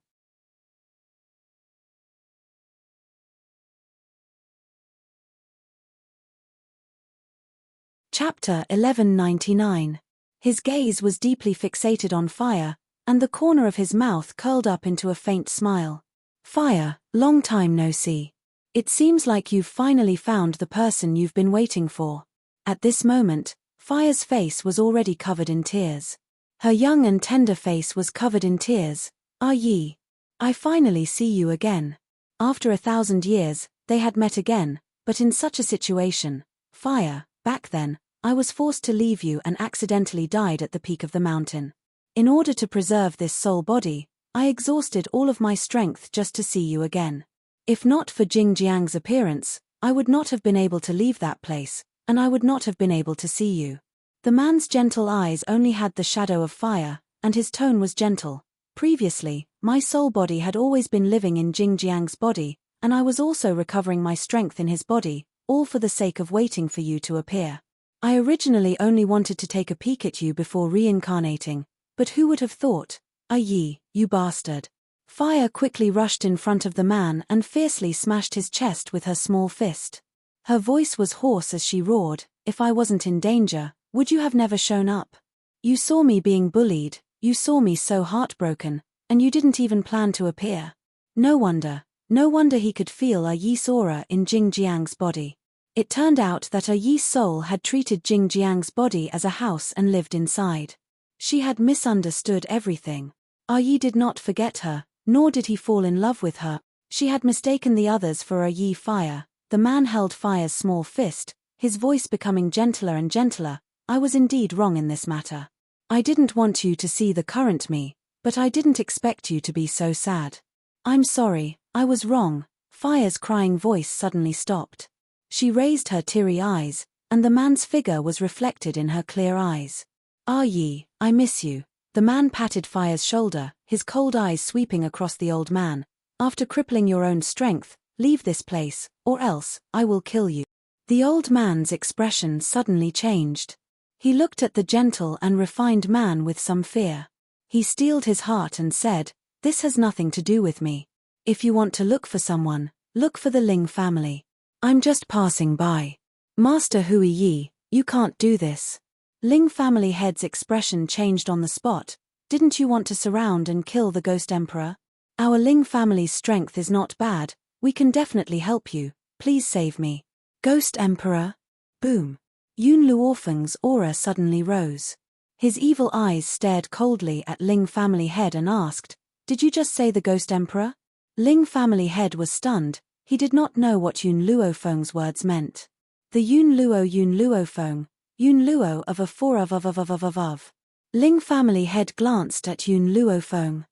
Chapter 1199. His gaze was deeply fixated on Fire, and the corner of his mouth curled up into a faint smile. Fire, long time no see. It seems like you've finally found the person you've been waiting for. At this moment, Fire's face was already covered in tears. Her young and tender face was covered in tears. "Ah Yi. I finally see you again." After 1,000 years, they had met again, but in such a situation. Fire, back then, I was forced to leave you and accidentally died at the peak of the mountain. In order to preserve this soul body, I exhausted all of my strength just to see you again. If not for Jingjiang's appearance, I would not have been able to leave that place, and I would not have been able to see you. The man's gentle eyes only had the shadow of fire, and his tone was gentle. Previously, my soul body had always been living in Jingjiang's body, and I was also recovering my strength in his body, all for the sake of waiting for you to appear. I originally only wanted to take a peek at you before reincarnating, but who would have thought? "Ah Yi, you bastard." Fire quickly rushed in front of the man and fiercely smashed his chest with her small fist. Her voice was hoarse as she roared, "If I wasn't in danger, would you have never shown up? You saw me being bullied, you saw me so heartbroken, and you didn't even plan to appear. No wonder he could feel Ah Yi's aura in Jingjiang's body. It turned out that Ah Yi's soul had treated Jingjiang's body as a house and lived inside. She had misunderstood everything. Ah Yi did not forget her, nor did he fall in love with her. She had mistaken the others for Ah Yi. Fire. The man held Fire's small fist, his voice becoming gentler and gentler. "I was indeed wrong in this matter. I didn't want you to see the current me, but I didn't expect you to be so sad. I'm sorry, I was wrong." Fire's crying voice suddenly stopped. She raised her teary eyes, and the man's figure was reflected in her clear eyes. "Ah Yi, I miss you." The man patted Fire's shoulder, his cold eyes sweeping across the old man. "After crippling your own strength, leave this place, or else, I will kill you." The old man's expression suddenly changed. He looked at the gentle and refined man with some fear. He steeled his heart and said, "This has nothing to do with me. If you want to look for someone, look for the Ling family. I'm just passing by." "Master Hui Yi, you can't do this." Ling family head's expression changed on the spot. "Didn't you want to surround and kill the Ghost Emperor? Our Ling family's strength is not bad, we can definitely help you, please save me." "Ghost Emperor?" Boom. Yun Luofeng's aura suddenly rose. His evil eyes stared coldly at Ling family head and asked, "Did you just say the Ghost Emperor?" Ling family head was stunned. He did not know what Yun Luofeng's words meant. The Yun Luofeng, Yun Luo of a four of. Ling family head glanced at Yun Luofeng.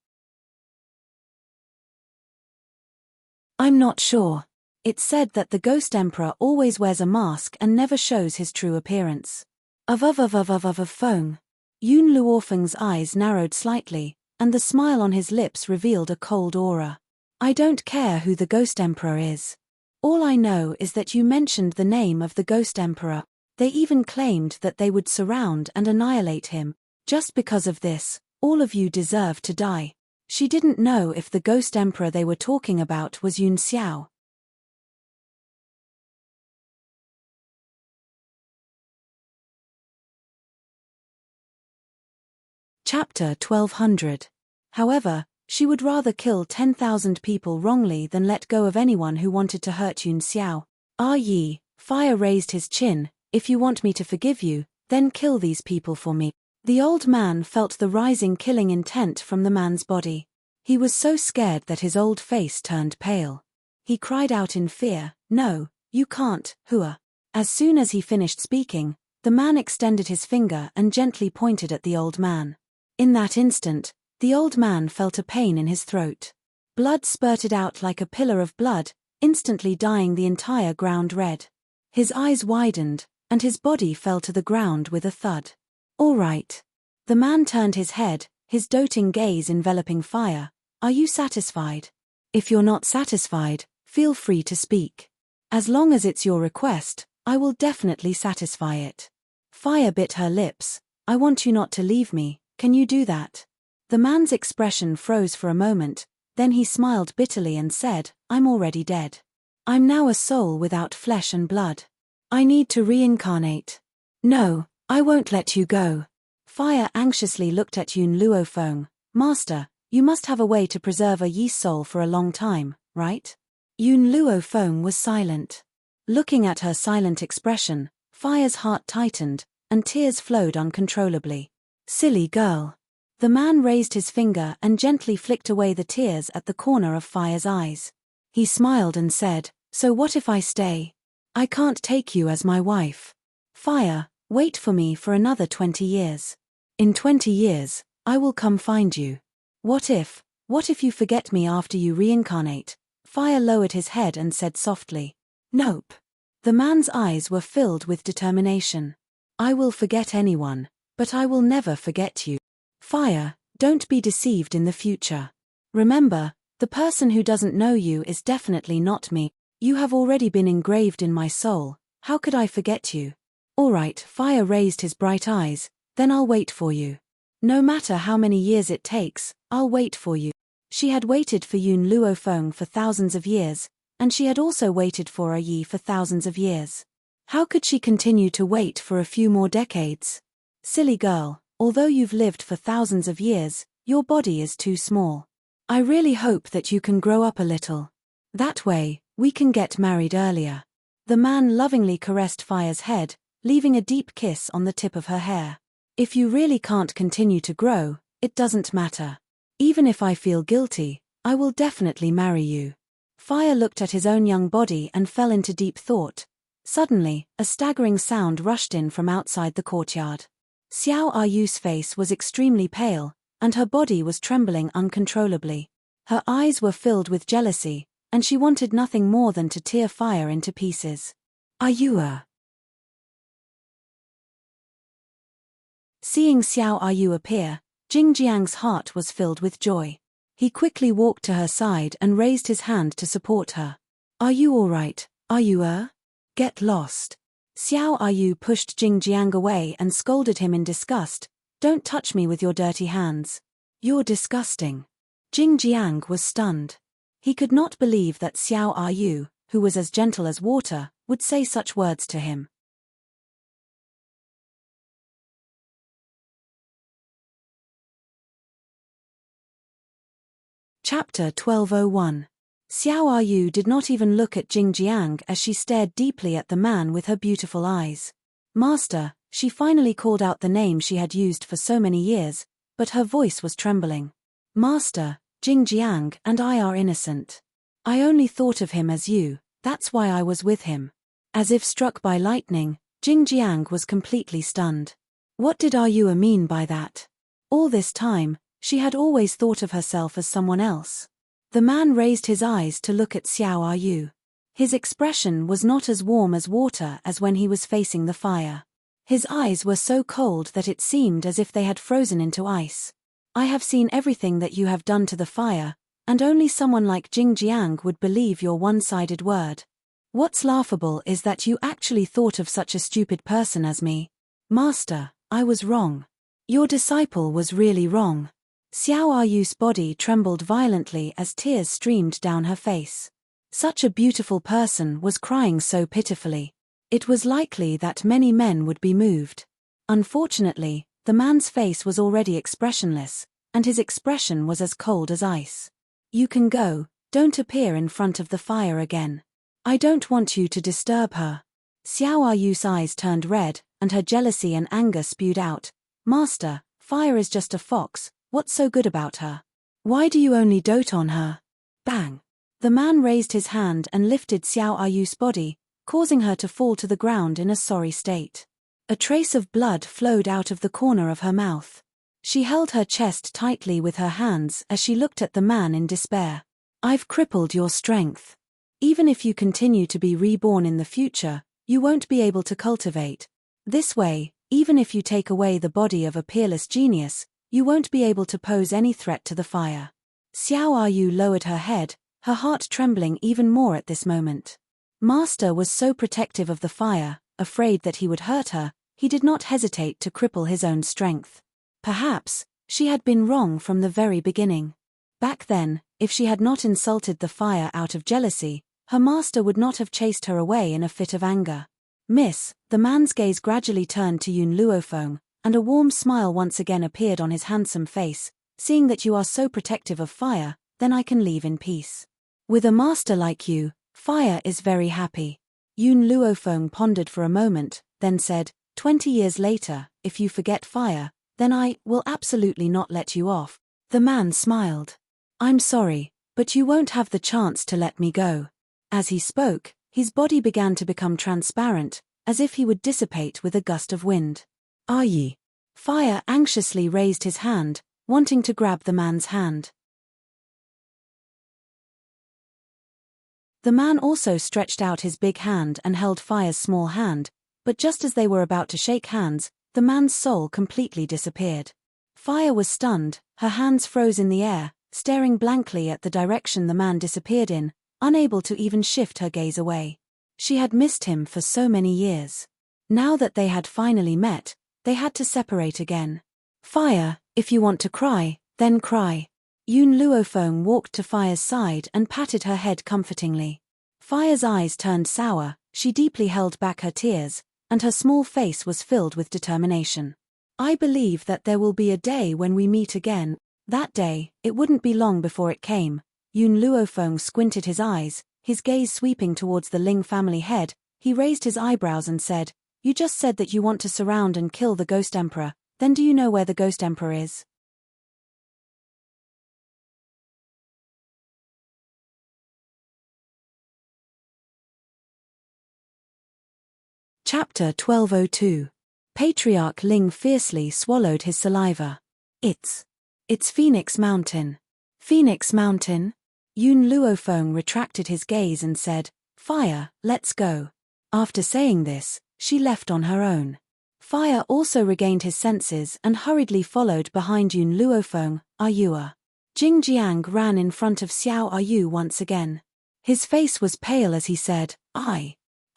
"I'm not sure. It said that the Ghost Emperor always wears a mask and never shows his true appearance." Of Feng. Yun Luofeng's eyes narrowed slightly, and the smile on his lips revealed a cold aura. "I don't care who the Ghost Emperor is. All I know is that you mentioned the name of the Ghost Emperor. They even claimed that they would surround and annihilate him. Just because of this, all of you deserve to die." She didn't know if the Ghost Emperor they were talking about was Yun Xiao. Chapter 1200. However, she would rather kill 10,000 people wrongly than let go of anyone who wanted to hurt Yun Xiao. "Ah Yi," Fire raised his chin, "if you want me to forgive you, then kill these people for me." The old man felt the rising killing intent from the man's body. He was so scared that his old face turned pale. He cried out in fear, "No, you can't, Hua." As soon as he finished speaking, the man extended his finger and gently pointed at the old man. In that instant, the old man felt a pain in his throat. Blood spurted out like a pillar of blood, instantly dyeing the entire ground red. His eyes widened, and his body fell to the ground with a thud. "All right." The man turned his head, his doting gaze enveloping Fire. "Are you satisfied? If you're not satisfied, feel free to speak. As long as it's your request, I will definitely satisfy it." Fire bit her lips. "I want you not to leave me. Can you do that?" The man's expression froze for a moment, then he smiled bitterly and said, "I'm already dead. I'm now a soul without flesh and blood. I need to reincarnate. No, I won't let you go." Fire anxiously looked at Yun Luofeng. "Master, you must have a way to preserve a Yi's soul for a long time, right?" Yun Luofeng was silent. Looking at her silent expression, Fire's heart tightened, and tears flowed uncontrollably. Silly girl. The man raised his finger and gently flicked away the tears at the corner of Fire's eyes. He smiled and said, "So what if I stay? I can't take you as my wife. Fire, wait for me for another 20 years. In 20 years, I will come find you. What if you forget me after you reincarnate?" Fire lowered his head and said softly, "Nope." The man's eyes were filled with determination. "I will forget anyone, but I will never forget you. Fire, don't be deceived in the future. Remember, the person who doesn't know you is definitely not me. You have already been engraved in my soul. How could I forget you?" "All right," Fire raised his bright eyes, "then I'll wait for you. No matter how many years it takes, I'll wait for you." She had waited for Yun Luofeng for thousands of years, and she had also waited for a Yi for thousands of years. How could she continue to wait for a few more decades? Silly girl, although you've lived for thousands of years, your body is too small. I really hope that you can grow up a little. That way, we can get married earlier. The man lovingly caressed Fire's head, leaving a deep kiss on the tip of her hair. "If you really can't continue to grow, it doesn't matter. Even if I feel guilty, I will definitely marry you." Fire looked at his own young body and fell into deep thought. Suddenly, a staggering sound rushed in from outside the courtyard. Xiao Ayu's face was extremely pale, and her body was trembling uncontrollably. Her eyes were filled with jealousy, and she wanted nothing more than to tear Fire into pieces. "Ayua." Seeing Xiao Ayu appear, Jingjiang's heart was filled with joy. He quickly walked to her side and raised his hand to support her. "Are you all right, Ayua? Get lost." Xiao Ayu pushed Jingjiang away and scolded him in disgust. "Don't touch me with your dirty hands. You're disgusting." Jingjiang was stunned. He could not believe that Xiao Ayu, who was as gentle as water, would say such words to him. Chapter 1201. Xiao Ayu did not even look at Jingjiang as she stared deeply at the man with her beautiful eyes. "Master," she finally called out the name she had used for so many years, but her voice was trembling. "Master, Jingjiang and I are innocent. I only thought of him as you, that's why I was with him." As if struck by lightning, Jingjiang was completely stunned. What did Ayua mean by that? All this time, she had always thought of herself as someone else. The man raised his eyes to look at Xiao Ayu. His expression was not as warm as water as when he was facing the fire. His eyes were so cold that it seemed as if they had frozen into ice. "I have seen everything that you have done to the fire, and only someone like Jingjiang would believe your one-sided word. What's laughable is that you actually thought of such a stupid person as me. Master, I was wrong. Your disciple was really wrong." Xiao Ayu's body trembled violently as tears streamed down her face. Such a beautiful person was crying so pitifully. It was likely that many men would be moved. Unfortunately, the man's face was already expressionless, and his expression was as cold as ice. "You can go, don't appear in front of the fire again. I don't want you to disturb her." Xiao Ayu's eyes turned red, and her jealousy and anger spewed out. "Master, Fire is just a fox. What's so good about her? Why do you only dote on her?" Bang! The man raised his hand and lifted Xiao Ayu's body, causing her to fall to the ground in a sorry state. A trace of blood flowed out of the corner of her mouth. She held her chest tightly with her hands as she looked at the man in despair. "I've crippled your strength. Even if you continue to be reborn in the future, you won't be able to cultivate. This way, even if you take away the body of a peerless genius, you won't be able to pose any threat to the fire." Xiao Ayu lowered her head, her heart trembling even more at this moment. Master was so protective of the fire, afraid that he would hurt her, he did not hesitate to cripple his own strength. Perhaps, she had been wrong from the very beginning. Back then, if she had not insulted the fire out of jealousy, her master would not have chased her away in a fit of anger. "Miss," the man's gaze gradually turned to Yun Luofeng, and a warm smile once again appeared on his handsome face. "Seeing that you are so protective of fire, then I can leave in peace. With a master like you, fire is very happy. Yun Luofeng pondered for a moment, then said, 20 years later, if you forget fire, then I will absolutely not let you off. The man smiled. I'm sorry, but you won't have the chance to let me go. As he spoke, his body began to become transparent, as if he would dissipate with a gust of wind. Are ye? Fire anxiously raised his hand, wanting to grab the man's hand. The man also stretched out his big hand and held Fire's small hand, but just as they were about to shake hands, the man's soul completely disappeared. Fire was stunned, her hands froze in the air, staring blankly at the direction the man disappeared in, unable to even shift her gaze away. She had missed him for so many years. Now that they had finally met, they had to separate again. Fire, if you want to cry, then cry. Yun Luofeng walked to Fire's side and patted her head comfortingly. Fire's eyes turned sour, she deeply held back her tears, and her small face was filled with determination. I believe that there will be a day when we meet again. That day, it wouldn't be long before it came. Yun Luofeng squinted his eyes, his gaze sweeping towards the Ling family head. He raised his eyebrows and said, You just said that you want to surround and kill the Ghost Emperor, then do you know where the Ghost Emperor is? Chapter 1202. Patriarch Ling fiercely swallowed his saliva. It's Phoenix Mountain. Phoenix Mountain? Yun Luofeng retracted his gaze and said, Fire, let's go. After saying this, she left on her own. Fire also regained his senses and hurriedly followed behind Yun Luofeng. Ayua. Jingjiang ran in front of Xiao Ayu once again. His face was pale as he said,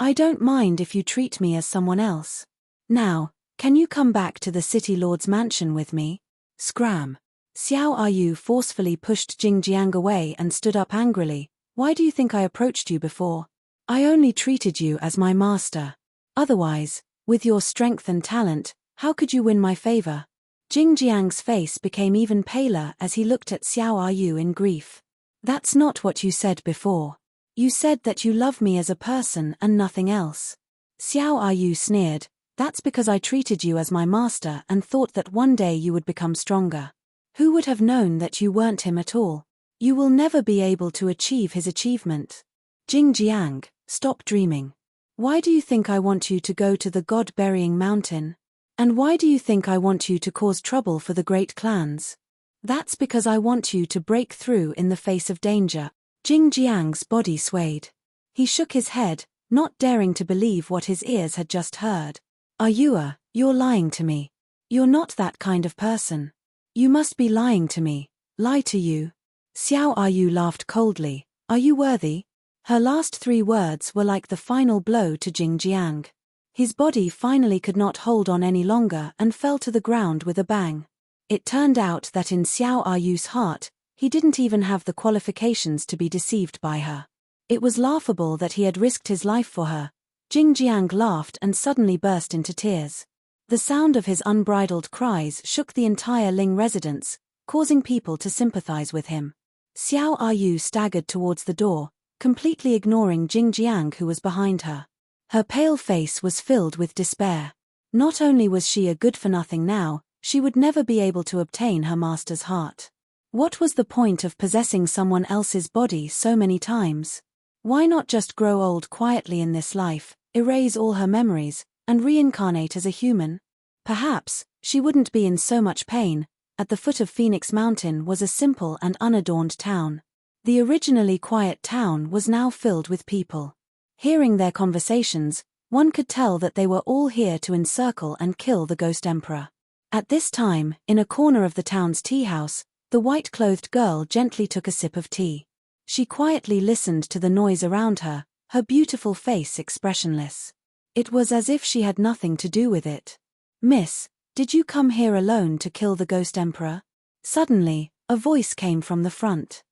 I don't mind if you treat me as someone else. Now, can you come back to the city lord's mansion with me? Scram. Xiao Ayu forcefully pushed Jingjiang away and stood up angrily. Why do you think I approached you before? I only treated you as my master. Otherwise, with your strength and talent, how could you win my favor? Jingjiang's face became even paler as he looked at Xiao Ayu in grief. That's not what you said before. You said that you love me as a person and nothing else. Xiao Ayu sneered, That's because I treated you as my master and thought that one day you would become stronger. Who would have known that you weren't him at all? You will never be able to achieve his achievement. Jingjiang, stop dreaming. Why do you think I want you to go to the God-burying mountain? And why do you think I want you to cause trouble for the great clans? That's because I want you to break through in the face of danger. Jingjiang's body swayed. He shook his head, not daring to believe what his ears had just heard. Ayua, you're lying to me. You're not that kind of person. You must be lying to me. Lie to you. Xiao Ayu laughed coldly. Are you worthy? Her last 3 words were like the final blow to Jingjiang. His body finally could not hold on any longer and fell to the ground with a bang. It turned out that in Xiao Ayu's heart, he didn't even have the qualifications to be deceived by her. It was laughable that he had risked his life for her. Jingjiang laughed and suddenly burst into tears. The sound of his unbridled cries shook the entire Ling residence, causing people to sympathize with him. Xiao Ayu staggered towards the door, completely ignoring Jingjiang who was behind her. Her pale face was filled with despair. Not only was she a good-for-nothing now, she would never be able to obtain her master's heart. What was the point of possessing someone else's body so many times? Why not just grow old quietly in this life, erase all her memories, and reincarnate as a human? Perhaps, she wouldn't be in so much pain. At the foot of Phoenix Mountain was a simple and unadorned town. The originally quiet town was now filled with people. Hearing their conversations, one could tell that they were all here to encircle and kill the Ghost Emperor. At this time, in a corner of the town's tea house, the white-clothed girl gently took a sip of tea. She quietly listened to the noise around her, her beautiful face expressionless. It was as if she had nothing to do with it. Miss, did you come here alone to kill the Ghost Emperor? Suddenly, a voice came from the front.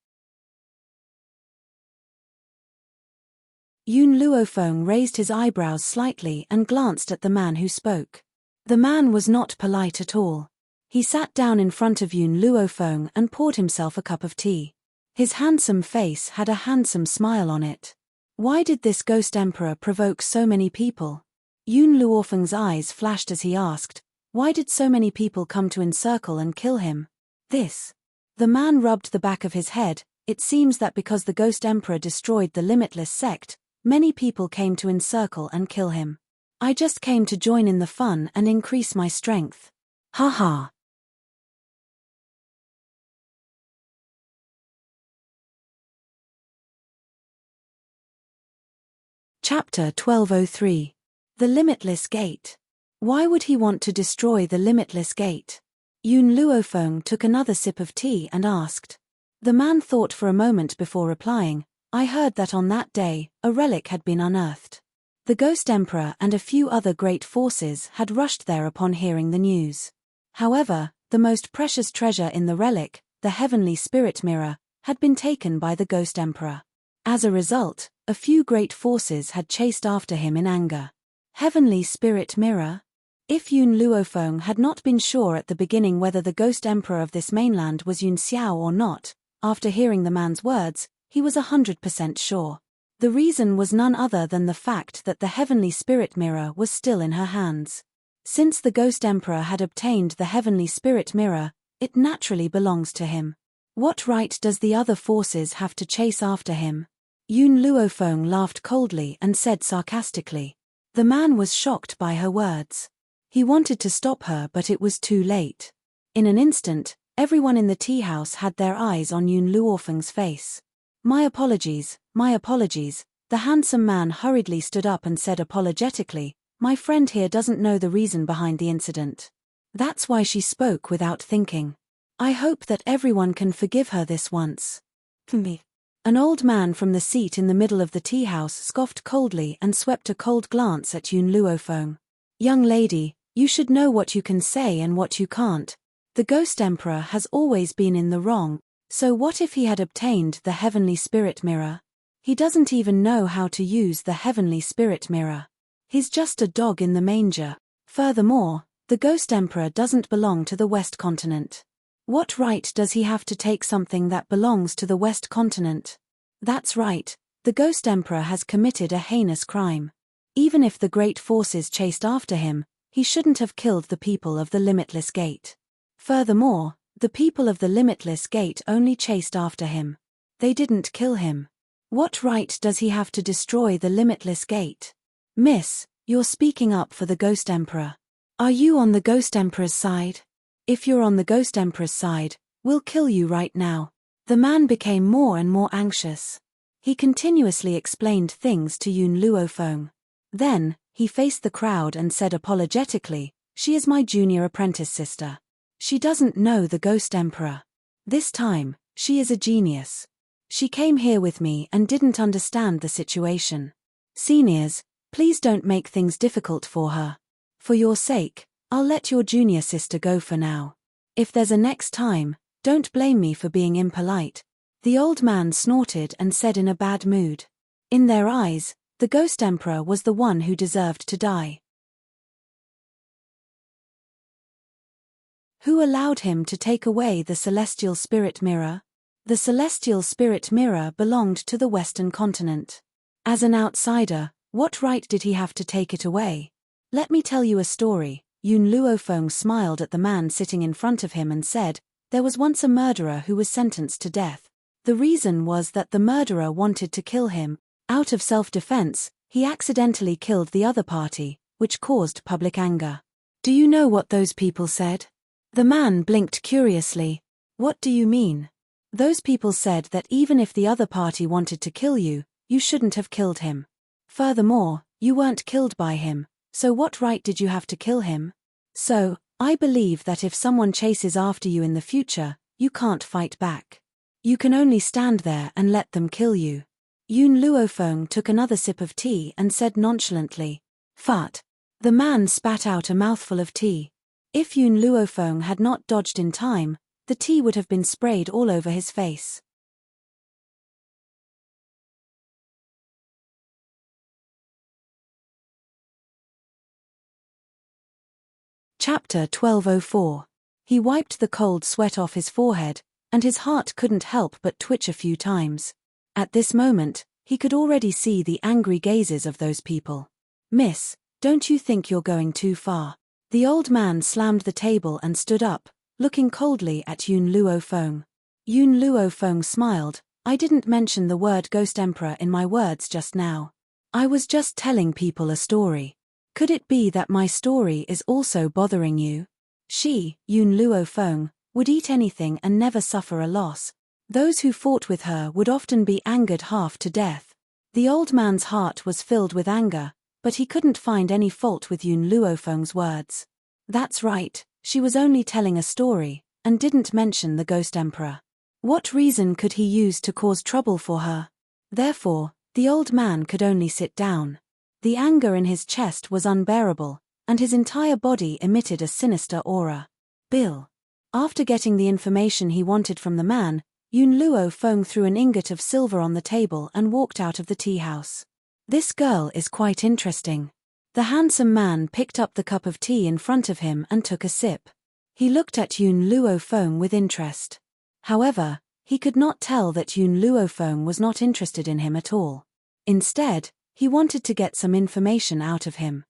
Yun Luofeng raised his eyebrows slightly and glanced at the man who spoke. The man was not polite at all. He sat down in front of Yun Luofeng and poured himself a cup of tea. His handsome face had a handsome smile on it. Why did this ghost emperor provoke so many people? Yun Luofeng's eyes flashed as he asked, why did so many people come to encircle and kill him? This. The man rubbed the back of his head. It seems that because the ghost emperor destroyed the Limitless sect, many people came to encircle and kill him. I just came to join in the fun and increase my strength. Ha ha. Chapter 1203. The Limitless Gate. Why would he want to destroy the Limitless Gate? Yun Luofeng took another sip of tea and asked. The man thought for a moment before replying, I heard that on that day, a relic had been unearthed. The Ghost Emperor and a few other great forces had rushed there upon hearing the news. However, the most precious treasure in the relic, the Heavenly Spirit Mirror, had been taken by the Ghost Emperor. As a result, a few great forces had chased after him in anger. Heavenly Spirit Mirror? If Yun Luofeng had not been sure at the beginning whether the Ghost Emperor of this mainland was Yun Xiao or not, after hearing the man's words, he was 100% sure. The reason was none other than the fact that the Heavenly Spirit Mirror was still in her hands. Since the Ghost Emperor had obtained the Heavenly Spirit Mirror, it naturally belongs to him. What right does the other forces have to chase after him? Yun Luofeng laughed coldly and said sarcastically. The man was shocked by her words. He wanted to stop her, but it was too late. In an instant, everyone in the tea house had their eyes on Yun Luofeng's face. My apologies, the handsome man hurriedly stood up and said apologetically, my friend here doesn't know the reason behind the incident. That's why she spoke without thinking. I hope that everyone can forgive her this once. Me. An old man from the seat in the middle of the tea house scoffed coldly and swept a cold glance at Yun Luofeng. Young lady, you should know what you can say and what you can't. The Ghost Emperor has always been in the wrong, so what if he had obtained the Heavenly Spirit Mirror? He doesn't even know how to use the Heavenly Spirit Mirror. He's just a dog in the manger. Furthermore, the Ghost Emperor doesn't belong to the West Continent. What right does he have to take something that belongs to the West Continent? That's right, the Ghost Emperor has committed a heinous crime. Even if the great forces chased after him, he shouldn't have killed the people of the Limitless Gate. Furthermore, the people of the Limitless Gate only chased after him. They didn't kill him. What right does he have to destroy the Limitless Gate? Miss, you're speaking up for the Ghost Emperor. Are you on the Ghost Emperor's side? If you're on the Ghost Emperor's side, we'll kill you right now. The man became more and more anxious. He continuously explained things to Yun Luofeng. Then, he faced the crowd and said apologetically, she is my junior apprentice sister. She doesn't know the Ghost Emperor. This time, she is a genius. She came here with me and didn't understand the situation. Seniors, please don't make things difficult for her. For your sake, I'll let your junior sister go for now. If there's a next time, don't blame me for being impolite. The old man snorted and said in a bad mood. In their eyes, the Ghost Emperor was the one who deserved to die. Who allowed him to take away the Celestial Spirit Mirror? The Celestial Spirit Mirror belonged to the Western Continent. As an outsider, what right did he have to take it away? Let me tell you a story. Yun Luofeng smiled at the man sitting in front of him and said, there was once a murderer who was sentenced to death. The reason was that the murderer wanted to kill him. Out of self-defense, he accidentally killed the other party, which caused public anger. Do you know what those people said? The man blinked curiously. What do you mean? Those people said that even if the other party wanted to kill you, you shouldn't have killed him. Furthermore, you weren't killed by him, so what right did you have to kill him? So, I believe that if someone chases after you in the future, you can't fight back. You can only stand there and let them kill you. Yun Luofeng took another sip of tea and said nonchalantly, Fart. The man spat out a mouthful of tea. If Yun Luofeng had not dodged in time, the tea would have been sprayed all over his face. Chapter 1204. He wiped the cold sweat off his forehead, and his heart couldn't help but twitch a few times. At this moment, He could already see the angry gazes of those people. "Miss, don't you think you're going too far?" The old man slammed the table and stood up, looking coldly at Yun Luo Feng. Yun Luo Feng smiled. "I didn't mention the word Ghost Emperor in my words just now. I was just telling people a story. Could it be that my story is also bothering you?" She, Yun Luo Feng, would eat anything and never suffer a loss. Those who fought with her would often be angered half to death. The old man's heart was filled with anger, but he couldn't find any fault with Yun Luo Feng's words. That's right, she was only telling a story, and didn't mention the Ghost Emperor. What reason could he use to cause trouble for her? Therefore, the old man could only sit down. The anger in his chest was unbearable, and his entire body emitted a sinister aura. "Bill." After getting the information he wanted from the man, Yun Luo Feng threw an ingot of silver on the table and walked out of the tea house. "This girl is quite interesting." The handsome man picked up the cup of tea in front of him and took a sip. He looked at Yun Luo Feng with interest. However, he could not tell that Yun Luo Feng was not interested in him at all. Instead, he wanted to get some information out of him.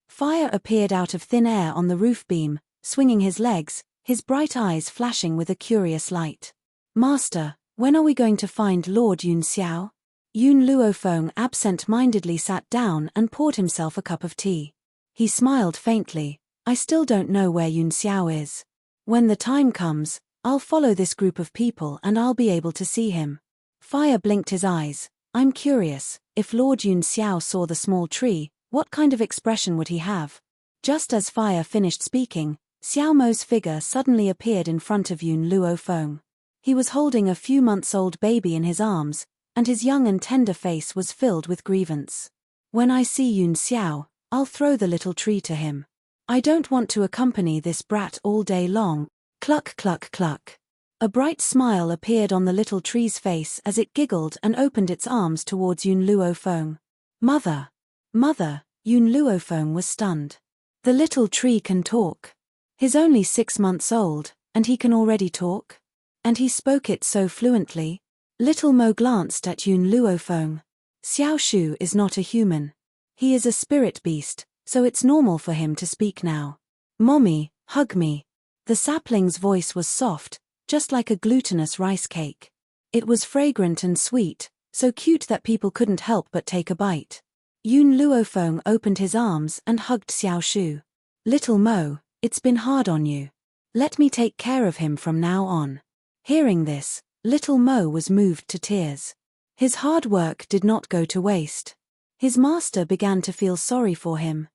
Fire appeared out of thin air on the roof beam, swinging his legs, his bright eyes flashing with a curious light. "Master, when are we going to find Lord Yun Xiao?" Yun Luo Feng absent-mindedly sat down and poured himself a cup of tea. He smiled faintly. "I still don't know where Yun Xiao is. When the time comes, I'll follow this group of people and I'll be able to see him." Fire blinked his eyes. "I'm curious, if Lord Yun Xiao saw the small tree, what kind of expression would he have?" Just as Fire finished speaking, Xiao Mo's figure suddenly appeared in front of Yun Luo Feng. He was holding a few months old baby in his arms, and his young and tender face was filled with grievance. "When I see Yun Xiao, I'll throw the little tree to him. I don't want to accompany this brat all day long." Cluck cluck cluck. A bright smile appeared on the little tree's face as it giggled and opened its arms towards Yun Luo Feng. "Mother! Mother!" Yun Luo Feng was stunned. The little tree can talk. He's only 6 months old, and he can already talk? And he spoke it so fluently. Little Mo glanced at Yun Luo Feng. "Xiao Shu is not a human. He is a spirit beast, so it's normal for him to speak now. Mommy, hug me." The sapling's voice was soft, just like a glutinous rice cake. It was fragrant and sweet, so cute that people couldn't help but take a bite. Yun Luo Feng opened his arms and hugged Xiao Shu. "Little Mo, it's been hard on you. Let me take care of him from now on." Hearing this, little Mo was moved to tears. His hard work did not go to waste. His master began to feel sorry for him.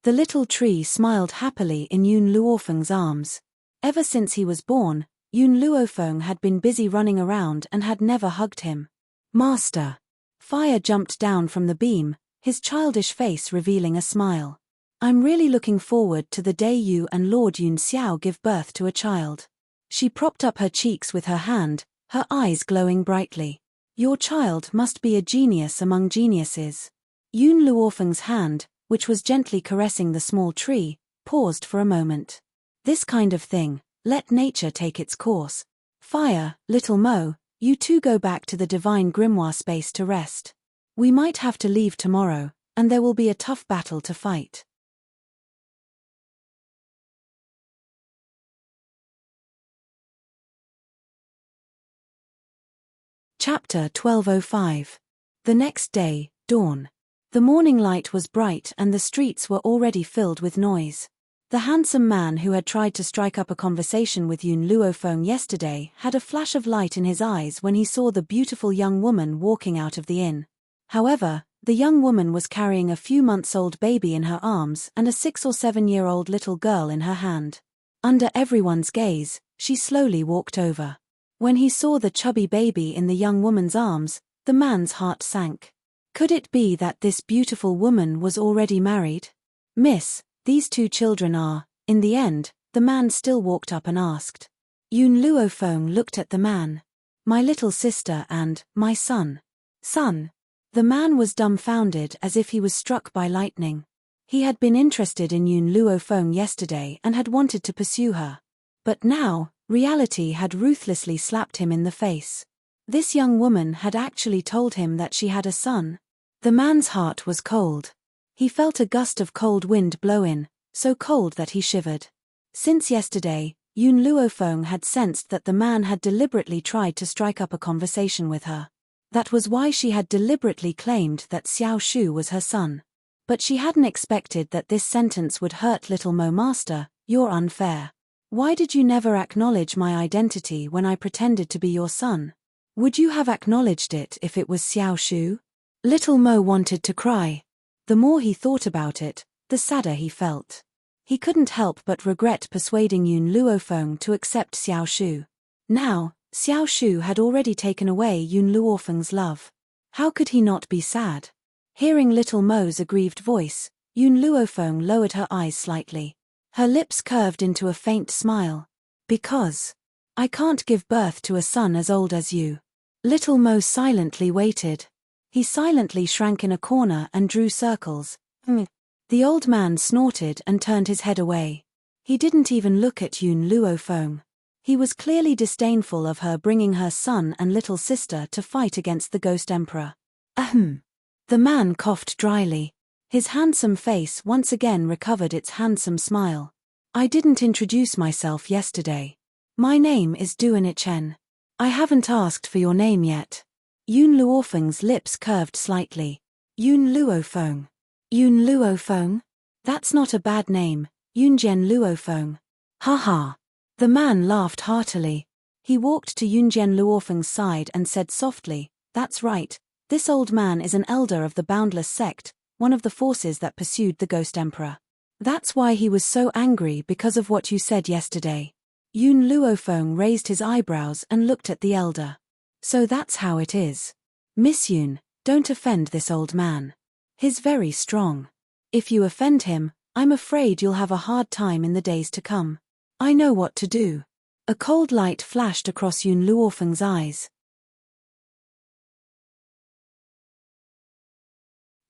The little tree smiled happily in Yun Luo Feng's arms. Ever since he was born, Yun Luo Feng had been busy running around and had never hugged him. "Master!" Fire jumped down from the beam, his childish face revealing a smile. "I'm really looking forward to the day you and Lord Yun Xiao give birth to a child." She propped up her cheeks with her hand, her eyes glowing brightly. "Your child must be a genius among geniuses." Yun Luo Feng's hand, which was gently caressing the small tree, paused for a moment. "This kind of thing, let nature take its course. Fire, little Mo, you two go back to the divine grimoire space to rest. We might have to leave tomorrow, and there will be a tough battle to fight." Chapter 1205. The next day, dawn. The morning light was bright and the streets were already filled with noise. The handsome man who had tried to strike up a conversation with Yun Luo Feng yesterday had a flash of light in his eyes when he saw the beautiful young woman walking out of the inn. However, the young woman was carrying a few months old baby in her arms and a 6 or 7-year-old little girl in her hand. Under everyone's gaze, she slowly walked over. When he saw the chubby baby in the young woman's arms, the man's heart sank. Could it be that this beautiful woman was already married? "Miss, these 2 children are," in the end, the man still walked up and asked. Yun Luo Feng looked at the man. "My little sister and my son." "Son?" The man was dumbfounded as if he was struck by lightning. He had been interested in Yun Luo Feng yesterday and had wanted to pursue her. But now, Reality had ruthlessly slapped him in the face. This young woman had actually told him that she had a son. The man's heart was cold. He felt a gust of cold wind blow in, so cold that he shivered. Since yesterday, Yun Luofeng had sensed that the man had deliberately tried to strike up a conversation with her. That was why she had deliberately claimed that Xiao Shu was her son. But she hadn't expected that this sentence would hurt little Mo. Master, you're unfair. Why did you never acknowledge my identity when I pretended to be your son? Would you have acknowledged it if it was Xiao Shu? Little Mo wanted to cry. The more he thought about it, the sadder he felt. He couldn't help but regret persuading Yun Luofeng to accept Xiao Shu. Now, Xiao Shu had already taken away Yun Luofeng's love. How could he not be sad? Hearing little Mo's aggrieved voice, Yun Luofeng lowered her eyes slightly. Her lips curved into a faint smile. Because I can't give birth to a son as old as you. Little Mo silently waited. He silently shrank in a corner and drew circles. The old man snorted and turned his head away. He didn't even look at Yun Luofeng. He was clearly disdainful of her bringing her son and little sister to fight against the Ghost Emperor. Ahem. The man coughed dryly. His handsome face once again recovered its handsome smile. I didn't introduce myself yesterday. My name is Duanichen. I haven't asked for your name yet. Yun Luofeng's lips curved slightly. Yun Luofeng. Yun Luofeng? That's not a bad name, Yunjian Luofeng. Ha ha. The man laughed heartily. He walked to Yunjian Luofeng's side and said softly, that's right, this old man is an elder of the Boundless sect, one of the forces that pursued the Ghost Emperor. That's why he was so angry because of what you said yesterday. Yun Luofeng raised his eyebrows and looked at the elder. So that's how it is. Miss Yun, don't offend this old man. He's very strong. If you offend him, I'm afraid you'll have a hard time in the days to come. I know what to do. A cold light flashed across Yun Luofeng's eyes.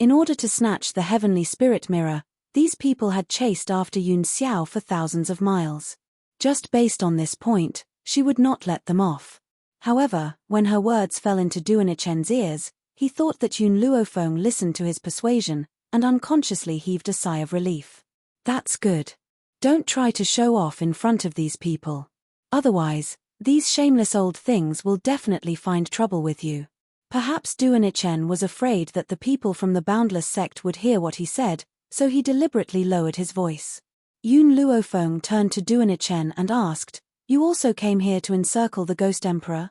In order to snatch the heavenly spirit mirror, these people had chased after Yun Xiao for thousands of miles. Just based on this point, she would not let them off. However, when her words fell into Duanichen's ears, he thought that Yun Luofeng listened to his persuasion, and unconsciously heaved a sigh of relief. That's good. Don't try to show off in front of these people. Otherwise, these shameless old things will definitely find trouble with you. Perhaps Duanichen was afraid that the people from the Boundless sect would hear what he said, so he deliberately lowered his voice. Yun Luofeng turned to Duanichen and asked, you also came here to encircle the Ghost Emperor?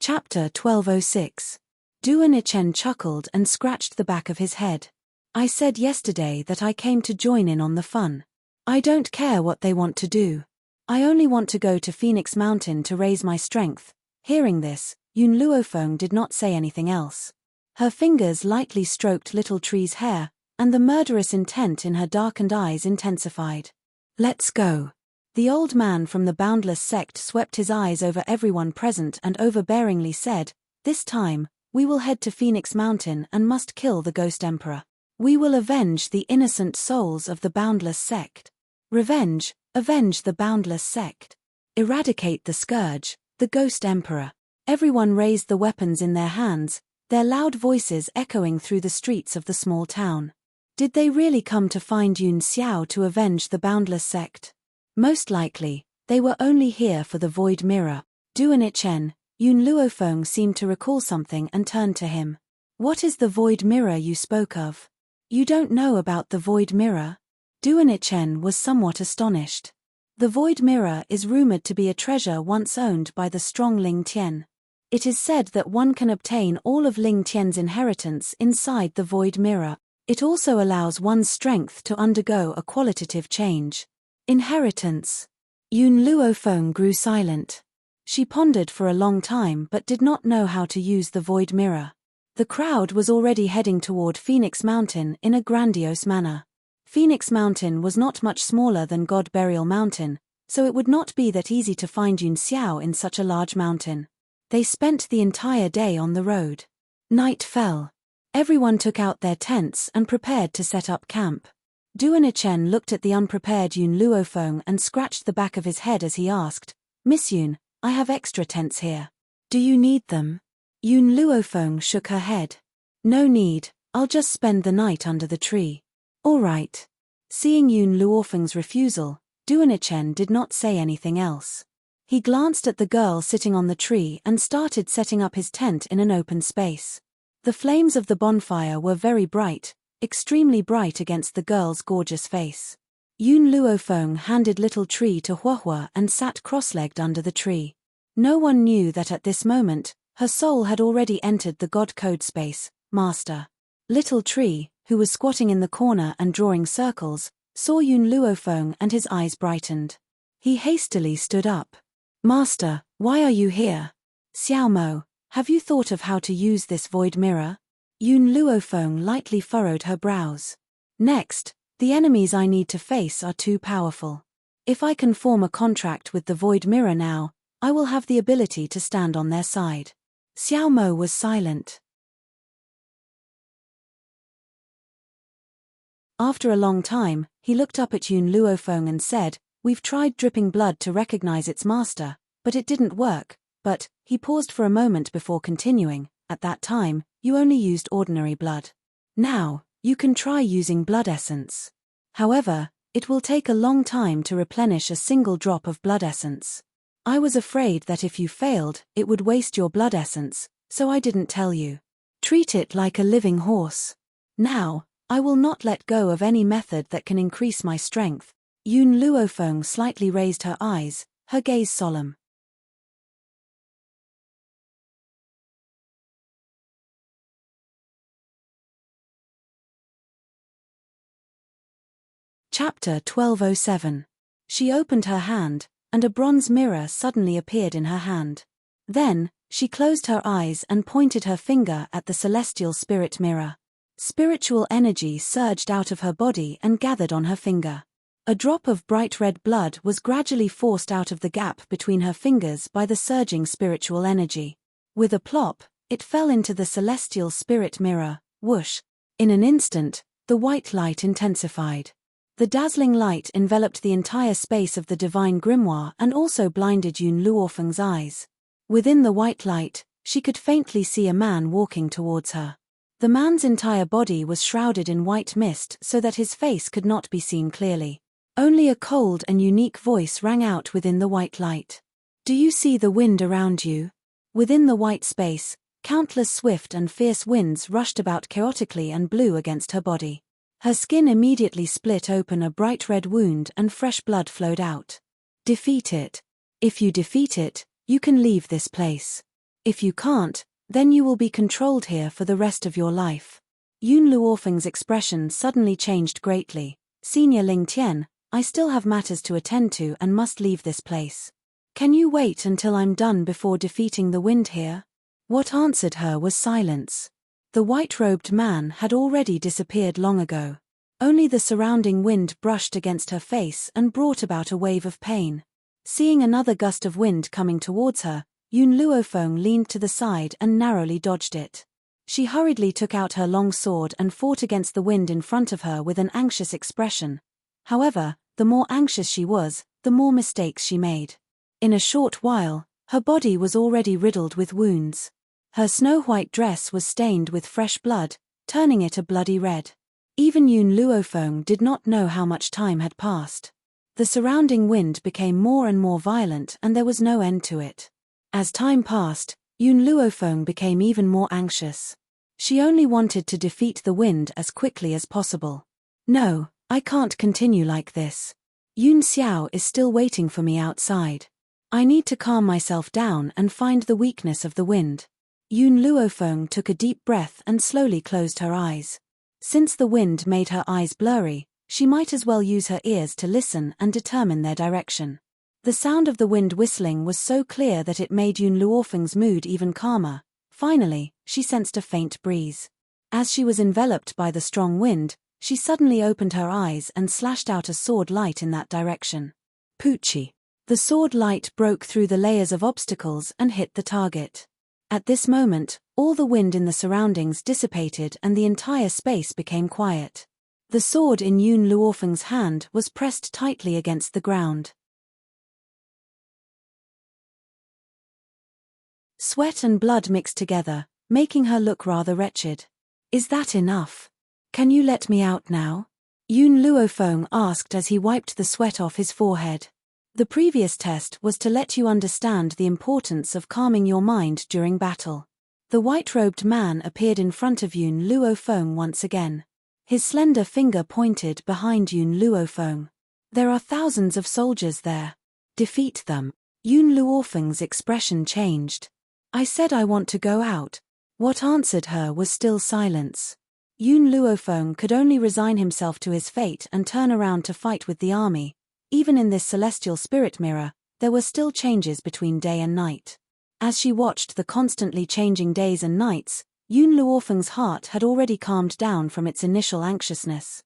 Chapter 1206. Duanichen chuckled and scratched the back of his head. I said yesterday that I came to join in on the fun. I don't care what they want to do. I only want to go to Phoenix Mountain to raise my strength. Hearing this, Yun Luofeng did not say anything else. Her fingers lightly stroked Little Tree's hair, and the murderous intent in her darkened eyes intensified. Let's go. The old man from the Boundless sect swept his eyes over everyone present and overbearingly said, this time, we will head to Phoenix Mountain and must kill the Ghost Emperor. We will avenge the innocent souls of the Boundless sect. Revenge, avenge the Boundless sect. Eradicate the scourge, the Ghost Emperor. Everyone raised the weapons in their hands, their loud voices echoing through the streets of the small town. Did they really come to find Yun Xiao to avenge the Boundless sect? Most likely, they were only here for the Void Mirror. Duanichen, Yun Luofeng seemed to recall something and turned to him. What is the Void Mirror you spoke of? You don't know about the Void Mirror? Duanichen was somewhat astonished. The Void Mirror is rumored to be a treasure once owned by the strong Ling Tian. It is said that one can obtain all of Ling Tian's inheritance inside the Void Mirror. It also allows one's strength to undergo a qualitative change. Inheritance. Yun Luofeng grew silent. She pondered for a long time but did not know how to use the Void Mirror. The crowd was already heading toward Phoenix Mountain in a grandiose manner. Phoenix Mountain was not much smaller than God Burial Mountain, so it would not be that easy to find Yun Xiao in such a large mountain. They spent the entire day on the road. Night fell. Everyone took out their tents and prepared to set up camp. Duan Chen looked at the unprepared Yun Luofeng and scratched the back of his head as he asked, "Miss Yun, I have extra tents here. Do you need them?" Yun Luofeng shook her head. "No need, I'll just spend the night under the tree." "All right." Seeing Yun Luofeng's refusal, Duan Chen did not say anything else. He glanced at the girl sitting on the tree and started setting up his tent in an open space. The flames of the bonfire were very bright, extremely bright against the girl's gorgeous face. Yun Luofeng handed Little Tree to Huahua and sat cross-legged under the tree. No one knew that at this moment, her soul had already entered the God Code space, Master. Little Tree, who was squatting in the corner and drawing circles, saw Yun Luofeng and his eyes brightened. He hastily stood up. "Master, why are you here? Xiao Mo, have you thought of how to use this void mirror?" Yun Luofeng lightly furrowed her brows. "Next, the enemies I need to face are too powerful. If I can form a contract with the void mirror now, I will have the ability to stand on their side." Xiao Mo was silent. After a long time, he looked up at Yun Luofeng and said, "We've tried dripping blood to recognize its master, but it didn't work, but," he paused for a moment before continuing, "at that time, you only used ordinary blood. Now, you can try using blood essence. However, it will take a long time to replenish a single drop of blood essence. I was afraid that if you failed, it would waste your blood essence, so I didn't tell you. Treat it like a living horse. Now, I will not let go of any method that can increase my strength." Yun Luofeng slightly raised her eyes, her gaze solemn. Chapter 1207. She opened her hand, and a bronze mirror suddenly appeared in her hand. Then, she closed her eyes and pointed her finger at the celestial spirit mirror. Spiritual energy surged out of her body and gathered on her finger. A drop of bright red blood was gradually forced out of the gap between her fingers by the surging spiritual energy. With a plop, it fell into the celestial spirit mirror, whoosh. In an instant, the white light intensified. The dazzling light enveloped the entire space of the divine grimoire and also blinded Yun Luofeng's eyes. Within the white light, she could faintly see a man walking towards her. The man's entire body was shrouded in white mist so that his face could not be seen clearly. Only a cold and unique voice rang out within the white light. "Do you see the wind around you?" Within the white space, countless swift and fierce winds rushed about chaotically and blew against her body. Her skin immediately split open a bright red wound and fresh blood flowed out. "Defeat it. If you defeat it, you can leave this place. If you can't, then you will be controlled here for the rest of your life." Yun Luofeng's expression suddenly changed greatly. "Senior Ling Tian, I still have matters to attend to and must leave this place. Can you wait until I'm done before defeating the wind here?" What answered her was silence. The white-robed man had already disappeared long ago. Only the surrounding wind brushed against her face and brought about a wave of pain. Seeing another gust of wind coming towards her, Yun Luofeng leaned to the side and narrowly dodged it. She hurriedly took out her long sword and fought against the wind in front of her with an anxious expression. However, the more anxious she was, the more mistakes she made. In a short while, her body was already riddled with wounds. Her snow-white dress was stained with fresh blood, turning it a bloody red. Even Yun Luofeng did not know how much time had passed. The surrounding wind became more and more violent and there was no end to it. As time passed, Yun Luofeng became even more anxious. She only wanted to defeat the wind as quickly as possible. "No, I can't continue like this. Yun Xiao is still waiting for me outside. I need to calm myself down and find the weakness of the wind." Yun Luofeng took a deep breath and slowly closed her eyes. Since the wind made her eyes blurry, she might as well use her ears to listen and determine their direction. The sound of the wind whistling was so clear that it made Yun Luofeng's mood even calmer. Finally, she sensed a faint breeze. As she was enveloped by the strong wind, she suddenly opened her eyes and slashed out a sword light in that direction. Poochie. The sword light broke through the layers of obstacles and hit the target. At this moment, all the wind in the surroundings dissipated and the entire space became quiet. The sword in Yun Luofeng's hand was pressed tightly against the ground. Sweat and blood mixed together, making her look rather wretched. "Is that enough? Can you let me out now?" Yun Luofeng asked as he wiped the sweat off his forehead. The previous test was to let you understand the importance of calming your mind during battle. The white-robed man appeared in front of Yun Luofeng once again. His slender finger pointed behind Yun Luofeng. "There are thousands of soldiers there. Defeat them." Yun Luofeng's expression changed. "I said I want to go out." What answered her was still silence. Yun Luofeng could only resign himself to his fate and turn around to fight with the army. Even in this celestial spirit mirror, there were still changes between day and night. As she watched the constantly changing days and nights, Yun Luofeng's heart had already calmed down from its initial anxiousness.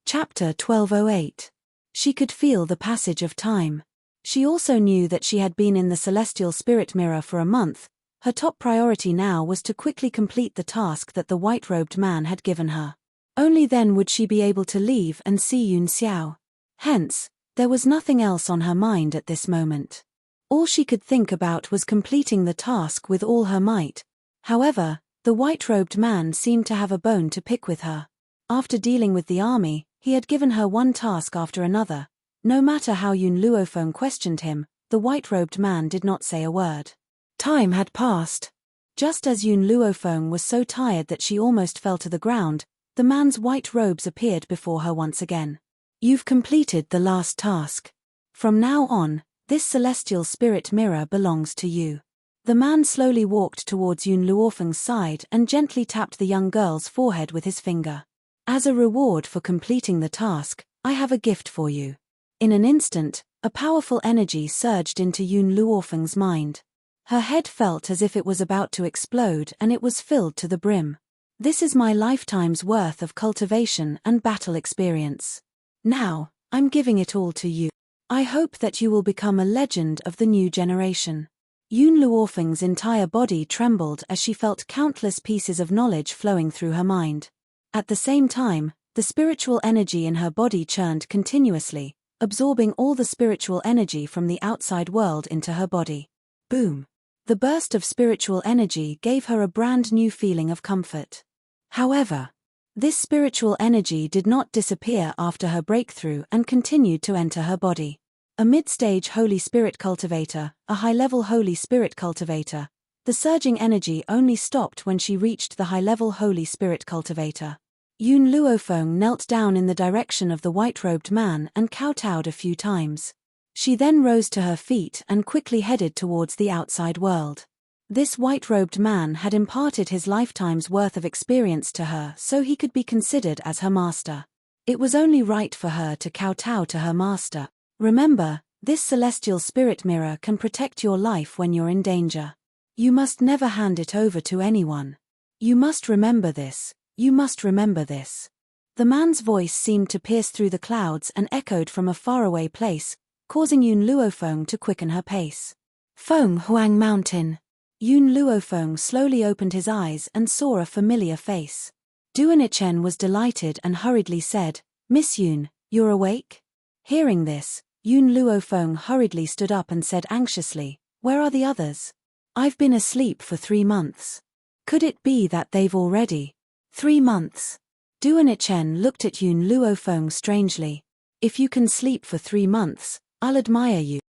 Chapter 1208. She could feel the passage of time. She also knew that she had been in the celestial spirit mirror for a month. Her top priority now was to quickly complete the task that the white-robed man had given her. Only then would she be able to leave and see Yun Xiao. Hence, there was nothing else on her mind at this moment. All she could think about was completing the task with all her might. However, the white-robed man seemed to have a bone to pick with her. After dealing with the army, he had given her one task after another. No matter how Yun Luofeng questioned him, the white-robed man did not say a word. Time had passed. Just as Yun Luofeng was so tired that she almost fell to the ground, the man's white robes appeared before her once again. "You've completed the last task. From now on, this celestial spirit mirror belongs to you." The man slowly walked towards Yun Luofeng's side and gently tapped the young girl's forehead with his finger. "As a reward for completing the task, I have a gift for you." In an instant, a powerful energy surged into Yun Luofeng's mind. Her head felt as if it was about to explode and it was filled to the brim. "This is my lifetime's worth of cultivation and battle experience. Now, I'm giving it all to you. I hope that you will become a legend of the new generation." Yun Luofeng's entire body trembled as she felt countless pieces of knowledge flowing through her mind. At the same time, the spiritual energy in her body churned continuously, absorbing all the spiritual energy from the outside world into her body. Boom! The burst of spiritual energy gave her a brand new feeling of comfort. However, this spiritual energy did not disappear after her breakthrough and continued to enter her body. A mid-stage Holy Spirit cultivator, a high-level Holy Spirit cultivator. The surging energy only stopped when she reached the high-level Holy Spirit cultivator. Yun Luofeng knelt down in the direction of the white-robed man and kowtowed a few times. She then rose to her feet and quickly headed towards the outside world. This white-robed man had imparted his lifetime's worth of experience to her so he could be considered as her master. It was only right for her to kowtow to her master. Remember, this celestial spirit mirror can protect your life when you're in danger. You must never hand it over to anyone. You must remember this. You must remember this. The man's voice seemed to pierce through the clouds and echoed from a faraway place, causing Yun Luofeng to quicken her pace. Feng Huang Mountain. Yun Luofeng slowly opened his eyes and saw a familiar face. Duanichen was delighted and hurriedly said, "Miss Yun, you're awake?" Hearing this, Yun Luofeng hurriedly stood up and said anxiously, "Where are the others? I've been asleep for 3 months. Could it be that they've already..." 3 months. Duanichen looked at Yun Luofeng strangely. "If you can sleep for 3 months, I'll admire you."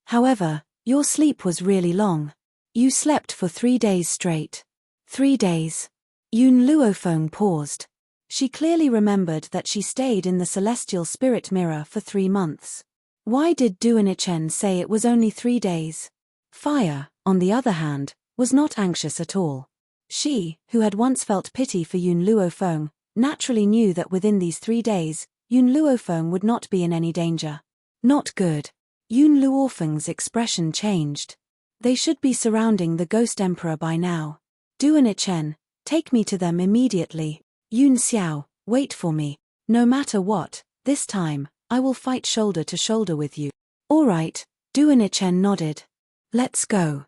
However, your sleep was really long. You slept for 3 days straight. 3 days. Yun Luofeng paused. She clearly remembered that she stayed in the celestial spirit mirror for 3 months. Why did Duanichen say it was only 3 days? Fire, on the other hand, was not anxious at all. She, who had once felt pity for Yun Luofeng, naturally knew that within these 3 days, Yun Luofeng would not be in any danger. Not good. Yun Luofeng's expression changed. They should be surrounding the Ghost Emperor by now. Duanichen, take me to them immediately. Yun Xiao, wait for me. No matter what, this time, I will fight shoulder to shoulder with you. All right, Duanichen nodded. Let's go.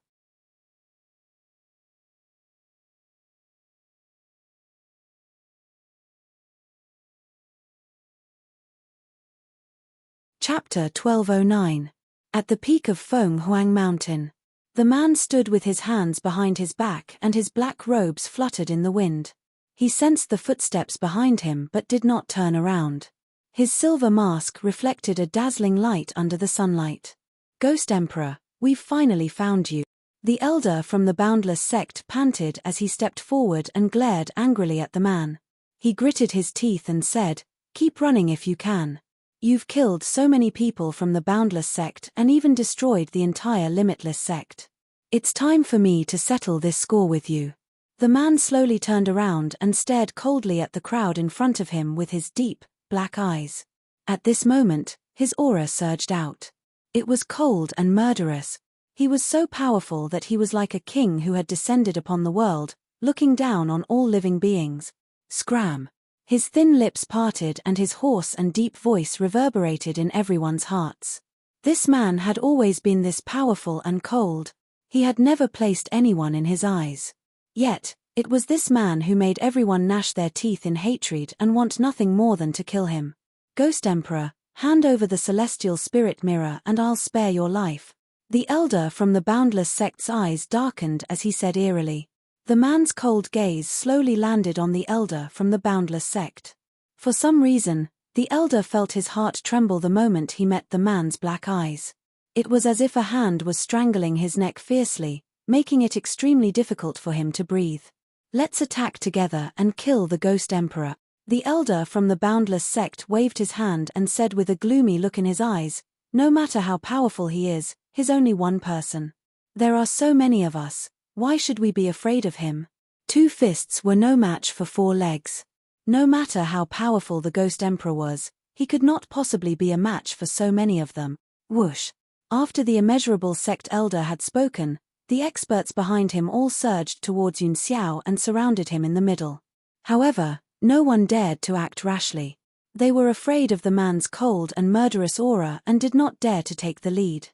Chapter 1209. At the peak of Feng Huang Mountain. The man stood with his hands behind his back and his black robes fluttered in the wind. He sensed the footsteps behind him but did not turn around. His silver mask reflected a dazzling light under the sunlight. Ghost Emperor, we've finally found you. The elder from the Boundless sect panted as he stepped forward and glared angrily at the man. He gritted his teeth and said, "Keep running if you can. You've killed so many people from the Boundless sect and even destroyed the entire Limitless sect. It's time for me to settle this score with you." The man slowly turned around and stared coldly at the crowd in front of him with his deep, black eyes. At this moment, his aura surged out. It was cold and murderous. He was so powerful that he was like a king who had descended upon the world, looking down on all living beings. Scram! His thin lips parted and his hoarse and deep voice reverberated in everyone's hearts. This man had always been this powerful and cold. He had never placed anyone in his eyes. Yet, it was this man who made everyone gnash their teeth in hatred and want nothing more than to kill him. Ghost Emperor, hand over the celestial spirit mirror and I'll spare your life. The elder from the Boundless sect's eyes darkened as he said eerily. The man's cold gaze slowly landed on the elder from the Boundless sect. For some reason, the elder felt his heart tremble the moment he met the man's black eyes. It was as if a hand was strangling his neck fiercely, making it extremely difficult for him to breathe. Let's attack together and kill the Ghost Emperor. The elder from the Boundless sect waved his hand and said with a gloomy look in his eyes, no matter how powerful he is, he's only one person. There are so many of us. Why should we be afraid of him? 2 fists were no match for 4 legs. No matter how powerful the Ghost Emperor was, he could not possibly be a match for so many of them. Whoosh! After the immeasurable sect elder had spoken, the experts behind him all surged towards Yun Xiao and surrounded him in the middle. However, no one dared to act rashly. They were afraid of the man's cold and murderous aura and did not dare to take the lead.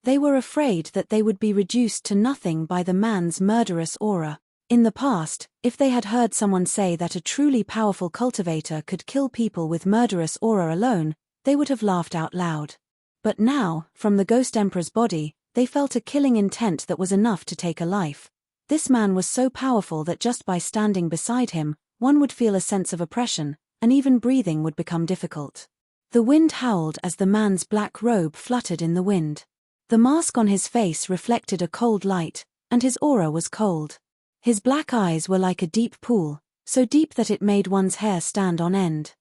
They were afraid that they would be reduced to nothing by the man's murderous aura. In the past, if they had heard someone say that a truly powerful cultivator could kill people with murderous aura alone, they would have laughed out loud. But now, from the Ghost Emperor's body, they felt a killing intent that was enough to take a life. This man was so powerful that just by standing beside him, one would feel a sense of oppression, and even breathing would become difficult. The wind howled as the man's black robe fluttered in the wind. The mask on his face reflected a cold light, and his aura was cold. His black eyes were like a deep pool, so deep that it made one's hair stand on end.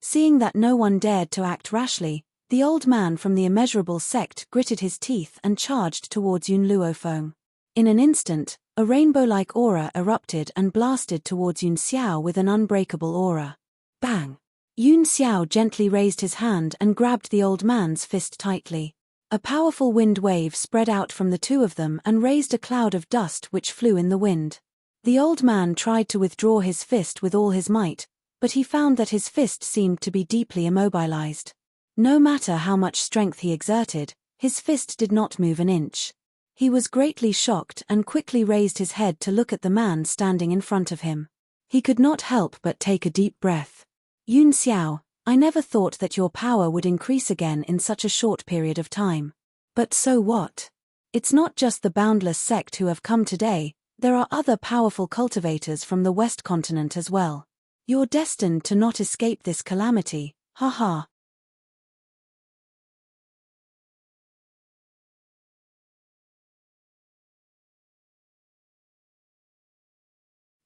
Seeing that no one dared to act rashly, the old man from the immeasurable sect gritted his teeth and charged towards Yun Luofeng. In an instant, a rainbow-like aura erupted and blasted towards Yun Xiao with an unbreakable aura. Bang! Yun Xiao gently raised his hand and grabbed the old man's fist tightly. A powerful wind wave spread out from the two of them and raised a cloud of dust which flew in the wind. The old man tried to withdraw his fist with all his might, but he found that his fist seemed to be deeply immobilized. No matter how much strength he exerted, his fist did not move an inch. He was greatly shocked and quickly raised his head to look at the man standing in front of him. He could not help but take a deep breath. Yun Xiao, I never thought that your power would increase again in such a short period of time. But so what? It's not just the Boundless sect who have come today, there are other powerful cultivators from the West continent as well. You're destined to not escape this calamity, haha.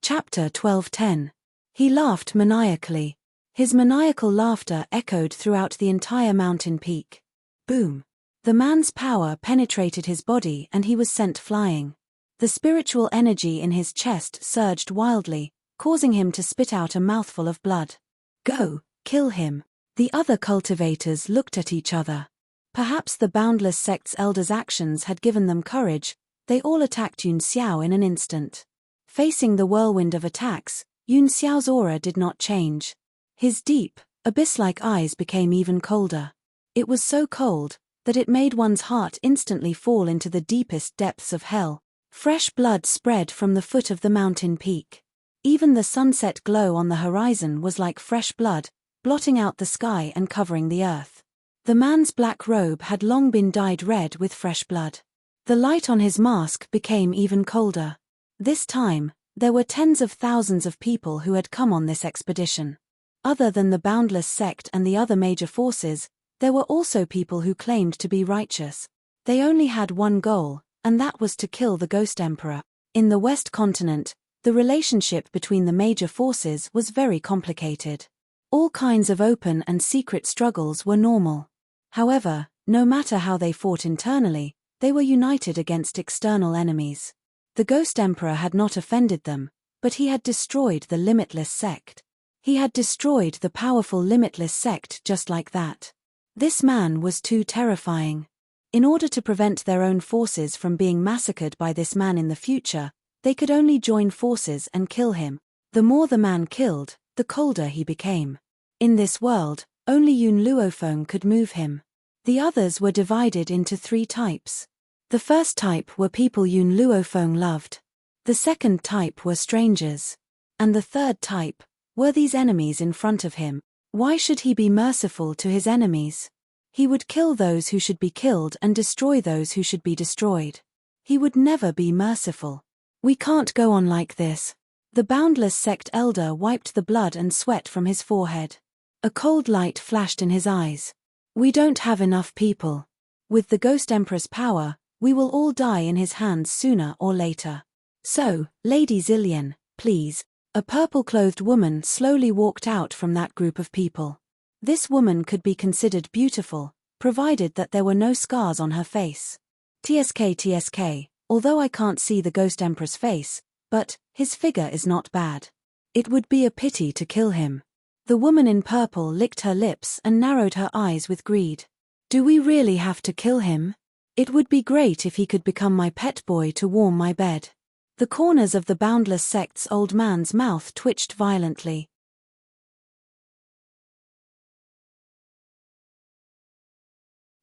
Chapter 1210. He laughed maniacally. His maniacal laughter echoed throughout the entire mountain peak. Boom! The man's power penetrated his body and he was sent flying. The spiritual energy in his chest surged wildly, causing him to spit out a mouthful of blood. Go, kill him. The other cultivators looked at each other. Perhaps the Boundless Sect's elders' actions had given them courage. They all attacked Yun Xiao in an instant. Facing the whirlwind of attacks, Yun Xiao's aura did not change. His deep, abyss-like eyes became even colder. It was so cold that it made one's heart instantly fall into the deepest depths of hell. Fresh blood spread from the foot of the mountain peak. Even the sunset glow on the horizon was like fresh blood, blotting out the sky and covering the earth. The man's black robe had long been dyed red with fresh blood. The light on his mask became even colder. This time, there were tens of thousands of people who had come on this expedition. Other than the Boundless Sect and the other major forces, there were also people who claimed to be righteous. They only had one goal, and that was to kill the Ghost Emperor. In the West Continent, the relationship between the major forces was very complicated. All kinds of open and secret struggles were normal. However, no matter how they fought internally, they were united against external enemies. The Ghost Emperor had not offended them, but he had destroyed the Limitless Sect. He had destroyed the powerful Limitless Sect just like that. This man was too terrifying. In order to prevent their own forces from being massacred by this man in the future, they could only join forces and kill him. The more the man killed, the colder he became. In this world, only Yun Luofeng could move him. The others were divided into 3 types. The first type were people Yun Luofeng loved. The second type were strangers. And the third type were these enemies in front of him. Why should he be merciful to his enemies? He would kill those who should be killed and destroy those who should be destroyed. He would never be merciful. We can't go on like this. The Boundless Sect elder wiped the blood and sweat from his forehead. A cold light flashed in his eyes. We don't have enough people. With the Ghost Emperor's power, we will all die in his hands sooner or later. So, Lady Zillion, please. A purple-clothed woman slowly walked out from that group of people. This woman could be considered beautiful, provided that there were no scars on her face. TSK, although I can't see the Ghost Emperor's face, but his figure is not bad. It would be a pity to kill him. The woman in purple licked her lips and narrowed her eyes with greed. Do we really have to kill him? It would be great if he could become my pet boy to warm my bed. The corners of the Boundless Sect's old man's mouth twitched violently.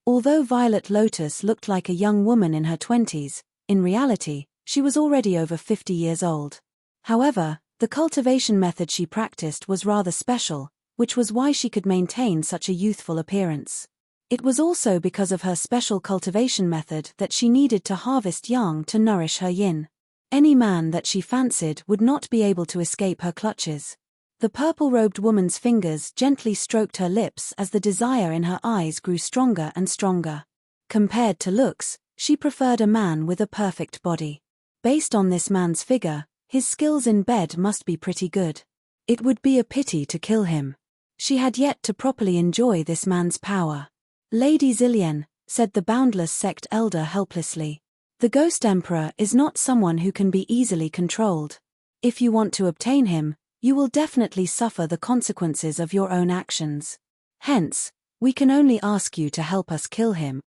Although Violet Lotus looked like a young woman in her 20s, in reality, she was already over 50 years old. However, the cultivation method she practiced was rather special, which was why she could maintain such a youthful appearance. It was also because of her special cultivation method that she needed to harvest yang to nourish her yin. Any man that she fancied would not be able to escape her clutches. The purple-robed woman's fingers gently stroked her lips as the desire in her eyes grew stronger and stronger. Compared to looks, she preferred a man with a perfect body. Based on this man's figure, his skills in bed must be pretty good. It would be a pity to kill him. She had yet to properly enjoy this man's power. Lady Zillion, said the Boundless Sect elder helplessly. The Ghost Emperor is not someone who can be easily controlled. If you want to obtain him, you will definitely suffer the consequences of your own actions. Hence, we can only ask you to help us kill him.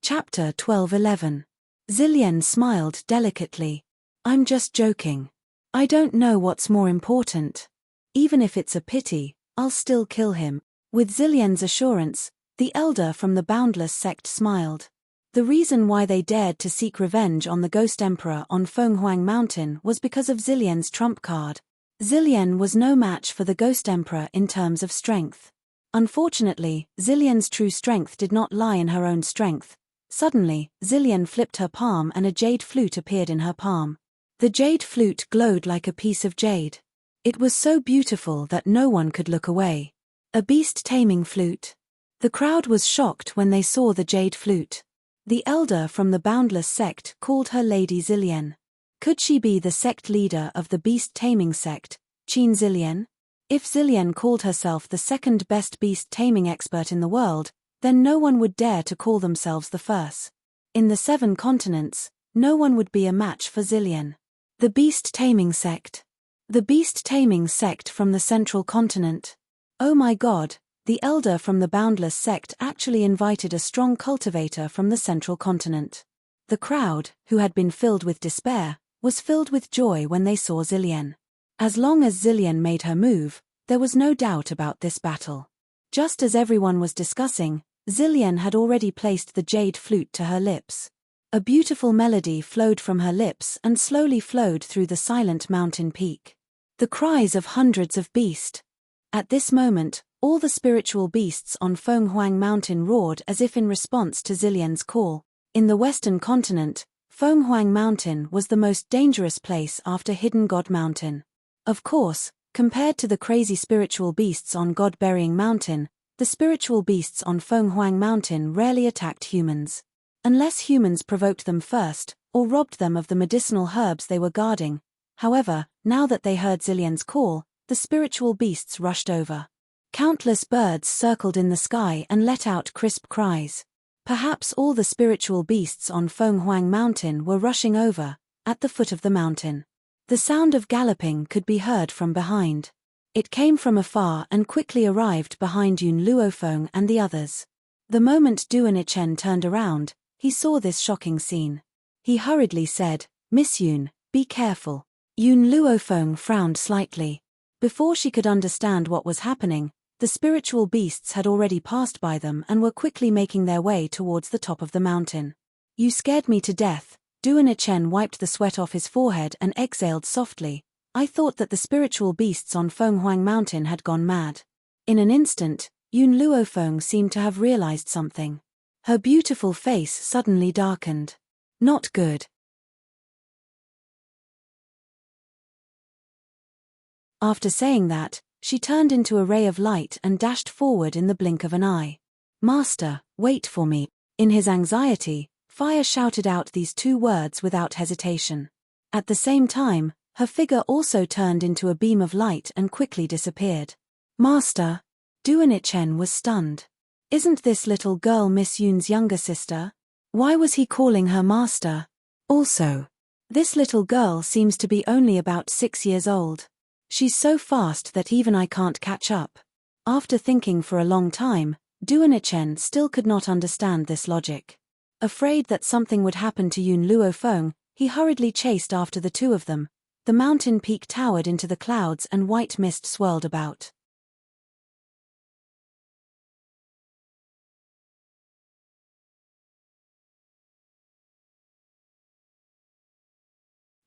Chapter 12:11. Zillion smiled delicately. I'm just joking. I don't know what's more important. Even if it's a pity, I'll still kill him. With Zillion's assurance, the elder from the Boundless Sect smiled. The reason why they dared to seek revenge on the Ghost Emperor on Fenghuang Mountain was because of Zillion's trump card. Zillion was no match for the Ghost Emperor in terms of strength. Unfortunately, Zillion's true strength did not lie in her own strength. Suddenly, Zillion flipped her palm and a jade flute appeared in her palm. The jade flute glowed like a piece of jade. It was so beautiful that no one could look away. A beast-taming flute. The crowd was shocked when they saw the jade flute. The elder from the Boundless Sect called her Lady Zillion. Could she be the sect leader of the beast-taming sect, Qin Zillion? If Zillion called herself the second best beast-taming expert in the world, then no one would dare to call themselves the first. In the 7 continents, no one would be a match for Zillion. The Beast Taming Sect. The Beast Taming Sect from the Central Continent. Oh my God, the elder from the Boundless Sect actually invited a strong cultivator from the Central Continent. The crowd, who had been filled with despair, was filled with joy when they saw Zillion. As long as Zillion made her move, there was no doubt about this battle. Just as everyone was discussing, Zillion had already placed the jade flute to her lips. A beautiful melody flowed from her lips and slowly flowed through the silent mountain peak. The cries of hundreds of beasts. At this moment, all the spiritual beasts on Fenghuang Mountain roared as if in response to Zillion's call. In the Western continent, Fenghuang Mountain was the most dangerous place after Hidden God Mountain. Of course, compared to the crazy spiritual beasts on God-Burying Mountain, the spiritual beasts on Fenghuang Mountain rarely attacked humans. Unless humans provoked them first, or robbed them of the medicinal herbs they were guarding. However, now that they heard Zillion's call, the spiritual beasts rushed over. Countless birds circled in the sky and let out crisp cries. Perhaps all the spiritual beasts on Fenghuang Mountain were rushing over, at the foot of the mountain. The sound of galloping could be heard from behind. It came from afar and quickly arrived behind Yun Luofeng and the others. The moment Duan Ichen turned around, he saw this shocking scene. He hurriedly said, "Miss Yun, be careful." Yun Luofeng frowned slightly. Before she could understand what was happening, the spiritual beasts had already passed by them and were quickly making their way towards the top of the mountain. "You scared me to death." Duan Ichen wiped the sweat off his forehead and exhaled softly. "I thought that the spiritual beasts on Fenghuang Mountain had gone mad." In an instant, Yun Luofeng seemed to have realized something. Her beautiful face suddenly darkened. Not good. After saying that, she turned into a ray of light and dashed forward in the blink of an eye. "Master, wait for me." In his anxiety, Fire shouted out these two words without hesitation. At the same time, her figure also turned into a beam of light and quickly disappeared. "Master!" Duan Ichen was stunned. Isn't this little girl Miss Yun's younger sister? Why was he calling her master? Also, this little girl seems to be only about 6 years old. She's so fast that even I can't catch up. After thinking for a long time, Duan Ichen still could not understand this logic. Afraid that something would happen to Yun Luofeng, he hurriedly chased after the two of them. The mountain peak towered into the clouds and white mist swirled about.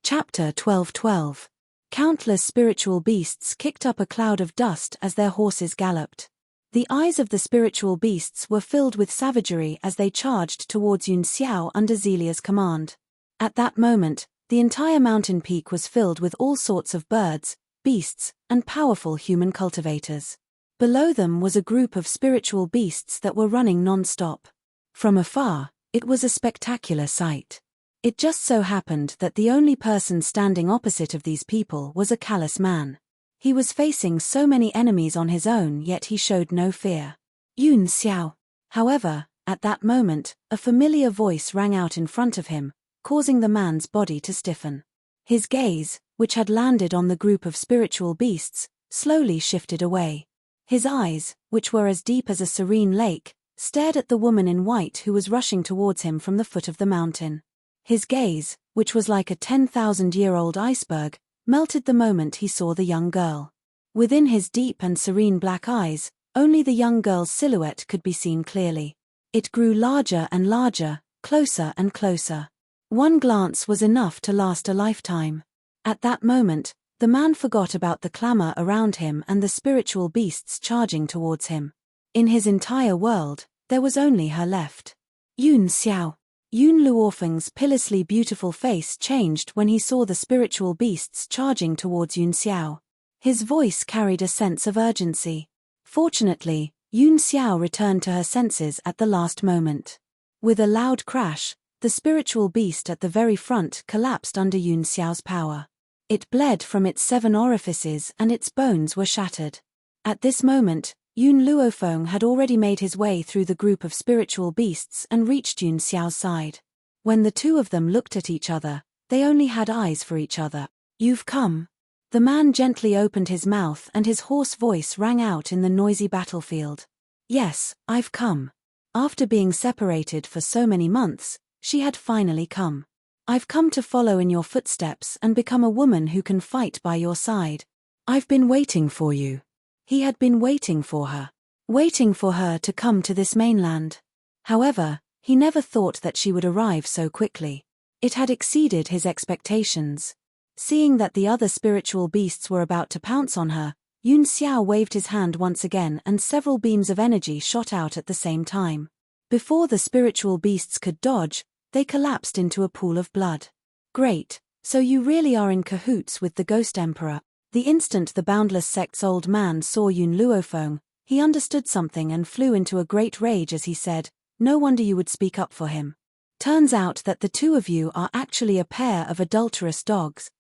Chapter 12:12. Countless spiritual beasts kicked up a cloud of dust as their horses galloped. The eyes of the spiritual beasts were filled with savagery as they charged towards Yun Xiao under Zelia's command. At that moment, the entire mountain peak was filled with all sorts of birds, beasts, and powerful human cultivators. Below them was a group of spiritual beasts that were running non-stop. From afar, it was a spectacular sight. It just so happened that the only person standing opposite of these people was a callous man. He was facing so many enemies on his own, yet he showed no fear. Yun Xiao. However, at that moment, a familiar voice rang out in front of him, causing the man's body to stiffen. His gaze, which had landed on the group of spiritual beasts, slowly shifted away. His eyes, which were as deep as a serene lake, stared at the woman in white who was rushing towards him from the foot of the mountain. His gaze, which was like a 10,000-year-old iceberg, melted the moment he saw the young girl. Within his deep and serene black eyes, only the young girl's silhouette could be seen clearly. It grew larger and larger, closer and closer. One glance was enough to last a lifetime. At that moment, the man forgot about the clamor around him and the spiritual beasts charging towards him. In his entire world, there was only her left. Yun Xiao. Yun Luofeng's pitilessly beautiful face changed when he saw the spiritual beasts charging towards Yun Xiao. His voice carried a sense of urgency. Fortunately, Yun Xiao returned to her senses at the last moment. With a loud crash, the spiritual beast at the very front collapsed under Yun Xiao's power. It bled from its 7 orifices and its bones were shattered. At this moment, Yun Luofeng had already made his way through the group of spiritual beasts and reached Yun Xiao's side. When the two of them looked at each other, they only had eyes for each other. "You've come." The man gently opened his mouth and his hoarse voice rang out in the noisy battlefield. "Yes, I've come." After being separated for so many months, she had finally come. "I've come to follow in your footsteps and become a woman who can fight by your side. I've been waiting for you." He had been waiting for her to come to this mainland. However, he never thought that she would arrive so quickly. It had exceeded his expectations. Seeing that the other spiritual beasts were about to pounce on her, Yun Xiao waved his hand once again and several beams of energy shot out at the same time. Before the spiritual beasts could dodge, they collapsed into a pool of blood. "Great, so you really are in cahoots with the Ghost Emperor." The instant the Boundless Sect's old man saw Yun Luofeng, he understood something and flew into a great rage as he said, "No wonder you would speak up for him. Turns out that the two of you are actually a pair of adulterous dogs."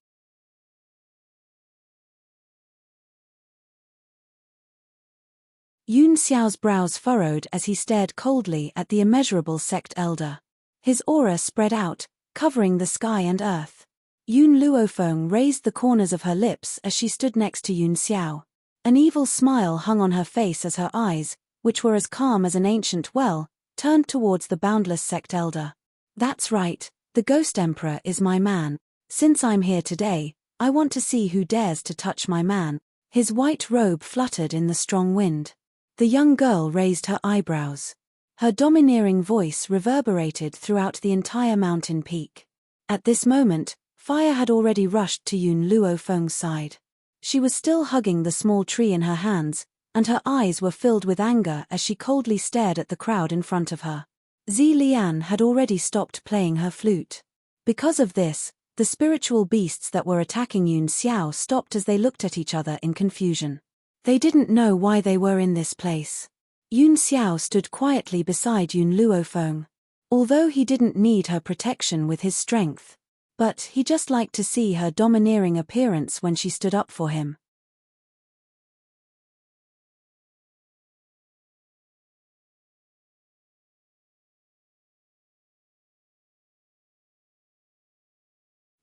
Yun Xiao's brows furrowed as he stared coldly at the immeasurable sect elder. His aura spread out, covering the sky and earth. Yun Luofeng raised the corners of her lips as she stood next to Yun Xiao. An evil smile hung on her face as her eyes, which were as calm as an ancient well, turned towards the Boundless Sect elder. "That's right, the Ghost Emperor is my man. Since I'm here today, I want to see who dares to touch my man." His white robe fluttered in the strong wind. The young girl raised her eyebrows. Her domineering voice reverberated throughout the entire mountain peak. At this moment, fire had already rushed to Yun Luofeng's side. She was still hugging the small tree in her hands, and her eyes were filled with anger as she coldly stared at the crowd in front of her. Zi Lian had already stopped playing her flute. Because of this, the spiritual beasts that were attacking Yun Xiao stopped as they looked at each other in confusion. They didn't know why they were in this place. Yun Xiao stood quietly beside Yun Luofeng. Although he didn't need her protection with his strength, but he just liked to see her domineering appearance when she stood up for him.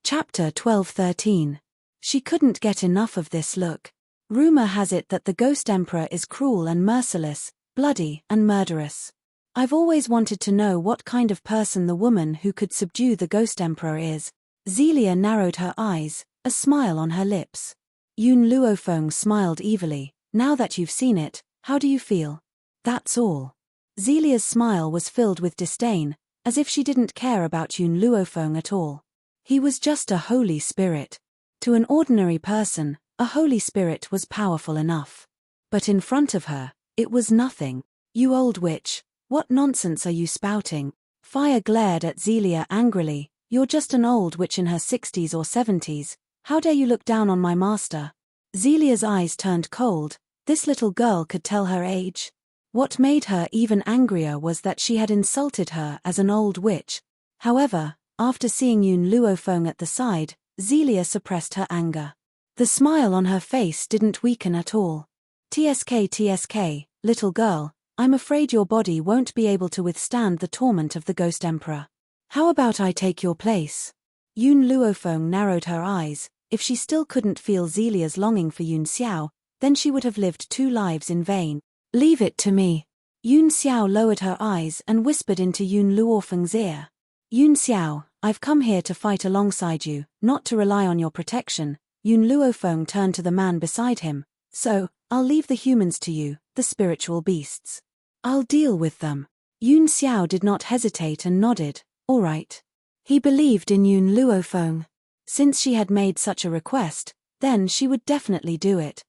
Chapter 12-13. She couldn't get enough of this look. Rumor has it that the Ghost Emperor is cruel and merciless, bloody and murderous. I've always wanted to know what kind of person the woman who could subdue the Ghost Emperor is. Zelia narrowed her eyes, a smile on her lips. Yun Luofeng smiled evilly. "Now that you've seen it, how do you feel?" "That's all." Zelia's smile was filled with disdain, as if she didn't care about Yun Luofeng at all. He was just a holy spirit. To an ordinary person, a holy spirit was powerful enough. But in front of her, it was nothing. "You old witch, what nonsense are you spouting?" Fire glared at Zelia angrily. "You're just an old witch in her 60s or 70s. How dare you look down on my master?" Zelia's eyes turned cold. This little girl could tell her age. What made her even angrier was that she had insulted her as an old witch. However, after seeing Yun Luofeng at the side, Zelia suppressed her anger. The smile on her face didn't weaken at all. TSK, little girl, I'm afraid your body won't be able to withstand the torment of the Ghost Emperor. How about I take your place?" Yun Luofeng narrowed her eyes. If she still couldn't feel Zelia's longing for Yun Xiao, then she would have lived 2 lives in vain. "Leave it to me." Yun Xiao lowered her eyes and whispered into Yun Luofeng's ear. "Yun Xiao, I've come here to fight alongside you, not to rely on your protection." Yun Luofeng turned to the man beside him. "So, I'll leave the humans to you, the spiritual beasts. I'll deal with them." Yun Xiao did not hesitate and nodded. "All right." He believed in Yun Luofeng. Since she had made such a request, then she would definitely do it.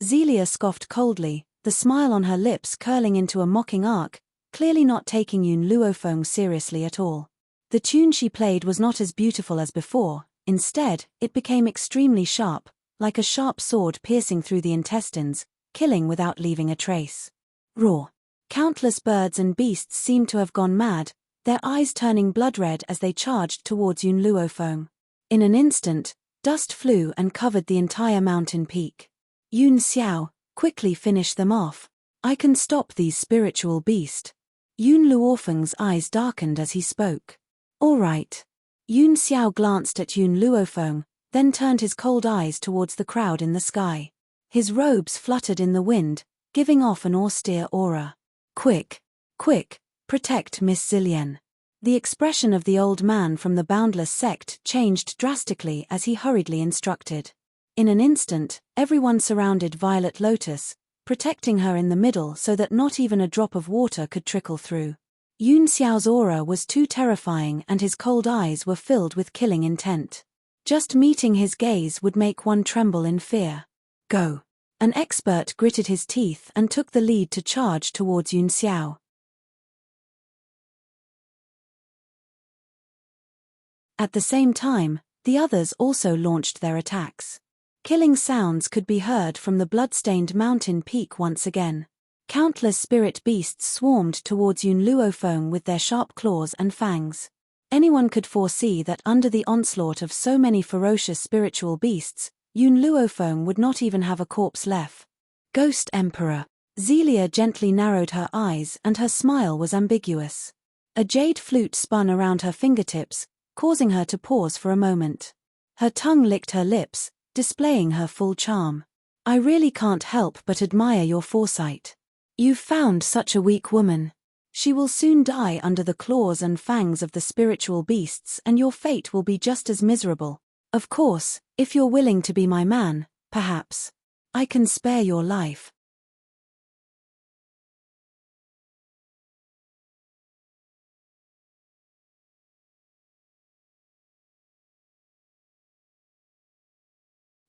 Zelia scoffed coldly, the smile on her lips curling into a mocking arc, clearly not taking Yun Luofeng seriously at all. The tune she played was not as beautiful as before. Instead, it became extremely sharp, like a sharp sword piercing through the intestines, killing without leaving a trace. Roar. Countless birds and beasts seemed to have gone mad, their eyes turning blood-red as they charged towards Yun Luofeng. In an instant, dust flew and covered the entire mountain peak. "Yun Xiao, quickly finish them off. I can stop these spiritual beasts." Yun Luofeng's eyes darkened as he spoke. All right. Yun Xiao glanced at Yun Luofeng, then turned his cold eyes towards the crowd in the sky. His robes fluttered in the wind, giving off an austere aura. Quick, quick, protect Miss Zillian. The expression of the old man from the Boundless sect changed drastically as he hurriedly instructed. In an instant, everyone surrounded Violet Lotus, protecting her in the middle so that not even a drop of water could trickle through. Yun Xiao's aura was too terrifying and his cold eyes were filled with killing intent. Just meeting his gaze would make one tremble in fear. Go. An expert gritted his teeth and took the lead to charge towards Yun Xiao. At the same time, the others also launched their attacks. Killing sounds could be heard from the blood-stained mountain peak once again. Countless spirit beasts swarmed towards Yun Luofeng with their sharp claws and fangs. Anyone could foresee that under the onslaught of so many ferocious spiritual beasts, Yun Luofeng would not even have a corpse left. Ghost Emperor. Zelia gently narrowed her eyes and her smile was ambiguous. A jade flute spun around her fingertips, causing her to pause for a moment. Her tongue licked her lips, displaying her full charm. I really can't help but admire your foresight. You've found such a weak woman. She will soon die under the claws and fangs of the spiritual beasts and your fate will be just as miserable. Of course, if you're willing to be my man, perhaps I can spare your life.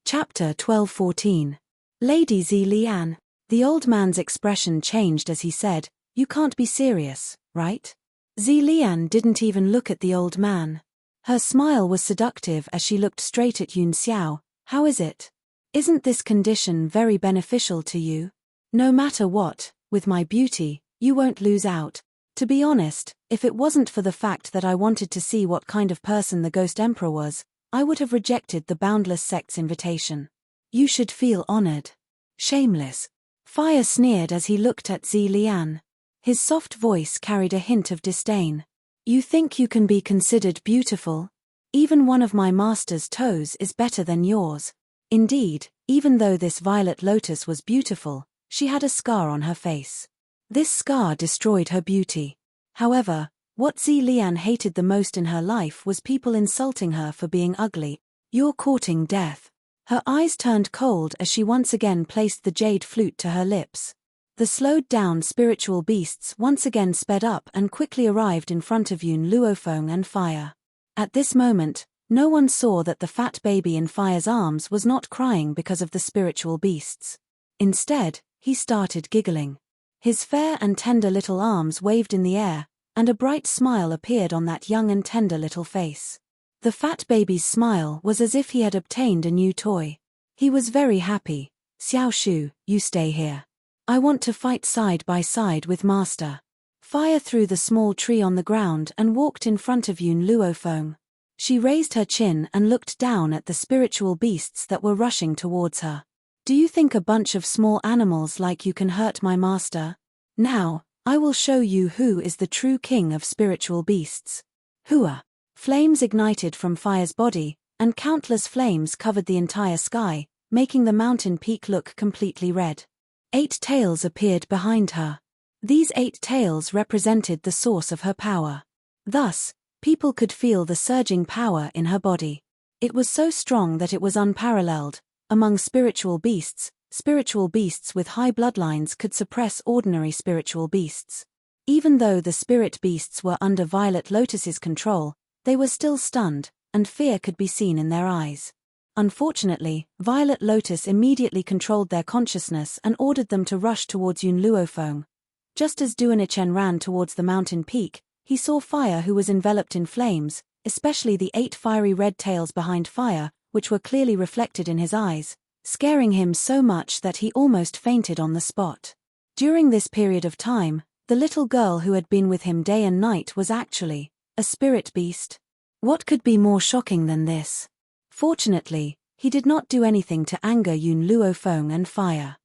Chapter 12-14. Lady Zilian. The old man's expression changed as he said, "You can't be serious, right?" Zilian didn't even look at the old man. Her smile was seductive as she looked straight at Yun Xiao. How is it? Isn't this condition very beneficial to you? No matter what, with my beauty, you won't lose out. To be honest, if it wasn't for the fact that I wanted to see what kind of person the Ghost Emperor was, I would have rejected the Boundless sect's invitation. You should feel honored. Shameless. Fire sneered as he looked at Zilian. His soft voice carried a hint of disdain. You think you can be considered beautiful? Even one of my master's toes is better than yours. Indeed, even though this Violet Lotus was beautiful, she had a scar on her face. This scar destroyed her beauty. However, what Zilian hated the most in her life was people insulting her for being ugly. You're courting death. Her eyes turned cold as she once again placed the jade flute to her lips. The slowed-down spiritual beasts once again sped up and quickly arrived in front of Yun Luofeng and Fire. At this moment, no one saw that the fat baby in Fire's arms was not crying because of the spiritual beasts. Instead, he started giggling. His fair and tender little arms waved in the air, and a bright smile appeared on that young and tender little face. The fat baby's smile was as if he had obtained a new toy. He was very happy. Xiao Shu, you stay here. I want to fight side by side with Master. Fire threw the small tree on the ground and walked in front of Yun Luofeng. She raised her chin and looked down at the spiritual beasts that were rushing towards her. Do you think a bunch of small animals like you can hurt my master? Now, I will show you who is the true king of spiritual beasts. Hua. Flames ignited from Fire's body, and countless flames covered the entire sky, making the mountain peak look completely red. 8 tails appeared behind her. These 8 tails represented the source of her power. Thus, people could feel the surging power in her body. It was so strong that it was unparalleled. Among spiritual beasts with high bloodlines could suppress ordinary spiritual beasts. Even though the spirit beasts were under Violet Lotus's control, they were still stunned, and fear could be seen in their eyes. Unfortunately, Violet Lotus immediately controlled their consciousness and ordered them to rush towards Yun Luofeng. Just as Duanichen ran towards the mountain peak, he saw Fire who was enveloped in flames, especially the 8 fiery red tails behind Fire, which were clearly reflected in his eyes, scaring him so much that he almost fainted on the spot. During this period of time, the little girl who had been with him day and night was actually a spirit beast. What could be more shocking than this? Fortunately, he did not do anything to anger Yun Luofeng and Fire.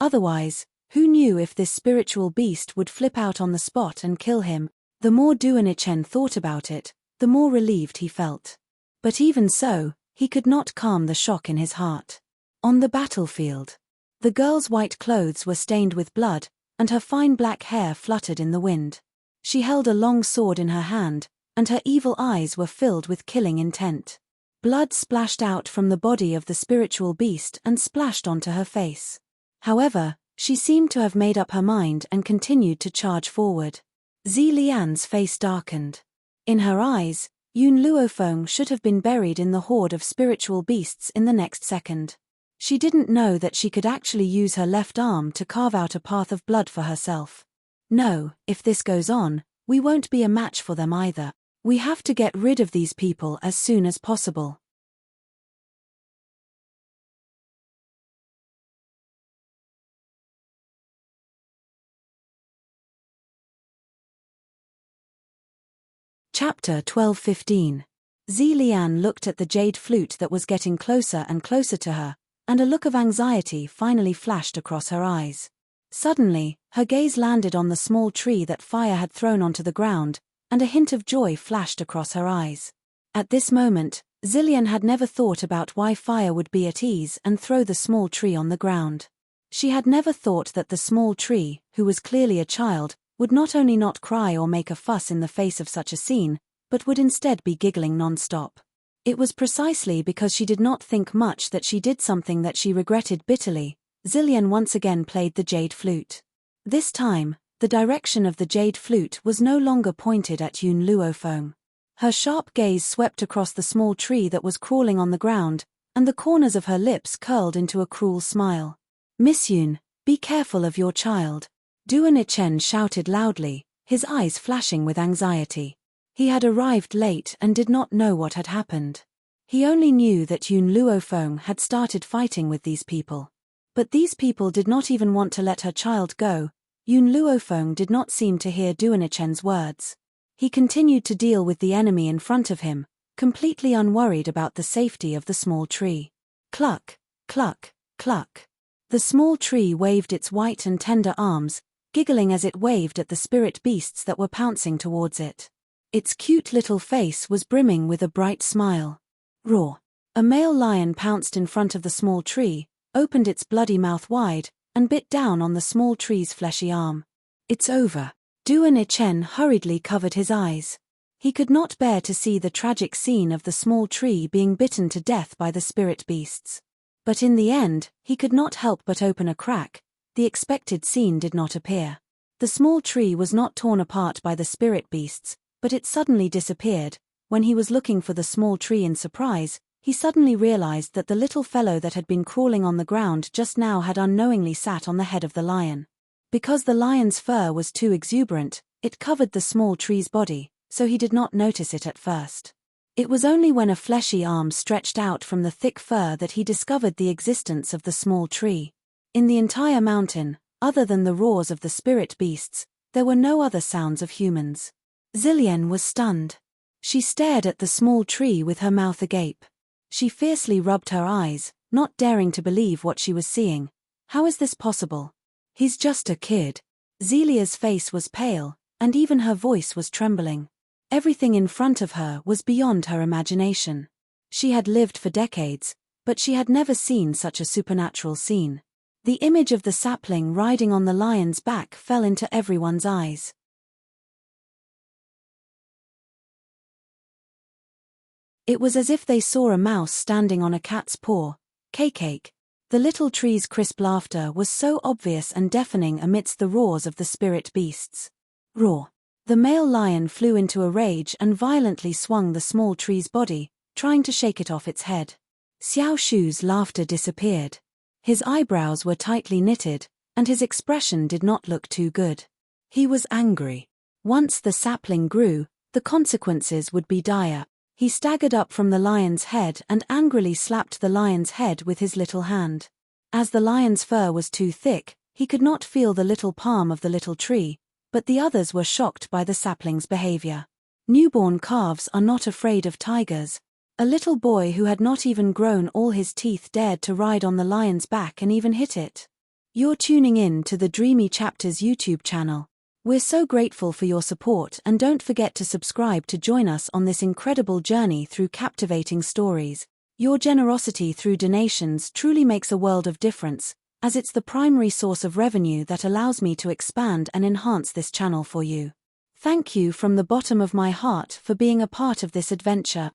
Otherwise, Who knew if this spiritual beast would flip out on the spot and kill him? The more Duanichen thought about it, the more relieved he felt. But even so, he could not calm the shock in his heart. On the battlefield, the girl's white clothes were stained with blood, and her fine black hair fluttered in the wind. She held a long sword in her hand, and her evil eyes were filled with killing intent. Blood splashed out from the body of the spiritual beast and splashed onto her face. However, she seemed to have made up her mind and continued to charge forward. Zilian's face darkened. In her eyes, Yun Luofeng should have been buried in the horde of spiritual beasts in the next second. She didn't know that she could actually use her left arm to carve out a path of blood for herself. No, if this goes on, we won't be a match for them either. We have to get rid of these people as soon as possible. Chapter 12:15. Zilian looked at the jade flute that was getting closer and closer to her, and a look of anxiety finally flashed across her eyes. Suddenly, her gaze landed on the small tree that fire had thrown onto the ground, and a hint of joy flashed across her eyes. At this moment, Zilian had never thought about why fire would be at ease and throw the small tree on the ground. She had never thought that the small tree, who was clearly a child, would not only not cry or make a fuss in the face of such a scene, but would instead be giggling non-stop. It was precisely because she did not think much that she did something that she regretted bitterly. Zilian once again played the jade flute. This time, the direction of the jade flute was no longer pointed at Yun Luofeng. Her sharp gaze swept across the small tree that was crawling on the ground, and the corners of her lips curled into a cruel smile. "Miss Yun, be careful of your child," Duanichen shouted loudly, his eyes flashing with anxiety. He had arrived late and did not know what had happened. He only knew that Yun Luofeng had started fighting with these people. But these people did not even want to let her child go. Yun Luofeng did not seem to hear Duanichen's words. He continued to deal with the enemy in front of him, completely unworried about the safety of the small tree. Cluck, cluck, cluck. The small tree waved its white and tender arms, giggling as it waved at the spirit beasts that were pouncing towards it. Its cute little face was brimming with a bright smile. Roar! A male lion pounced in front of the small tree, opened its bloody mouth wide, and bit down on the small tree's fleshy arm. "It's over." Duanichen hurriedly covered his eyes. He could not bear to see the tragic scene of the small tree being bitten to death by the spirit beasts. But in the end, he could not help but open a crack. The expected scene did not appear. The small tree was not torn apart by the spirit beasts, but it suddenly disappeared. When he was looking for the small tree in surprise, he suddenly realized that the little fellow that had been crawling on the ground just now had unknowingly sat on the head of the lion. Because the lion's fur was too exuberant, it covered the small tree's body, so he did not notice it at first. It was only when a fleshy arm stretched out from the thick fur that he discovered the existence of the small tree. In the entire mountain, other than the roars of the spirit beasts, there were no other sounds of humans. Zilian was stunned. She stared at the small tree with her mouth agape. She fiercely rubbed her eyes, not daring to believe what she was seeing. How is this possible? He's just a kid. Zelia's face was pale, and even her voice was trembling. Everything in front of her was beyond her imagination. She had lived for decades, but she had never seen such a supernatural scene. The image of the sapling riding on the lion's back fell into everyone's eyes. It was as if they saw a mouse standing on a cat's paw. Cake. The little tree's crisp laughter was so obvious and deafening amidst the roars of the spirit beasts. Roar! The male lion flew into a rage and violently swung the small tree's body, trying to shake it off its head. Xiao Shu's laughter disappeared. His eyebrows were tightly knitted, and his expression did not look too good. He was angry. Once the sapling grew, the consequences would be dire. He staggered up from the lion's head and angrily slapped the lion's head with his little hand. As the lion's fur was too thick, he could not feel the little palm of the little tree, but the others were shocked by the sapling's behavior. Newborn calves are not afraid of tigers. A little boy who had not even grown all his teeth dared to ride on the lion's back and even hit it. You're tuning in to the Dreamy Chapters YouTube channel. We're so grateful for your support, and don't forget to subscribe to join us on this incredible journey through captivating stories. Your generosity through donations truly makes a world of difference, as it's the primary source of revenue that allows me to expand and enhance this channel for you. Thank you from the bottom of my heart for being a part of this adventure.